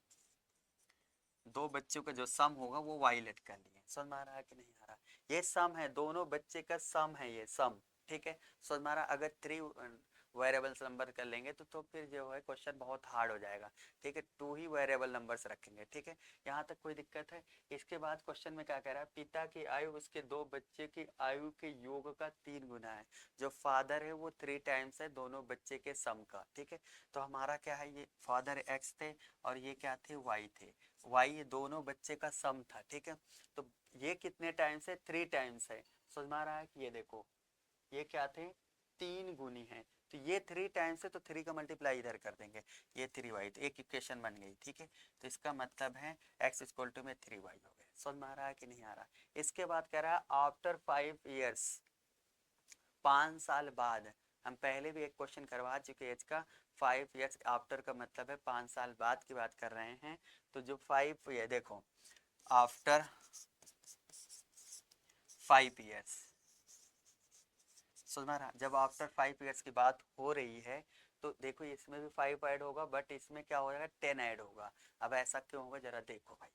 दो बच्चों का जो सम होगा वो वाई लेट कर लिए। समझ में आ रहा है कि नहीं आ रहा? ये सम है, दोनों बच्चे का सम है ये सम। ठीक है, समझ में आ रहा? अगर 3 वेरिएबल्स नंबर कर लेंगे तो फिर जो है क्वेश्चन बहुत हार्ड हो जाएगा। ठीक है, 2 ही वेरिएबल नंबर्स रखेंगे। ठीक है, यहाँ तक कोई दिक्कत है? इसके बाद क्वेश्चन में क्या कह रहा है, पिता की आयु उसके दो बच्चे की आयु के योग का 3 गुना है। जो फादर है वो 3 टाइम्स है दोनों बच्चे के सम का। ठीक है, तो हमारा क्या है, ये फादर एक्स थे और ये क्या थे, वाई थे। वाई ये दोनों बच्चे का सम था। ठीक है, तो ये कितने टाइम्स है, 3 टाइम्स है। समझ में आ रहा है कि ये देखो ये क्या थे, 3 गुनी है। तो ये 3 टाइम्स है तो 3 का मल्टीप्लाई इधर कर देंगे, ये 3y, तो एक इक्वेशन बन गई। ठीक है, तो इसका मतलब है x इक्वल टू में 3y हो गया। समझ में आ रहा है कि नहीं आ रहा? इसके बाद कह रहा है आफ्टर 5 ईयर्स, 5 साल बाद। हम पहले भी एक क्वेश्चन करवा चुके एज का। 5 ईयर्स आफ्टर का मतलब है 5 साल बाद की बात कर रहे हैं। तो जो 5 ये देखो आफ्टर 5 ईयर्स, समझ रहा, जब आफ्टर 5 ईयर्स की बात हो रही है तो देखो इसमें भी 5 ऐड होगा बट इसमें क्या हो जाएगा 10 ऐड होगा। अब ऐसा क्यों होगा जरा देखो भाई,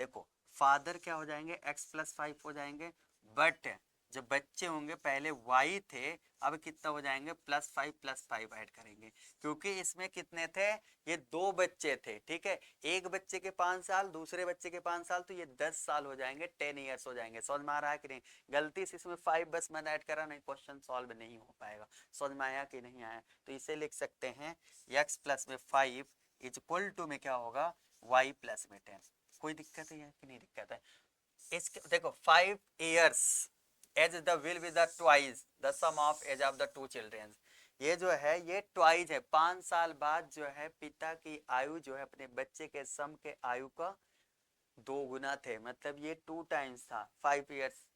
देखो फादर क्या हो जाएंगे x प्लस 5 हो जाएंगे, बट जब बच्चे होंगे पहले y थे, अब कितना हो जाएंगे प्लस 5 ऐड करेंगे, क्योंकि इसमें कितने थे, ये दो बच्चे थे। ठीक है, एक बच्चे के 5 साल, दूसरे बच्चे के 5 साल, तो ये 10 साल हो जाएंगे, 10 ईयर्स हो जाएंगे। समझ में आ रहा है कि नहीं? गलती से इसमें 5 बस मत ऐड करा, नहीं क्वेश्चन सॉल्व नहीं हो पाएगा। समझ में आया कि नहीं आया? तो इसे लिख सकते हैं x प्लस में 5 इज इक्वल टू में क्या होगा, y प्लस में 10। कोई दिक्कत है कि नहीं दिक्कत है? इसके देखो 5 years age the will be the twice the sum of age of the two children. ये जो है ये ट्वाइस है, 5 साल बाद जो है पिता की आयु जो है अपने बच्चे के सम के आयु का 2 गुना थे, मतलब ये 2 टाइम्स था 5 ईयर्स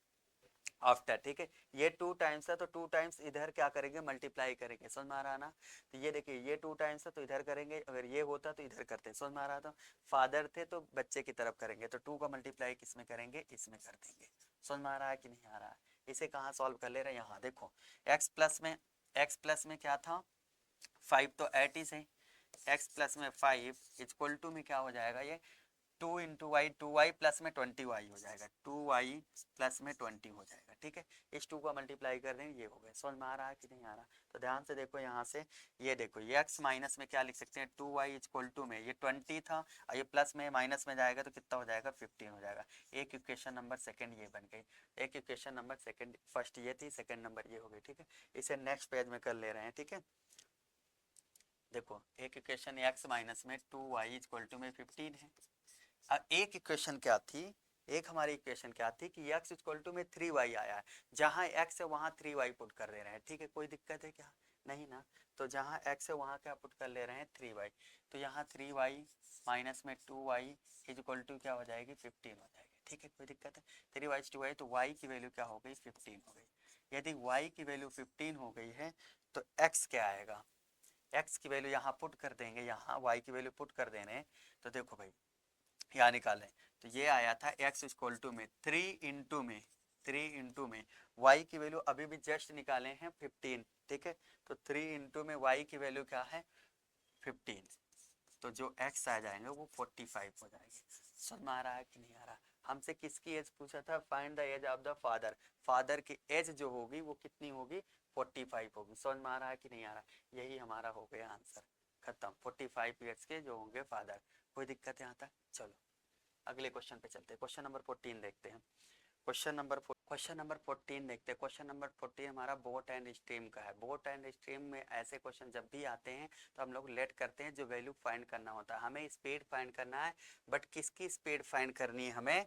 आफ्टर। ठीक है, ये 2 टाइम्स है तो 2 टाइम्स इधर क्या करेंगे, मल्टीप्लाई करेंगे। समझ में आ रहा ना? तो ये देखिए ये 2 टाइम्स है तो इधर करेंगे, अगर ये होता तो इधर करते। समझ में आ रहा? तो फादर थे तो बच्चे की तरफ करेंगे, तो 2 का मल्टीप्लाई किस में करेंगे, इसमें कर देंगे। समझ में आ रहा है कि नहीं आ रहा है? इसे कहाँ सॉल्व कर ले रहे हैं, यहाँ देखो x प्लस में क्या था 5, तो एट इज है x प्लस में 5 इक्वल टू में क्या हो जाएगा, ये 2 इंटू वाई, 2y प्लस में 20y हो जाएगा, 2y प्लस में 20 हो जाएगा। ठीक है, इस 2 का मल्टीप्लाई कर देंगे, ये हो गया। समझ में आ रहा है कि नहीं आ रहा? तो ध्यान से देखो यहाँ से, ये देखो ये x माइनस में क्या लिख सकते हैं, 2y इक्वल टू में ये 20 था और ये प्लस में माइनस में जाएगा तो कितना हो जाएगा 15 हो जाएगा। एक इक्वेशन नंबर सेकंड ये बन गई, एक इक्वेशन नंबर सेकंड, फर्स्ट ये थी, सेकंड नंबर ये हो गई। ठीक है, इसे नेक्स्ट पेज में कर ले रहे हैं। ठीक है, देखो एक इक्वेशन x माइनस में 2y इक्वल टू में 15 है। अब एक इक्वेशन क्या थी, एक हमारी इक्वेशन क्या थी कि x इक्वल टू में 3y आया है, जहाँ x है वहाँ 3y पुट कर ले रहे हैं। ठीक है, कोई दिक्कत है क्या? नहीं ना? तो जहाँ x है वहाँ क्या पुट कर ले रहे हैं 3y, तो यहाँ 3y माइनस में 2y इज इक्वल टू क्या हो जाएगी 15 हो जाएगी। ठीक है, कोई दिक्कत है? 3y 2y, तो y की वैल्यू क्या हो गई 15 हो गई। यदि y की वैल्यू 15 हो गई है तो x क्या आएगा, x की वैल्यू यहाँ पुट कर देंगे, यहाँ y की वैल्यू पुट कर देने, तो देखो भाई यहाँ निकालें, तो ये आया था x इक्वल टू में 3 इंटू में y की वैल्यू अभी भी जस्ट निकाले हैं 15। ठीक है, तो 3 इंटू में y की वैल्यू क्या है 15, तो जो x आ जाएंगे वो 45 हो जाएंगे। समझ में आ रहा है कि नहीं आ रहा? हमसे किसकी एज पूछा था, find the age of the father, father की एज जो होगी वो कितनी होगी 45 होगी। समझ में आ रहा है कि नहीं आ रहा? यही हमारा हो गया आंसर। खत्म। 45 ईयर्स के जो होंगे फादर। कोई दिक्कत यहाँ तक? चलो अगले क्वेश्चन पे चलते हैं। क्वेश्चन नंबर 14 देखते हैं। क्वेश्चन नंबर 14 देखते हैं। क्वेश्चन नंबर 14 हमारा बोट एंड स्ट्रीम का है। बोट एंड स्ट्रीम में ऐसे क्वेश्चन जब भी आते हैं तो हम लोग लेट करते हैं, जो वैल्यू फाइंड करना होता है। हमें स्पीड फाइंड करना है, बट किसकी स्पीड फाइंड करनी है? हमें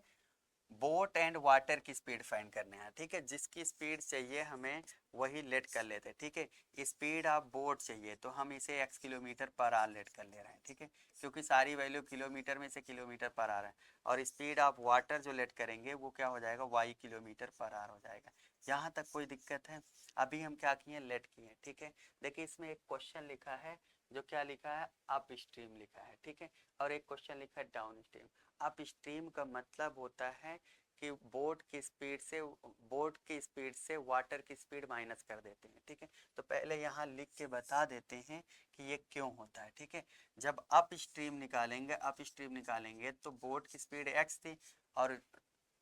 बोट एंड वाटर की स्पीड फाइंड करने हैं, ठीक है। जिसकी स्पीड चाहिए हमें वही लेट कर लेते हैं, ठीक है। स्पीड ऑफ बोट चाहिए तो हम इसे x kilometre per hour let कर ले रहे हैं, ठीक है, क्योंकि सारी वैल्यू किलोमीटर में से किलोमीटर पर आवर है। और स्पीड ऑफ वाटर जो लेट करेंगे वो क्या हो जाएगा? y किलोमीटर पर आवर हो जाएगा। यहाँ तक कोई दिक्कत है? अभी हम क्या किए? लेट किए, ठीक है। देखिए इसमें एक क्वेश्चन लिखा है, जो क्या लिखा है? अप स्ट्रीम लिखा है, ठीक है। और एक क्वेश्चन लिखा है डाउन स्ट्रीम। अप स्ट्रीम का मतलब होता है कि बोट की स्पीड से वाटर की स्पीड माइनस कर देते हैं, ठीक है। तो पहले यहाँ लिख के बता देते हैं कि ये क्यों होता है, ठीक है। जब अप स्ट्रीम निकालेंगे तो बोट की स्पीड x थी और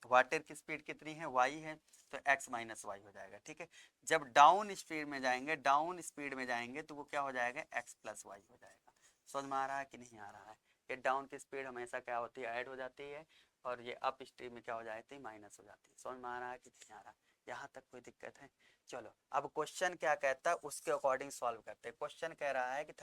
वाटर की स्पीड कितनी है? y है, तो x माइनस वाई हो जाएगा, ठीक है। जब डाउन स्पीड में जाएंगे तो वो क्या हो जाएगा? x प्लस वाई हो जाएगा। समझ में आ रहा है कि नहीं आ रहा है? ये डाउन की स्पीड हमेशा क्या होती है? ऐड हो जाती है, और ये अप स्ट्रीम में क्या हो जाती है? माइनस हो जाती है। समझ में आ रहा है कि नहीं आ रहा? यहाँ तक कोई दिक्कत है? चलो अब क्वेश्चन क्या कहता है उसके अकॉर्डिंग सॉल्व करते हैं। क्वेश्चन कह रहा है कि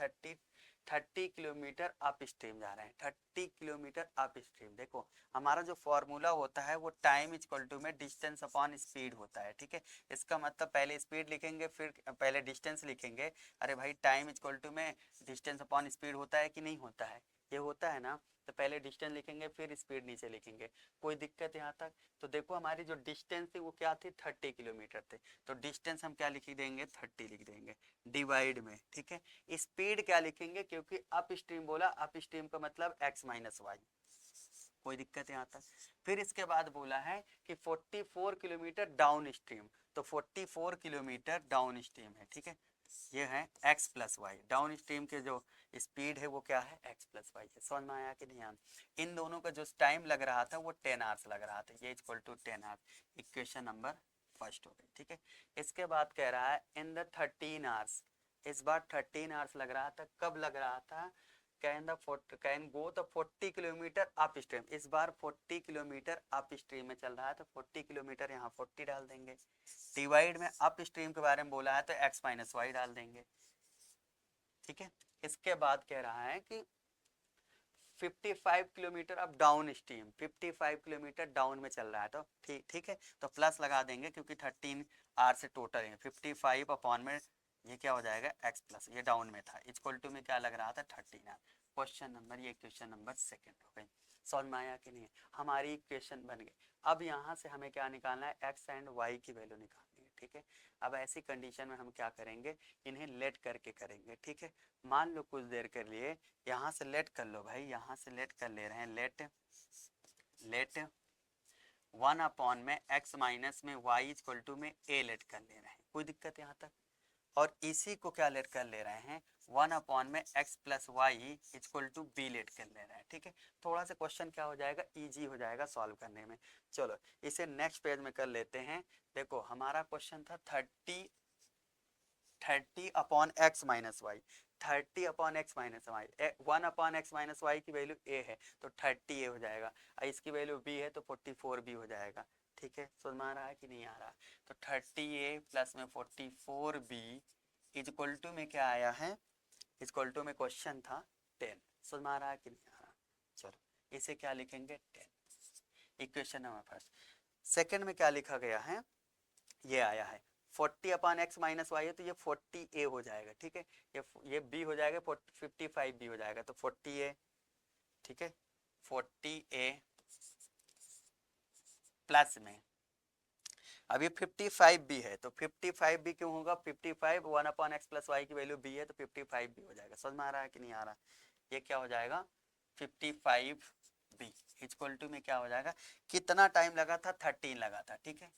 30 किलोमीटर अप स्ट्रीम जा रहे हैं। 30 किलोमीटर अप स्ट्रीम। देखो हमारा जो फॉर्मूला होता है वो टाइम इक्वल टू में डिस्टेंस अपॉन स्पीड होता है, ठीक है। इसका मतलब पहले स्पीड लिखेंगे फिर पहले डिस्टेंस लिखेंगे। अरे भाई टाइम इक्वल टू में डिस्टेंस अपॉन स्पीड होता है कि नहीं होता है? ये होता है ना। तो पहले डिस्टेंस लिखेंगे फिर स्पीड नीचे लिखेंगे। कोई दिक्कत यहाँ तक? तो देखो हमारी जो डिस्टेंस थी वो क्या थी? 30 किलोमीटर थे। तो डिस्टेंस हम क्या लिख देंगे? 30 लिख देंगे डिवाइड में, ठीक है। स्पीड क्या लिखेंगे? क्योंकि अप स्ट्रीम बोला, अप स्ट्रीम का मतलब x माइनस वाई। कोई दिक्कत यहाँ तक? फिर इसके बाद बोला है कि 44 किलोमीटर डाउन स्ट्रीम। तो 44 किलोमीटर डाउन स्ट्रीम है, ठीक है। ये है x plus Y. Down stream के जो स्पीड है वो क्या है? x प्लस वाई है। समझ में आया कि नहीं? इन दोनों का जो टाइम लग रहा था वो 10 आवर्स लग रहा था। ये equal to 10 hours. Equation number first हो गई, ठीक है। इसके बाद कह रहा है इन द 13 आवर्स। इस बार 13 आवर्स लग रहा था। कब लग रहा था? Can go the 40 kilometre up stream. इस बार 40 किलोमीटर अप स्ट्रीम में चल रहा है, तो 40 किलोमीटर यहाँ 40 डाल देंगे। डिवाइड में अप स्ट्रीम के बारे में बोला है तो x माइनस वाई डाल देंगे, ठीक है। इसके बाद कह रहा है कि 55 किलोमीटर अब डाउन स्ट्रीम। 55 किलोमीटर डाउन में चल रहा है, तो ठीक है। तो प्लस लगा देंगे क्योंकि 13 आर से टोटल है। 55 अपॉन में ये क्या हो जाएगा? x प्लस, ये डाउन में था, इक्वल टू में क्या लग रहा था? 13 आर। क्वेश्चन नंबर, ये क्वेश्चन नंबर सेकंड हो गई। समझ में आया कि नहीं? हमारी इक्वेशन बन गई। अब यहाँ से हमें क्या निकालना है? x एंड y की वैल्यू निकालनी है, ठीक है। अब ऐसी कंडीशन में हम क्या करेंगे? इन्हें लेट करके करेंगे, ठीक है। मान लो कुछ देर के लिए यहाँ से लेट कर लो भाई, यहाँ से लेट कर ले रहे हैं। लेट 1 अपॉन में x माइनस में y इक्वल टू में a लेट कर ले रहे हैं। कोई दिक्कत यहाँ तक? और इसी को क्या लेट कर ले रहे हैं? 1 अपॉन में x plus Y equal to b let कर ले रहे हैं, ठीक है। थोड़ा सा क्वेश्चन क्या हो जाएगा? इजी हो जाएगा सॉल्व करने में। चलो इसे नेक्स्ट पेज में कर लेते हैं। देखो हमारा क्वेश्चन था 30 upon X minus Y. 30 upon X minus Y, 1 upon X minus Y की वैल्यू a है तो 30 a हो जाएगा, और इसकी वैल्यू b है तो 44 b हो जाएगा, ठीक है। समझ में आ रहा है कि नहीं आ रहा? तो 30 a प्लस में 44 b इक्वल टू में क्या आया है? इक्वल टू में क्वेश्चन था 10। समझ में आ रहा है कि नहीं आ रहा? चलो इसे क्या लिखेंगे? 10। Equation number first. सेकंड में क्या लिखा गया है? ये आया है 40 अपॉन एक्स माइनस वाई है तो ये 40 ए हो जाएगा, ठीक है। ये बी हो जाएगा, 55 बी हो जाएगा, तो 40 ए, ठीक है। 40 ए प्लस में अब ये 55 बी है तो 55 बी क्यों होगा? 55 1 अपॉन एक्स प्लस वाई की वैल्यू बी है तो 55 बी हो जाएगा। समझ में आ रहा है कि नहीं आ रहा? ये क्या हो जाएगा? 55 बी इक्वल टू में क्या हो जाएगा? कितना टाइम लगा था? 13 लगा था, ठीक है।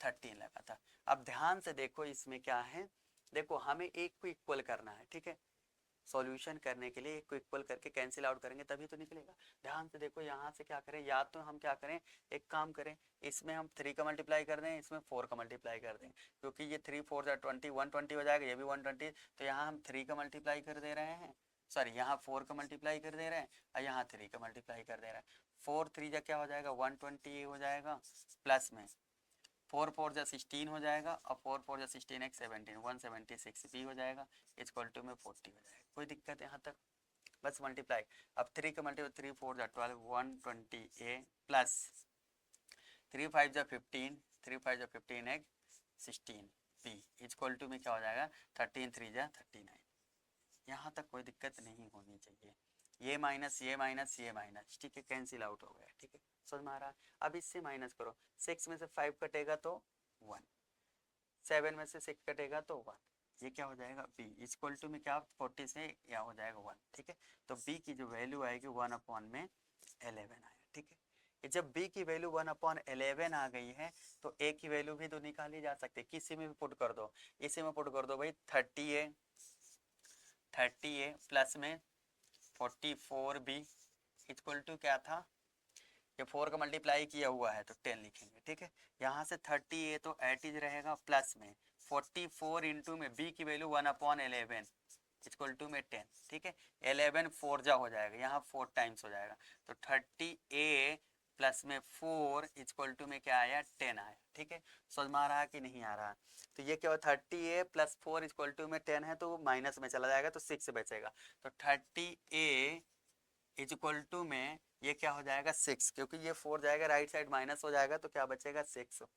13 लगा था। अब ध्यान से देखो इसमें क्या है। देखो हमें एक को इक्वल करना है, ठीक है। सॉल्यूशन करने के लिए एक को इक्वल करके कैंसिल आउट करेंगे तभी तो निकलेगा। ध्यान से देखो यहाँ से क्या करें, या तो हम क्या करें, एक काम करें, इसमें हम 3 का मल्टीप्लाई कर दें, इसमें 4 का मल्टीप्लाई कर दें, क्योंकि ये 3 4 20 120 हो जाएगा, ये भी 120, तो यहाँ हम 3 का मल्टीप्लाई कर दे रहे हैं। सॉरी यहाँ 4 का मल्टीप्लाई कर दे रहे हैं और यहाँ 3 का मल्टीप्लाई कर दे रहे हैं। 4 3 जा क्या हो जाएगा 120 हो जाएगा, प्लस में 4 4 जा 16 हो जाएगा और 4 4 जा 16 एक 17 176 भी हो जाएगा, इक्वल टू में 40 हो जाएगा। कोई दिक्कत है यहाँ तक? बस मल्टीप्लाई। अब 3 का मल्टीप्लाई 3 4 जा 12 120 प्लस 3 5 जा 15 3 5 जा 15 एक 16 बी इक्वल टू में क्या हो जाएगा 13 3 जा 39। यहाँ तक कोई दिक्कत नहीं होनी चाहिए। ये माइनस ये माइनस ये माइनस, ठीक है, कैंसिल आउट हो गया, ठीक है, समझ में आ रहा है? अब इससे माइनस करो, 6 में से 5 कटेगा तो 1, 7 में से 6 कटेगा तो 1, ये क्या हो जाएगा b इक्वल टू में क्या 40 से क्या हो जाएगा 1, ठीक है। तो b की जो वैल्यू आएगी 1/11 आएगा, ठीक है। ये जब b की वैल्यू 1/11 आ गई है तो a की वैल्यू भी तो निकाली जा सकती है, किसी में भी पुट कर दो, इसी में पुट कर दो भाई 30a प्लस में 44b इक्वल टू क्या था, ये 4 का मल्टीप्लाई किया हुआ है तो 10 लिखेंगे, ठीक है। यहाँ से 30a तो एट इज रहेगा प्लस में 44 इंटू में b की वैल्यू 1/11 इक्वल टू में 10, ठीक है। 11 4 जा हो जाएगा, यहाँ 4 टाइम्स हो जाएगा तो 30a प्लस में 4 इक्वल टू में क्या आया 10 आया, ठीक है। समझ में आ रहा है कि नहीं आ रहा? तो ये क्या हो 30a प्लस 4 इक्वल टू में 10 है तो माइनस में चला जाएगा तो 6 बचेगा, तो 30a इक्वल टू में ये क्या हो जाएगा 6, क्योंकि ये 4 जाएगा राइट साइड माइनस हो जाएगा तो क्या बचेगा 6,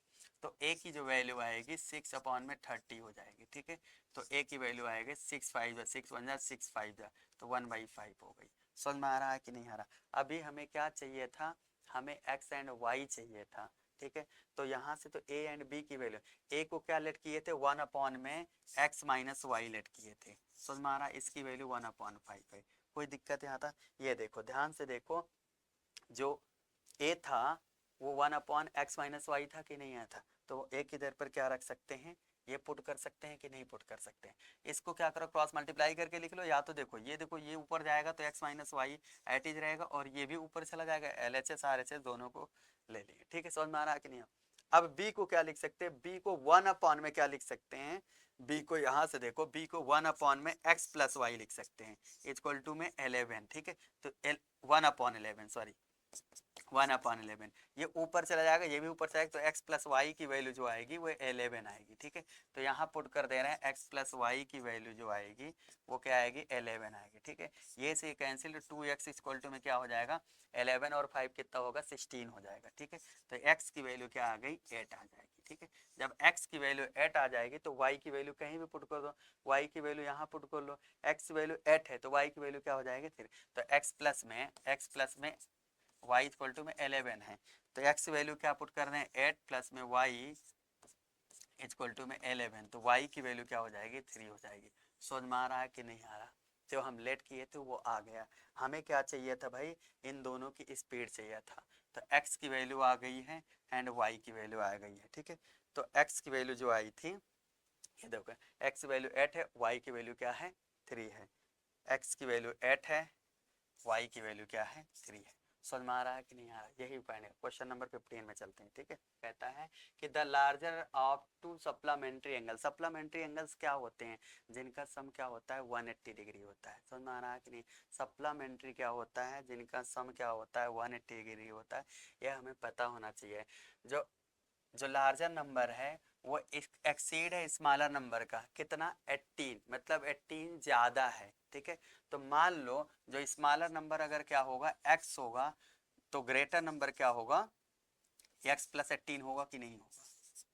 तो a की जो वैल्यू आएगी 6/30 हो जाएगी, ठीक है। तो a की वैल्यू आएगी 6 5 6 1 जा 6 5 जा तो 1/5 हो गई। समझ में आ रहा है कि नहीं आ रहा? अभी हमें क्या चाहिए था, हमें x एंड y चाहिए था, ठीक है। तो यहाँ से तो a एंड b की वैल्यू, a को क्या लेट किए थे 1/x माइनस वाई लेट किए थे, समझ में आ रहा है? इसकी वैल्यू 1/5 है। कोई दिक्कत यहाँ था? ये देखो ध्यान से देखो, जो a था वो 1/x माइनस वाई था कि नहीं आया था, तो a की दर पर क्या रख सकते हैं, ये पुट कर सकते हैं कि नहीं पुट कर सकते हैं? इसको क्या करो क्रॉस मल्टीप्लाई करके लिख लो, या तो देखो ये ऊपर जाएगा तो x minus y at is रहेगा और ये भी ऊपर चला जाएगा, LHS RHS दोनों को ले लेंगे, ठीक है। समझ में आ रहा है कि नहीं? अब b को क्या लिख सकते हैं, b को 1/, में क्या लिख सकते हैं, b को यहाँ से देखो b को 1/, में x प्लस वाई लिख सकते हैं इक्वल टू में 11, ठीक है। तो 1/11 सॉरी 1/11 ये ऊपर चला जाएगा, ये भी ऊपर जाएगा तो x प्लस वाई की वैल्यू जो आएगी वो 11 आएगी, ठीक है। तो यहाँ पुट कर दे रहे हैं x प्लस वाई की वैल्यू जो आएगी वो क्या आएगी 11 आएगी, ठीक है। ये से कैंसिल 2x इक्वल टू में क्या हो जाएगा 11 और 5 कितना होगा 16 हो जाएगा, ठीक है। तो x की वैल्यू क्या आ गई 8 आ जाएगी, ठीक है। जब x की वैल्यू 8 आ जाएगी तो y की वैल्यू कहीं भी पुट कर दो, y की वैल्यू यहाँ पुट कर लो, x की वैल्यू 8 है तो y की वैल्यू क्या हो जाएगी 3, तो x प्लस में y इक्वल टू में 11 है तो x वैल्यू क्या पुट कर रहे हैं 8 प्लस में y इक्वल टू में 11, तो y की वैल्यू क्या हो जाएगी 3 हो जाएगी। समझ में आ रहा है कि नहीं आ रहा? जो हम लेट किए थे वो आ गया। हमें क्या चाहिए था भाई, इन दोनों की स्पीड चाहिए था, तो x की वैल्यू आ गई है एंड y की वैल्यू आ गई है, ठीक है। तो x की वैल्यू जो आई थी ये देखो x की वैल्यू 8 है, y की वैल्यू क्या है 3 है, x की वैल्यू 8 है, y की वैल्यू क्या है 3 है। समझ में आ रहा है कि नहीं आ रहा? यही पॉइंट है। क्वेश्चन नंबर 15 में चलते हैं, ठीक है। कहता है कि the larger of to supplementary angle, supplementary angles क्या होते हैं, जिनका सम क्या होता है 180 डिग्री होता है। समझ में आ रहा है कि नहीं? सप्लीमेंट्री क्या होता है, जिनका सम क्या होता है 180 डिग्री होता है, यह हमें पता होना चाहिए। जो जो लार्जर नंबर है वो एक्सीड है स्मॉलर नंबर का, कितना 18, मतलब 18 ज्यादा है, ठीक है। तो मान लो जो स्मॉलर नंबर अगर क्या होगा x होगा तो ग्रेटर नंबर क्या होगा x प्लस 18 होगा कि नहीं होगा?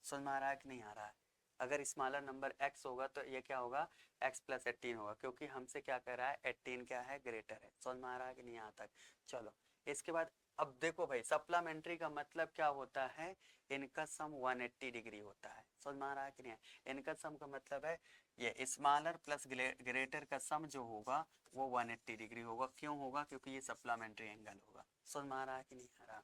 समझ में आ रहा है कि नहीं आ रहा है? अगर स्मॉलर नंबर x होगा तो ये क्या होगा x प्लस 18 होगा, क्योंकि हमसे क्या कह रहा है 18 क्या है ग्रेटर है। समझ में आ रहा है कि नहीं यहाँ तक? चलो इसके बाद अब देखो भाई सप्लीमेंट्री का मतलब क्या होता है, इनका सम 180 डिग्री होता है। समझ में आ रहा है कि नहीं? इनका सम का मतलब है ये स्मॉलर प्लस ग्रेटर का सम जो होगा वो 180 डिग्री होगा। क्यों होगा? क्योंकि ये सप्लीमेंट्री एंगल होगा। समझ में आ रहा है कि नहीं आ रहा?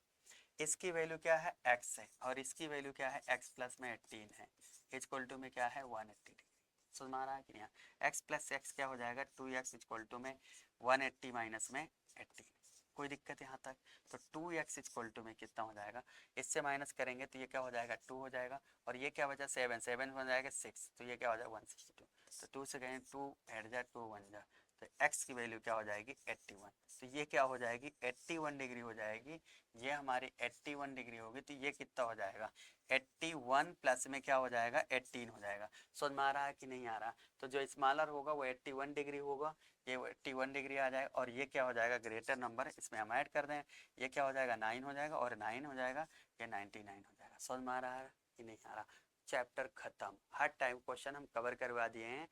इसकी वैल्यू क्या है x है और इसकी वैल्यू क्या है x प्लस में 18 है, इक्वल टू में क्या है 180 डिग्री। समझ में आ रहा है कि नहीं? x प्लस x क्या हो जाएगा 2x इक्वल टू में 180 माइनस में 18। कोई दिक्कत यहाँ तक? तो 2x इक्वल टू में कितना हो जाएगा, इससे माइनस करेंगे तो ये क्या हो जाएगा 2 हो जाएगा और ये क्या बचा 7 हो जाएगा 6, तो ये क्या हो जाएगा 162। तो 2 से कहें 2 8 जा 2 1 जा तो x की वैल्यू क्या हो जाएगी 81। तो ये क्या हो जाएगी 81 डिग्री हो जाएगी। ये हमारी 81 डिग्री होगी तो ये कितना हो जाएगा 81 प्लस में क्या हो जाएगा 18 हो जाएगा। समझ में आ रहा है कि नहीं आ रहा? तो जो स्मॉलर होगा वो 81 डिग्री होगा, ये 81 डिग्री आ जाएगा। और ये क्या हो जाएगा ग्रेटर नंबर, इसमें हम ऐड कर दें, ये क्या हो जाएगा 9 हो जाएगा और 9 हो जाएगा ये 99 हो जाएगा। समझ में आ रहा है कि नहीं आ रहा? चैप्टर खत्म। हर टाइप क्वेश्चन हम कवर करवा दिए हैं।